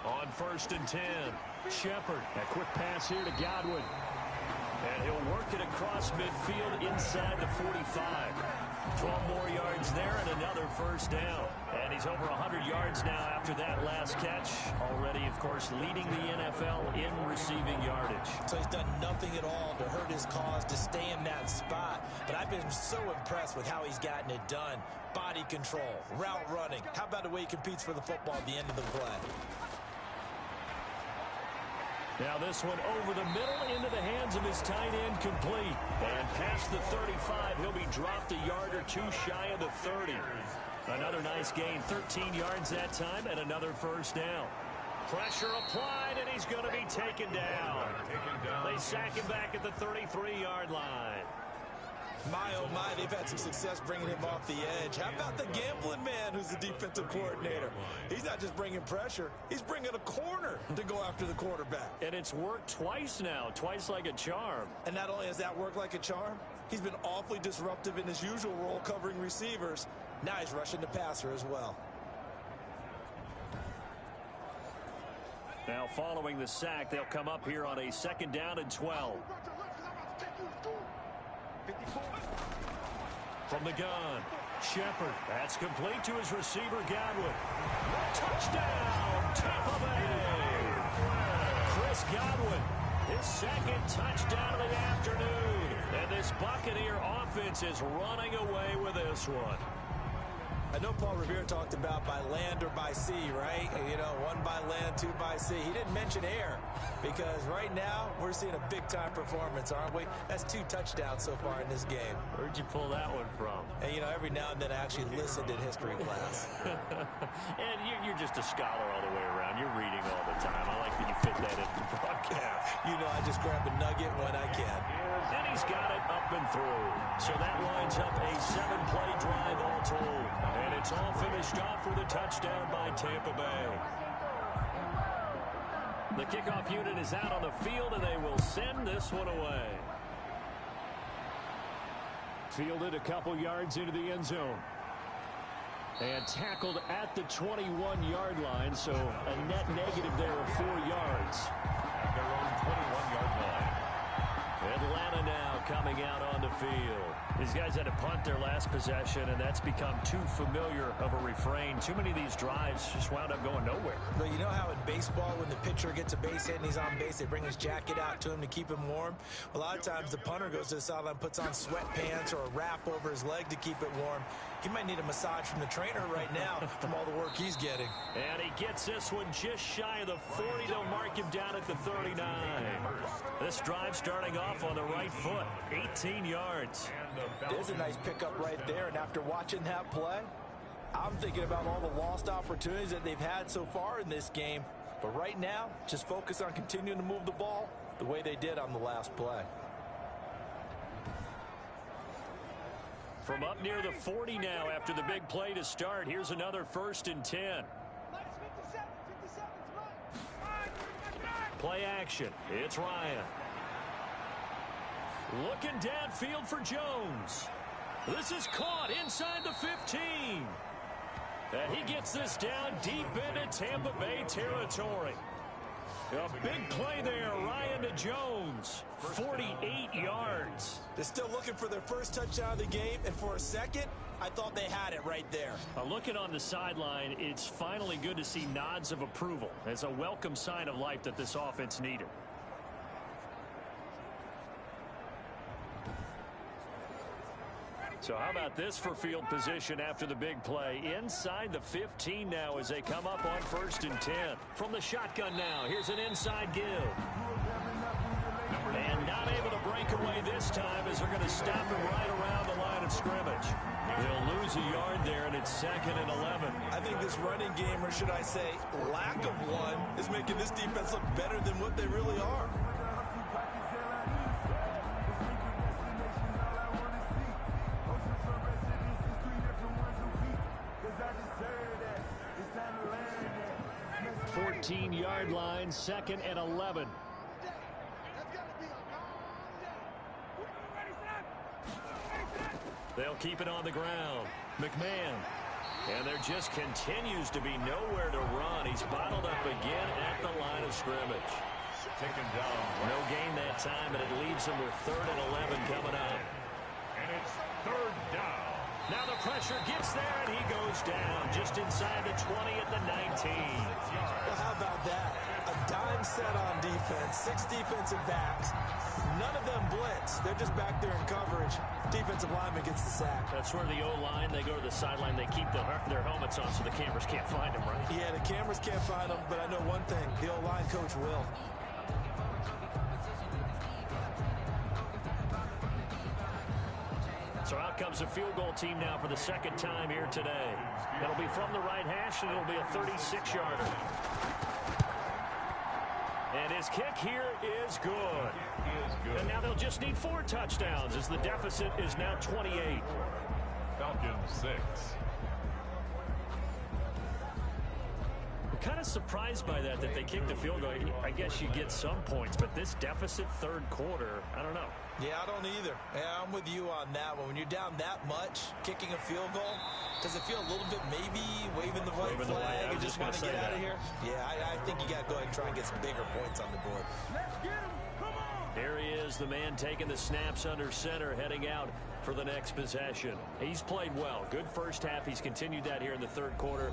On 1st and 10, Shepard. A quick pass here to Godwin. And he'll work it across midfield inside the 45. 12 more yards there and another first down. And he's over 100 yards now after that last catch. Already, of course, leading the NFL in receiving yardage. So he's done nothing at all to hurt his cause, to stay in that spot. But I've been so impressed with how he's gotten it done. Body control, route running. How about the way he competes for the football at the end of the play? Now this one over the middle into the hands of his tight end, complete. And past the 35, he'll be dropped a yard or two shy of the 30. Another nice gain, 13 yards that time, and another first down. Pressure applied, and he's going to be taken down. They sack him back at the 33-yard line. My, oh my, they've had some success bringing him off the edge. How about the gambling man who's the defensive coordinator? He's not just bringing pressure, he's bringing a corner to go after the quarterback. And it's worked twice now, twice like a charm. And not only has that worked like a charm, he's been awfully disruptive in his usual role covering receivers. Now he's rushing the passer as well. Now following the sack, they'll come up here on a 2nd down and 12. From the gun, Shepard. That's complete to his receiver, Godwin. Touchdown, Tampa Bay. Chris Godwin, his 2nd touchdown of the afternoon. And this Buccaneer offense is running away with this one. I know Paul Revere talked about by land or by sea, right? You know, 1 by land, 2 by sea. He didn't mention air because right now we're seeing a big-time performance, aren't we? That's 2 touchdowns so far in this game. Where'd you pull that one from? And, you know, every now and then I actually listened in history class. And you're just a scholar all the way around. You're reading all the time. I like that you fit that into the broadcast. You know, I just grab a nugget when I can. And he's got it up and through. So that lines up a 7-play drive all told. And it's all finished off with a touchdown by Tampa Bay. The kickoff unit is out on the field, and they will send this one away. Fielded a couple yards into the end zone. And tackled at the 21-yard line, so a net negative there of 4 yards. At their own 21-yard line. Atlanta now coming out on the field. These guys had to punt their last possession, and that's become too familiar of a refrain. Too many of these drives just wound up going nowhere. But you know how in baseball, when the pitcher gets a base hit and he's on base, they bring his jacket out to him to keep him warm? A lot of times the punter goes to the sideline, puts on sweatpants or a wrap over his leg to keep it warm. He might need a massage from the trainer right now from all the work he's getting. And he gets this one just shy of the 40. They'll mark him down at the 39. This drive starting off on the right foot, 18 yards. There's a nice pickup right there, and after watching that play, I'm thinking about all the lost opportunities that they've had so far in this game. But right now, just focus on continuing to move the ball the way they did on the last play. From up near the 40 now after the big play to start, here's another 1st and 10. Play action. It's Ryan. Looking downfield for Jones. This is caught inside the 15. And he gets this down deep into Tampa Bay territory. A big play there, Ryan to Jones. 48 yards. They're still looking for their first touchdown of the game, and for a second, I thought they had it right there. Looking on the sideline, it's finally good to see nods of approval. It's a welcome sign of life that this offense needed. So how about this for field position after the big play? Inside the 15 now as they come up on 1st and 10. From the shotgun now, here's an inside give. And not able to break away this time as they're going to stop him right around the line of scrimmage. They'll lose a yard there, and it's 2nd and 11. I think this running game, or should I say lack of one, is making this defense look better than what they really are. Yard line, 2nd and 11. They'll keep it on the ground. McMahon. And there just continues to be nowhere to run. He's bottled up again at the line of scrimmage. Taken down. No gain that time, and it leaves him with 3rd and 11 coming up. And it's 3rd down. Now the pressure gets there, and he goes down just inside the 20 at the 19. Well, how about that? A dime set on defense, 6 defensive backs. None of them blitz. They're just back there in coverage. Defensive lineman gets the sack. That's where the O-line, they go to the sideline, they keep their helmets on so the cameras can't find them, right? Yeah, the cameras can't find them, but I know one thing. The O-line coach will. So out comes the field goal team now for the 2nd time here today. It'll be from the right hash, and it'll be a 36-yarder. And his kick here is good. And now they'll just need 4 touchdowns as the deficit is now 28. Falcons 6. I'm kind of surprised by that they kicked the field goal. I guess you get some points, but this deficit 3rd quarter, I don't know. Yeah, I don't either. Yeah, I'm with you on that one. When you're down that much, kicking a field goal, does it feel a little bit maybe waving the white flag and just want to get out of here? Yeah, I think you got to go ahead and try and get some bigger points on the board. Let's get him. Come on. Here he is, the man taking the snaps under center, heading out for the next possession. He's played well. Good first half. He's continued that here in the 3rd quarter.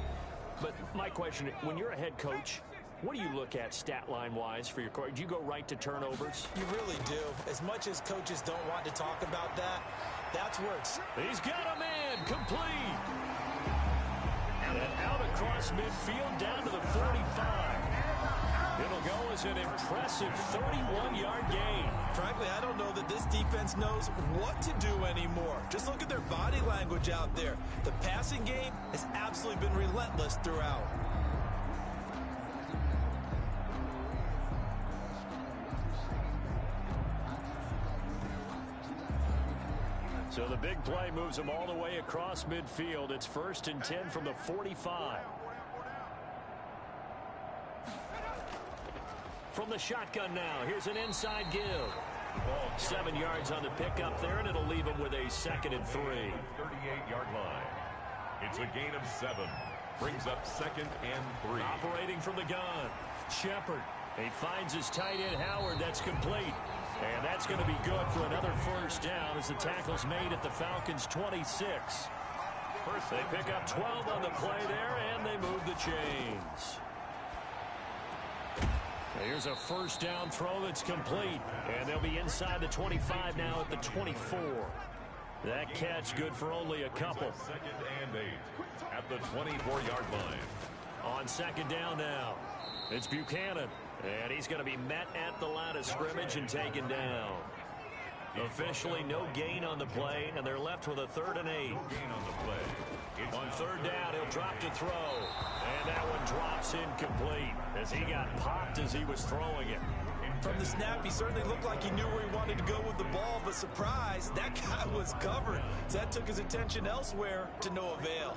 But my question, when you're a head coach, what do you look at stat line-wise for your coach? Do you go right to turnovers? You really do. As much as coaches don't want to talk about that, that's where it's... He's got a man complete. And out across midfield down to the 45. It'll go as an impressive 31-yard gain. Frankly, I don't know that this defense knows what to do anymore. Just look at their body language out there. The passing game has absolutely been relentless throughout. So the big play moves them all the way across midfield. It's 1st and 10 from the 45. From the shotgun now, here's an inside give. 7 yards on the pickup there, and it'll leave him with a 2nd and 3. 38-yard line. It's a gain of 7. Brings up 2nd and 3. Operating from the gun, Shepard. He finds his tight end, Howard. That's complete. And that's going to be good for another first down as the tackle's made at the Falcons' 26. They pick up 12 on the play there, and they move the chains. Here's a first down throw that's complete, and they'll be inside the 25 now at the 24. That catch good for only a couple. Second and 8 at the 24-yard line. On second down now, it's Buchanan, and he's going to be met at the line of scrimmage and taken down. Officially no gain on the play, and they're left with a 3rd and 8. Gain on the play. On third down, he'll drop to throw, and that one drops incomplete as he got popped as he was throwing it. From the snap, he certainly looked like he knew where he wanted to go with the ball, but surprise, that guy was covered. So that took his attention elsewhere to no avail.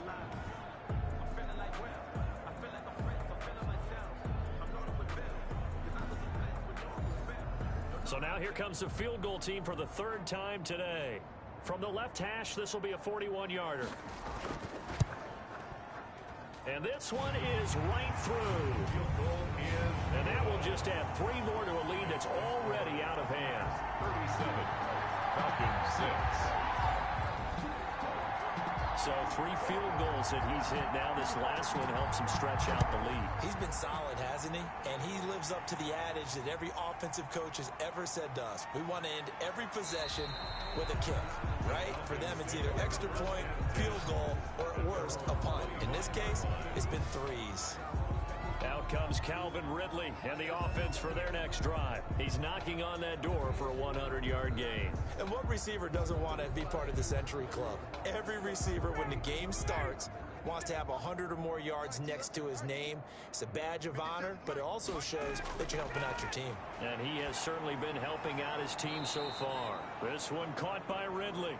So now here comes the field goal team for the 3rd time today. From the left hash, this will be a 41-yarder. And this one is right through. And that will just add 3 more to a lead that's already out of hand. 37. Falcons 6. So 3 field goals that he's hit now. This last one helps him stretch out the lead. He's been solid, hasn't he? And he lives up to the adage that every offensive coach has ever said to us. We want to end every possession with a kick, right? For them, it's either extra point, field goal, or at worst, a punt. In this case, it's been 3s. Out comes Calvin Ridley and the offense for their next drive. He's knocking on that door for a 100-yard gain. And what receiver doesn't want to be part of the Century Club? Every receiver, when the game starts, wants to have 100 or more yards next to his name. It's a badge of honor, but it also shows that you're helping out your team. And he has certainly been helping out his team so far. This one caught by Ridley.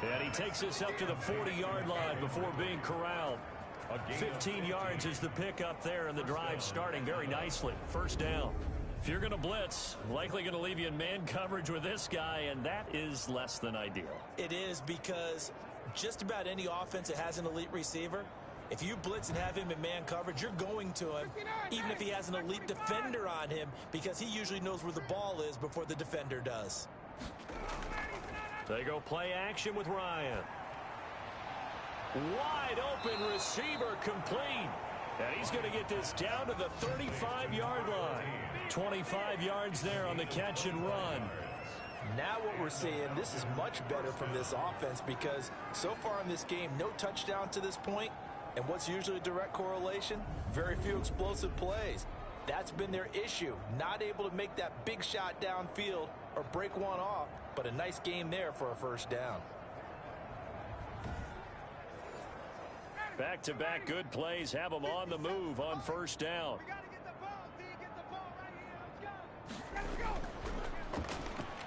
And he takes this up to the 40-yard line before being corralled. 15 yards is the pickup there, and the drive starting very nicely. First down. If you're going to blitz, likely going to leave you in man coverage with this guy, and that is less than ideal. It is, because just about any offense that has an elite receiver, if you blitz and have him in man coverage, you're going to him, even if he has an elite defender on him, because he usually knows where the ball is before the defender does. They go play action with Ryan. Wide open receiver complete. And he's going to get this down to the 35-yard line. 25 yards there on the catch and run. Now what we're seeing, this is much better from this offense, because so far in this game, no touchdown to this point. And what's usually a direct correlation? Very few explosive plays. That's been their issue. Not able to make that big shot downfield or break one off, but a nice game there for a first down. Back-to-back good plays have them on the move on first down.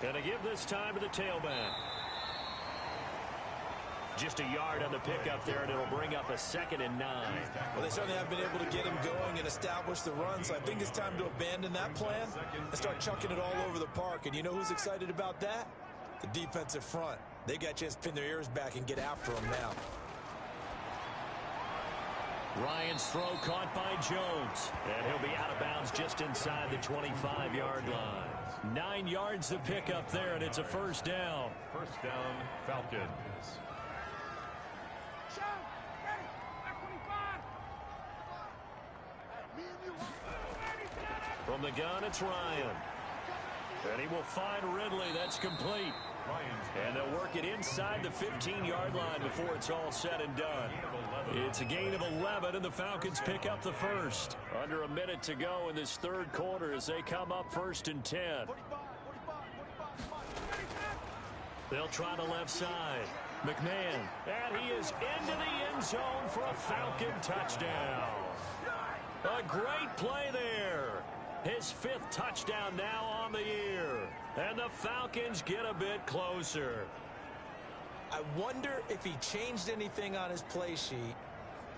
Gonna give this time to the tailback. Just a yard on the pickup there, and it'll bring up a 2nd and 9. Well, they certainly have been able to get him going and establish the run, so I think it's time to abandon that plan and start chucking it all over the park. And you know who's excited about that? The defensive front. They got a chance to pin their ears back and get after him now. Ryan's throw caught by Jones, and he'll be out of bounds just inside the 25-yard line. 9 yards to pick up there, and it's a first down. First down, Falcons. From the gun, it's Ryan. And he will find Ridley. That's complete. And they'll work it inside the 15-yard line before it's all said and done. It's a gain of 11, and the Falcons pick up the first. Under a minute to go in this 3rd quarter as they come up 1st and 10. They'll try the left side. McMahon, and he is into the end zone for a Falcon touchdown. A great play there. His 5th touchdown now on the year. And the Falcons get a bit closer. I wonder if he changed anything on his play sheet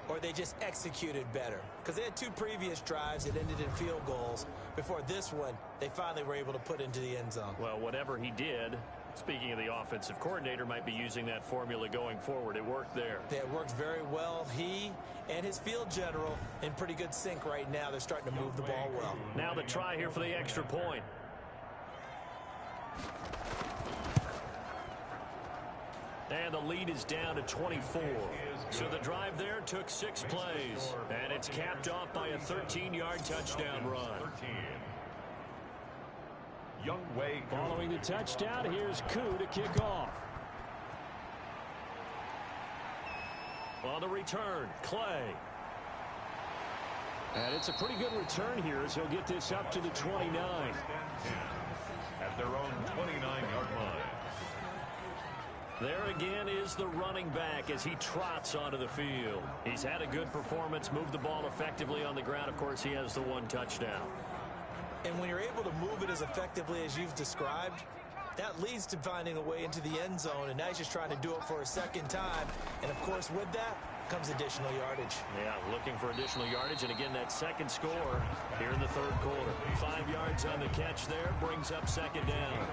or they just executed better. Because they had 2 previous drives that ended in field goals. Before this one, they finally were able to put into the end zone. Well, whatever he did, speaking of the offensive coordinator, might be using that formula going forward. It worked there. Yeah, it worked very well. He and his field general in pretty good sync right now. They're starting to move the ball well. Now the try here for the extra point. And the lead is down to 24. So the drive there took 6 plays. And it's capped off by a 13-yard touchdown run. Young Wei. Following the touchdown, here's Koo to kick off. On the return, Clay. And it's a pretty good return here as he'll get this up to the 29. At their own 29-yard line. There again is the running back as he trots onto the field. He's had a good performance, moved the ball effectively on the ground. Of course, he has the 1 touchdown. And when you're able to move it as effectively as you've described, that leads to finding a way into the end zone, and now he's just trying to do it for a second time. And, of course, with that comes additional yardage. Yeah, looking for additional yardage, and again, that second score here in the third quarter. 5 yards on the catch there, brings up second down.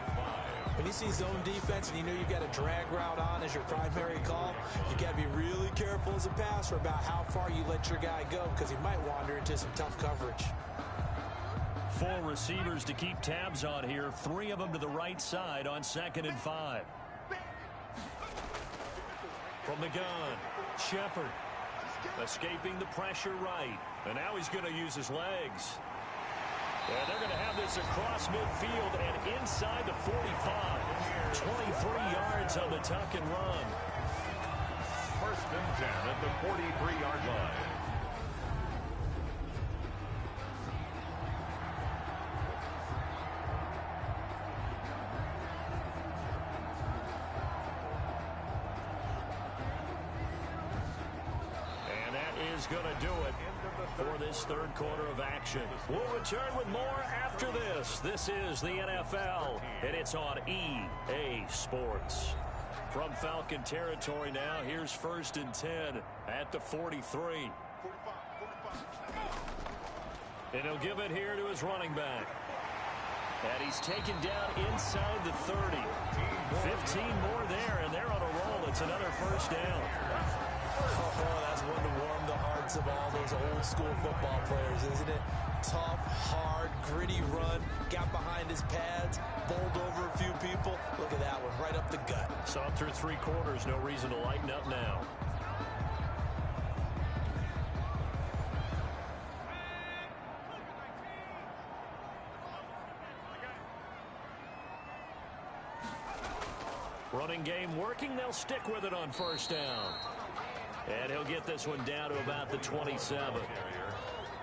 When you see zone defense and you know you've got a drag route on as your primary call, you got to be really careful as a passer about how far you let your guy go because he might wander into some tough coverage. 4 receivers to keep tabs on here. 3 of them to the right side on 2nd and 5. From the gun, Shepard escaping the pressure right. And now he's going to use his legs. And they're going to have this across midfield and inside the 45. 23 yards on the tuck and run. 1st and 10 at the 43-yard line. And that is going to do it for this third quarter of action. We'll return with more after this. This is the NFL, and it's on EA Sports. From Falcon territory now, here's 1st and 10 at the 43. And he'll give it here to his running back. And he's taken down inside the 30. 15 more there, and they're on a roll. It's another 1st down. Oh, that's one to warm the hearts of all those old school football players, isn't it? Tough, hard, gritty run, got behind his pads, bowled over a few people. Look at that one, right up the gut. Saw through 3 quarters, no reason to lighten up now. Running game working, they'll stick with it on 1st down. And he'll get this one down to about the 27.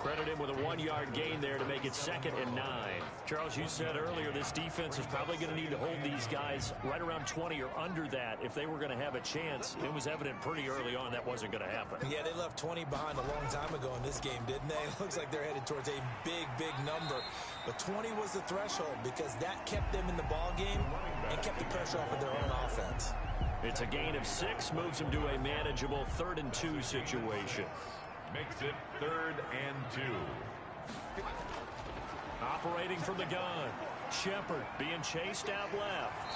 Credit him with a 1-yard gain there to make it 2nd and 9. Charles, you said earlier this defense is probably going to need to hold these guys right around 20 or under that if they were going to have a chance. It was evident pretty early on that wasn't going to happen. Yeah, they left 20 behind a long time ago in this game, didn't they? It looks like they're headed towards a big, big number. But 20 was the threshold because that kept them in the ball game and kept the pressure off of their own offense. It's a gain of 6, moves them to a manageable 3rd and 2 situation. Makes it 3rd and 2. Operating from the gun. Shepard being chased out left.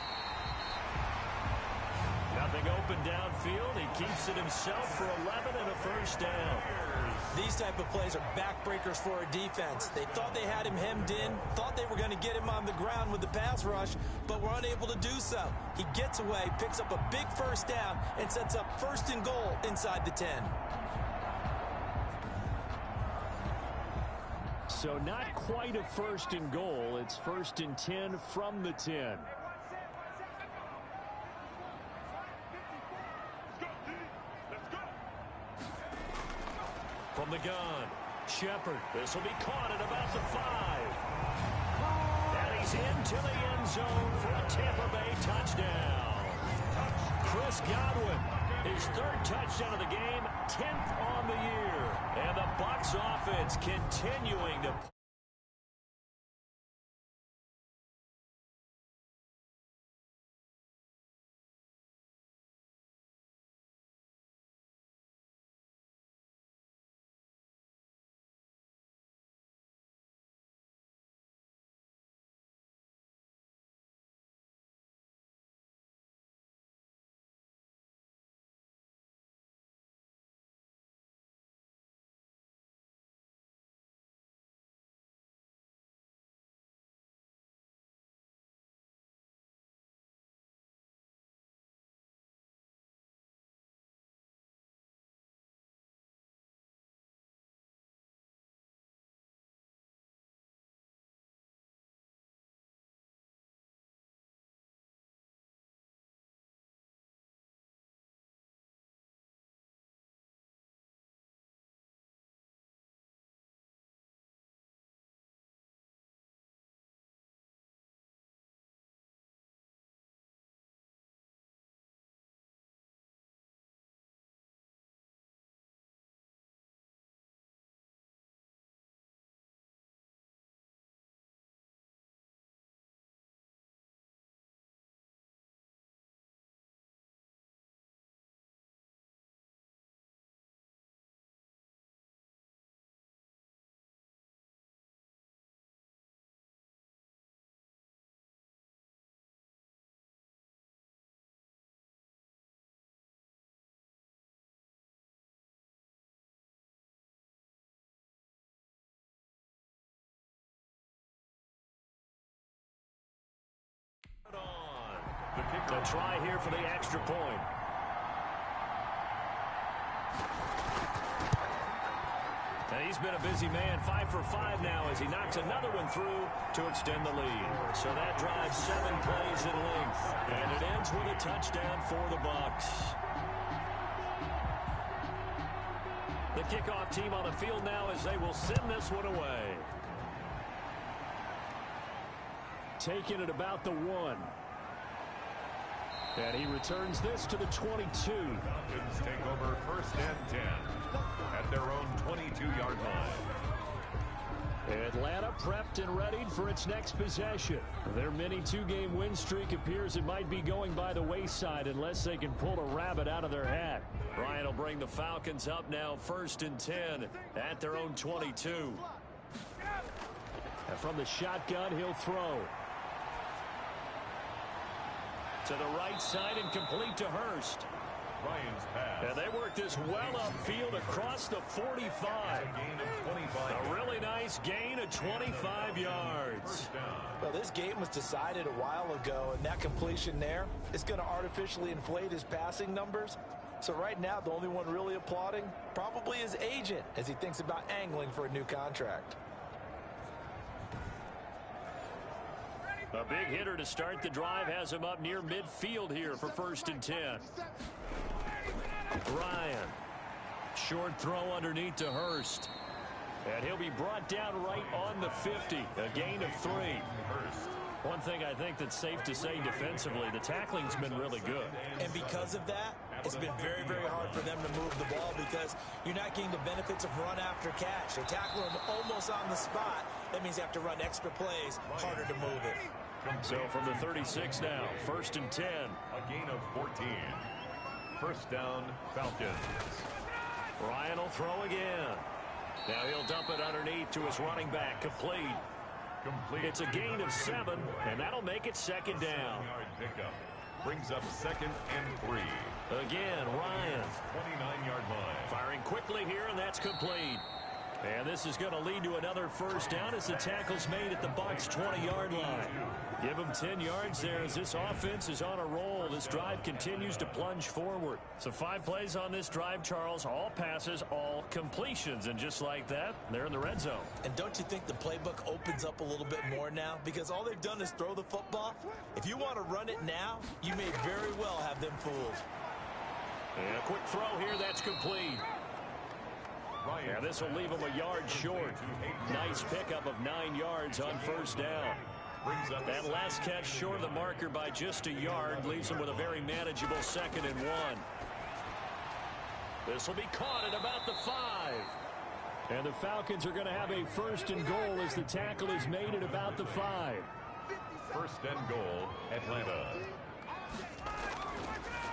Nothing open downfield. He keeps it himself for 11 and a 1st down. These type of plays are backbreakers for a defense. They thought they had him hemmed in, thought they were going to get him on the ground with the pass rush, but were unable to do so. He gets away, picks up a big 1st down, and sets up 1st and goal inside the 10. So not quite a 1st and goal. It's 1st and 10 from the 10. From the gun, Shepard. This will be caught at about the 5. And he's into the end zone for a Tampa Bay touchdown. Chris Godwin, his 3rd touchdown of the game, 10th on the year. And the Bucs offense continuing to To try here for the extra point. And he's been a busy man, 5 for 5 now as he knocks another one through to extend the lead. So that drives 7 plays in length. And it ends with a touchdown for the Bucs. The kickoff team on the field now as they will send this one away. Taking it about the 1. And he returns this to the 22. Falcons take over 1st and 10 at their own 22-yard line. Atlanta prepped and readied for its next possession. Their mini 2-game win streak appears it might be going by the wayside unless they can pull a rabbit out of their hat. Ryan will bring the Falcons up now 1st and 10 at their own 22. And from the shotgun, he'll throw. To the right side and complete to Hurst. Ryan's pass. And they work this well upfield across the 45. A gain of 25. A really nice gain of 25 yards. Well, this game was decided a while ago, and that completion there is going to artificially inflate his passing numbers. So right now, the only one really applauding probably his agent as he thinks about angling for a new contract. A big hitter to start the drive has him up near midfield here for 1st and 10. Ryan. Short throw underneath to Hurst. And he'll be brought down right on the 50. A gain of 3. Hurst. One thing I think that's safe to say defensively, the tackling's been really good. And because of that, it's been very, very hard for them to move the ball because you're not getting the benefits of run after catch. They tackle him almost on the spot. That means you have to run extra plays, harder to move it. So from the 36 now, 1st and 10. A gain of 14. 1st down, Falcons. Ryan will throw again. Now he'll dump it underneath to his running back. Complete. It's a gain of 7, and that'll make it 2nd down. Yard pickup. Brings up 2nd and 3. Again, Ryan. 29-yard line. Firing quickly here, and that's complete. And this is going to lead to another 1st down as the tackle's made at the Bucs' 20-yard line. Give them 10 yards there as this offense is on a roll. This drive continues to plunge forward. So 5 plays on this drive, Charles. All passes, all completions. And just like that, they're in the red zone. And don't you think the playbook opens up a little bit more now? Because all they've done is throw the football. If you want to run it now, you may very well have them fooled. And a quick throw here, that's complete. Yeah, this will leave him a yard short. Nice pickup of 9 yards on 1st down. That last catch short of the marker by just a yard leaves him with a very manageable 2nd and 1. This will be caught at about the 5. And the Falcons are going to have a 1st and goal as the tackle is made at about the 5. 1st and goal, Atlanta.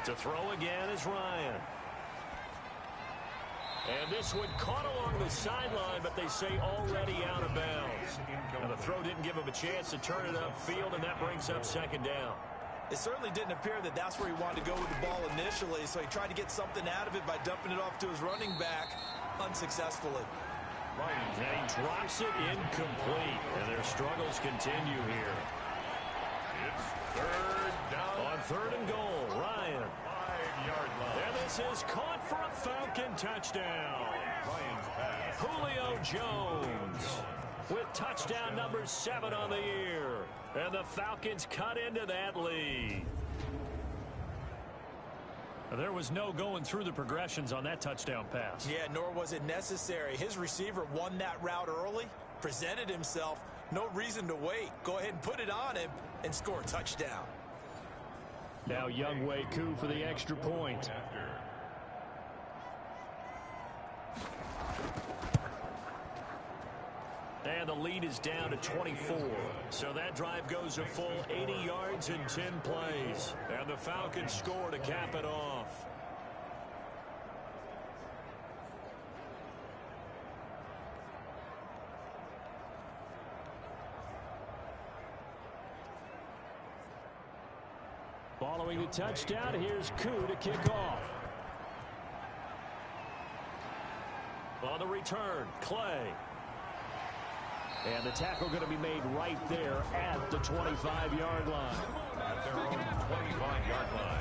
To throw again is Ryan. And this one caught along the sideline, but they say already out of bounds. And the throw didn't give him a chance to turn it upfield, and that brings up 2nd down. It certainly didn't appear that that's where he wanted to go with the ball initially, so he tried to get something out of it by dumping it off to his running back unsuccessfully. And he drops it incomplete, and their struggles continue here. It's 3rd down. On 3rd and goal, Ryan. 5-yard line. And this is caught for a Falcon touchdown. Ryan's pass. Julio Jones with touchdown number 7 on the year. And the Falcons cut into that lead. There was no going through the progressions on that touchdown pass. Yeah, nor was it necessary. His receiver won that route early, presented himself. No reason to wait. Go ahead and put it on him and score a touchdown. Now Younghoe Koo for the extra point. And the lead is down to 24. So that drive goes a full 80 yards in 10 plays. And the Falcons score to cap it off. Following the touchdown, here's Koo to kick off. On the return, Clay. And the tackle going to be made right there at the 25-yard line. at their own 25-yard line.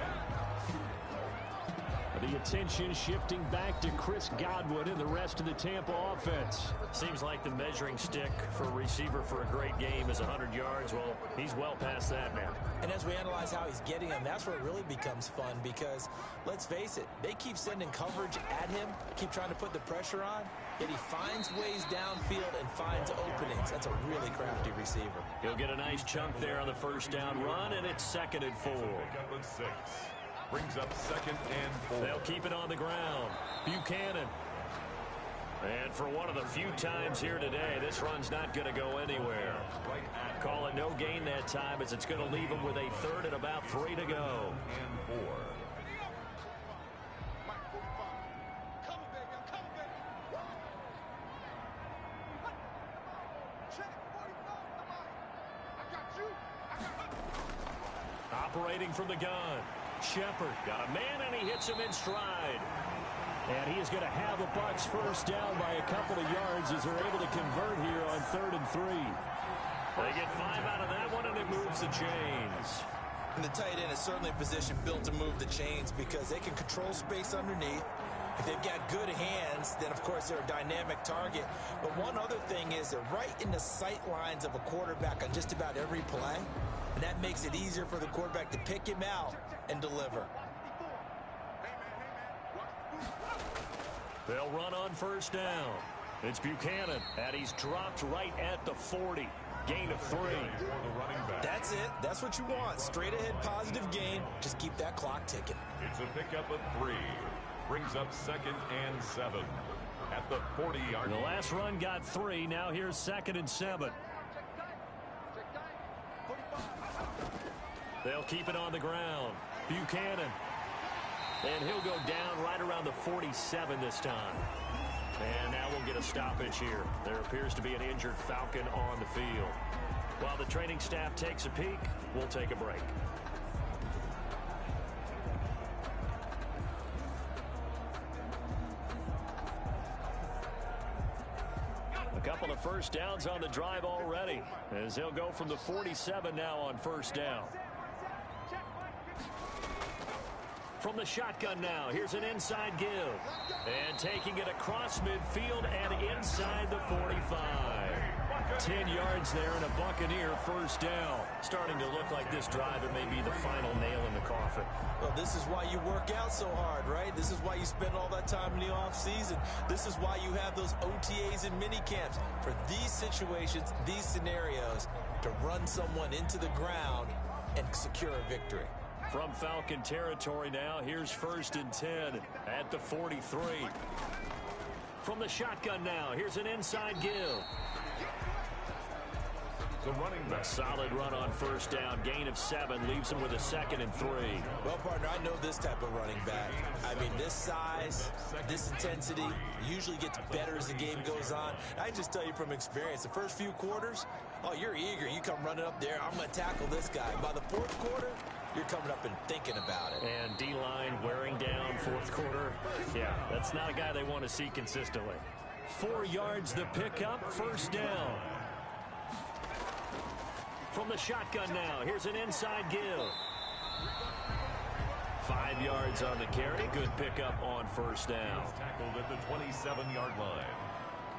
The attention shifting back to Chris Godwin and the rest of the Tampa offense. Seems like the measuring stick for a receiver for a great game is 100 yards. Well, he's well past that now. And as we analyze how he's getting them, that's where it really becomes fun because, let's face it, they keep sending coverage at him, keep trying to put the pressure on, yet he finds ways downfield and finds openings. That's a really crafty receiver. He'll get a nice chunk there on the first down run, and it's 2nd and 4. Pick up a 6. Brings up 2nd and 4. They'll keep it on the ground. Buchanan. And for one of the few times here today, this run's not going to go anywhere. Call it no gain that time as it's going to leave them with a 3rd and about 3 to go. And 4. Operating from the gun. Shepard got a man, and he hits him in stride. And he is going to have the Bucs first down by a couple of yards as they're able to convert here on 3rd and 3. They get 5 out of that one, and it moves the chains. And the tight end is certainly a position built to move the chains because they can control space underneath. If they've got good hands, then, of course, they're a dynamic target. But one other thing is they're right in the sight lines of a quarterback on just about every play. And that makes it easier for the quarterback to pick him out and deliver. They'll run on first down. It's Buchanan, and he's dropped right at the 40. Gain of 3. That's it. That's what you want. Straight ahead positive gain. Just keep that clock ticking. It's a pickup of 3. Brings up 2nd and 7 at the 40-yard line. The last run got 3. Now here's 2nd and 7. They'll keep it on the ground. Buchanan. And he'll go down right around the 47 this time. And now we'll get a stoppage here. There appears to be an injured Falcon on the field. While the training staff takes a peek, we'll take a break. A couple of first downs on the drive already, as he'll go from the 47 now on first down. From the shotgun now, here's an inside give. And taking it across midfield and inside the 45. 10 yards there and a Buccaneer first down. Starting to look like this drive, it may be the final nail in the coffin. Well, this is why you work out so hard, right? This is why you spend all that time in the offseason. This is why you have those OTAs and mini camps. For these situations, these scenarios, to run someone into the ground and secure a victory. From Falcon territory now, here's 1st and 10 at the 43. From the shotgun now, here's an inside give. The running back. A solid run on first down. Gain of 7 leaves him with a 2nd and 3. Well, partner, I know this type of running back. I mean, this size, this intensity usually gets better as the game goes on. I just tell you from experience, the first few quarters, oh, you're eager. You come running up there. I'm going to tackle this guy. By the 4th quarter, you're coming up and thinking about it. And D-line wearing down 4th quarter. Yeah, that's not a guy they want to see consistently. 4 yards the pickup, first down. From the shotgun now, here's an inside give. 5 yards on the carry. Good pickup on first down. He's tackled at the 27-yard line.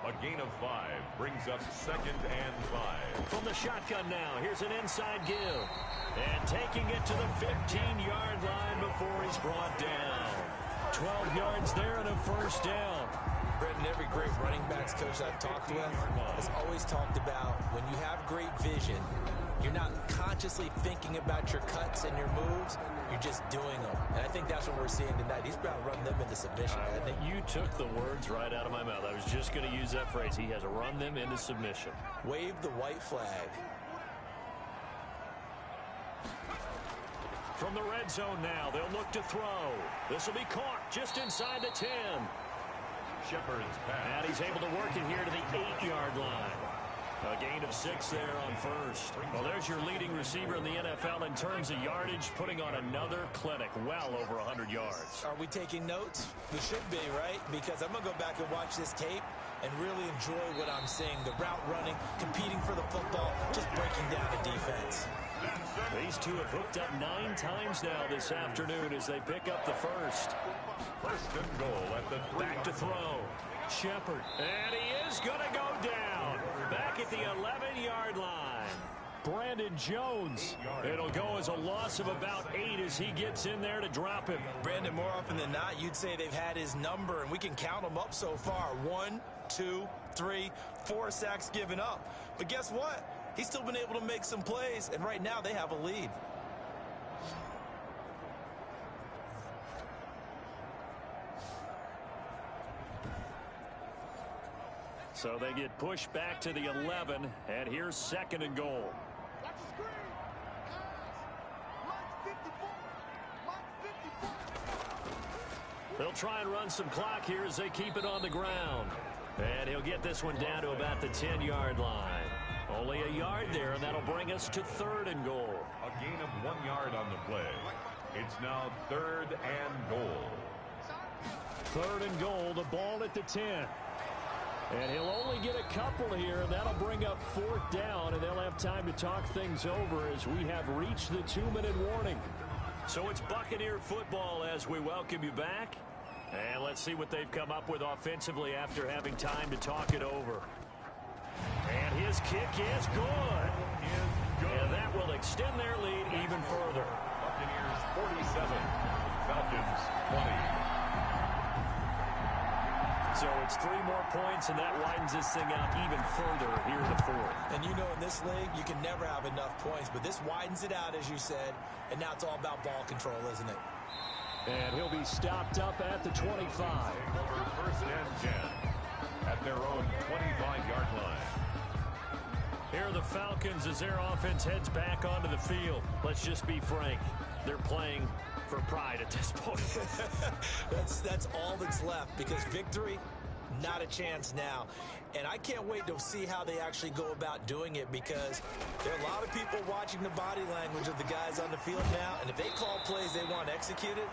A gain of 5 brings up 2nd and 5. From the shotgun now, here's an inside give. And taking it to the 15-yard line before he's brought down. 12 yards there and a first down. Brendan, every great running backs coach I've talked with has always talked about when you have great vision, you're not consciously thinking about your cuts and your moves. You're just doing them. And I think that's what we're seeing tonight. He's about to run them into submission, hasn't he? You took the words right out of my mouth. I was just going to use that phrase. He has run them into submission. Wave the white flag. From the red zone now, they'll look to throw. This will be caught just inside the 10. Shepard's pass. And he's able to work it here to the 8-yard line. A gain of 6 there on first. Well, there's your leading receiver in the NFL in terms of yardage, putting on another clinic, well over 100 yards. Are we taking notes? We should be, right? Because I'm going to go back and watch this tape and really enjoy what I'm seeing. The route running, competing for the football, just breaking down the defense. These two have hooked up 9 times now this afternoon as they pick up the first. First and goal at the 3. Back to throw. Shepard. And he is going to go down. Back at the 11-yard line. Brandon Jones. It'll go as a loss of about 8 as he gets in there to drop him. Brandon, more often than not, you'd say they've had his number, and we can count them up so far. 1, 2, 3, 4 sacks given up. But guess what? He's still been able to make some plays, and right now they have a lead. So they get pushed back to the 11, and here's 2nd and goal. They'll try and run some clock here as they keep it on the ground. And he'll get this one down to about the 10-yard line. Only a yard there, and that'll bring us to 3rd and goal. A gain of 1 yard on the play. It's now 3rd and goal. 3rd and goal, the ball at the 10. And he'll only get a couple here, and that'll bring up 4th down, and they'll have time to talk things over as we have reached the 2-minute warning. So it's Buccaneer football as we welcome you back. And let's see what they've come up with offensively after having time to talk it over. And his kick is good. And that will extend their lead even further. Buccaneers 47, Falcons 20. So it's 3 more points, and that widens this thing out even further here in the 4th. And you know in this league, you can never have enough points, but this widens it out, as you said, and now it's all about ball control, isn't it? And he'll be stopped up at the 25. Over 1st and 10 at their own 25-yard line. Here are the Falcons as their offense heads back onto the field. Let's just be frank. They're playing for pride at this point. That's all that's left, because victory, not a chance now. And I can't wait to see how they actually go about doing it, because there are a lot of people watching the body language of the guys on the field now, and if they call plays they want executed,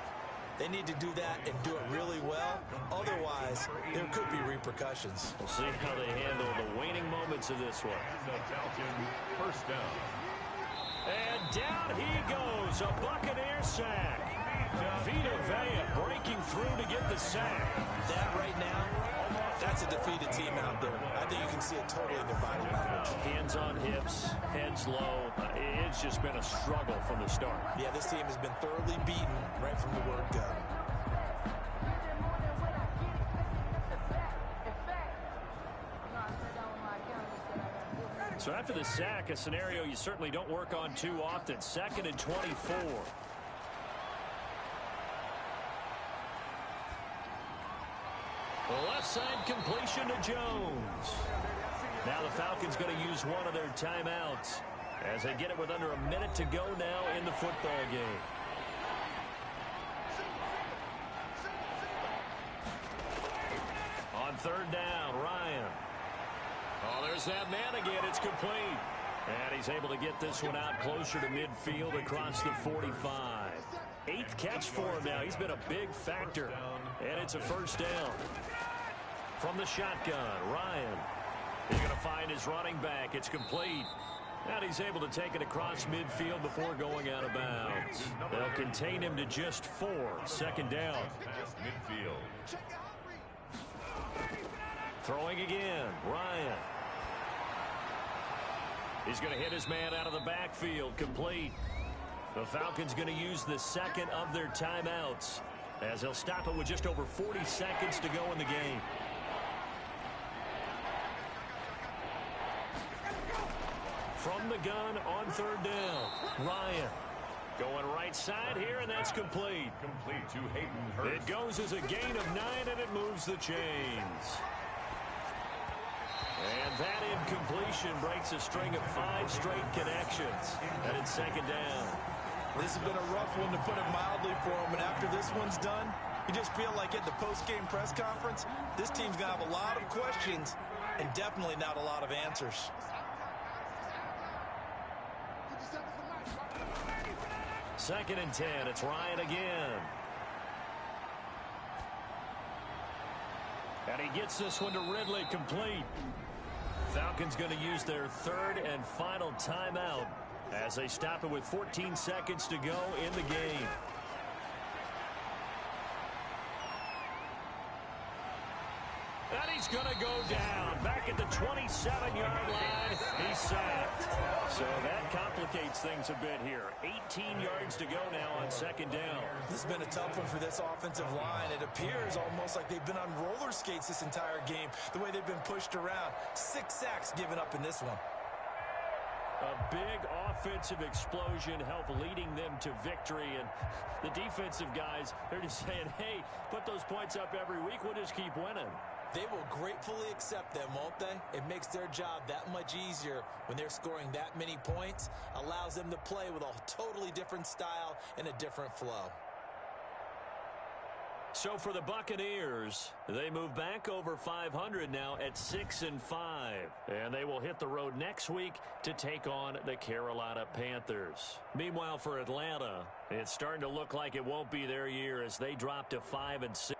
they need to do that and do it really well. Otherwise, there could be repercussions. We'll see how they handle the waning moments of this one. The Falcons first down. And down he goes, a Buccaneer sack. Vita Vea breaking through to get the sack. That right now, that's a defeated team out there. I think you can see it totally in their body language. Hands on hips, heads low. It's just been a struggle from the start. Yeah, this team has been thoroughly beaten right from the word go. So after the sack, a scenario you certainly don't work on too often. 2nd and 24. The left side completion to Jones. Now the Falcons going to use one of their timeouts as they get it with under a minute to go now in the football game. On 3rd down, Ryan. Oh, there's that man again. It's complete. And he's able to get this one out closer to midfield across the 45. 8th catch for him now. He's been a big factor. And it's a 1st down. From the shotgun, Ryan. He's going to find his running back. It's complete. And he's able to take it across midfield before going out of bounds. They'll contain him to just 4. 2nd down. Past midfield. Throwing again, Ryan. He's going to hit his man out of the backfield, complete. The Falcons going to use the 2nd of their timeouts as they'll stop it with just over 40 seconds to go in the game. From the gun on 3rd down, Ryan. Going right side here, and that's complete. Complete to Hayden Hurst. It goes as a gain of 9, and it moves the chains. And that incompletion breaks a string of 5 straight connections. And it's 2nd down. This has been a rough one, to put it mildly, for him. And after this one's done, you just feel like at the post-game press conference, this team's going to have a lot of questions and definitely not a lot of answers. 2nd and 10. It's Ryan again. And he gets this one to Ridley, complete. Falcons going to use their 3rd and final timeout as they stop it with 14 seconds to go in the game. And he's going to go down. Back at the 27-yard line, he's sacked. So that complicates things a bit here. 18 yards to go now on second down. This has been a tough one for this offensive line. It appears almost like they've been on roller skates this entire game, the way they've been pushed around. 6 sacks given up in this one. A big offensive explosion helped leading them to victory. And the defensive guys, they're just saying, hey, put those points up every week. We'll just keep winning. They will gratefully accept them, won't they? It makes their job that much easier when they're scoring that many points. Allows them to play with a totally different style and a different flow. So for the Buccaneers, they move back over 500 now at 6-5. And they will hit the road next week to take on the Carolina Panthers. Meanwhile, for Atlanta, it's starting to look like it won't be their year as they drop to 5-6.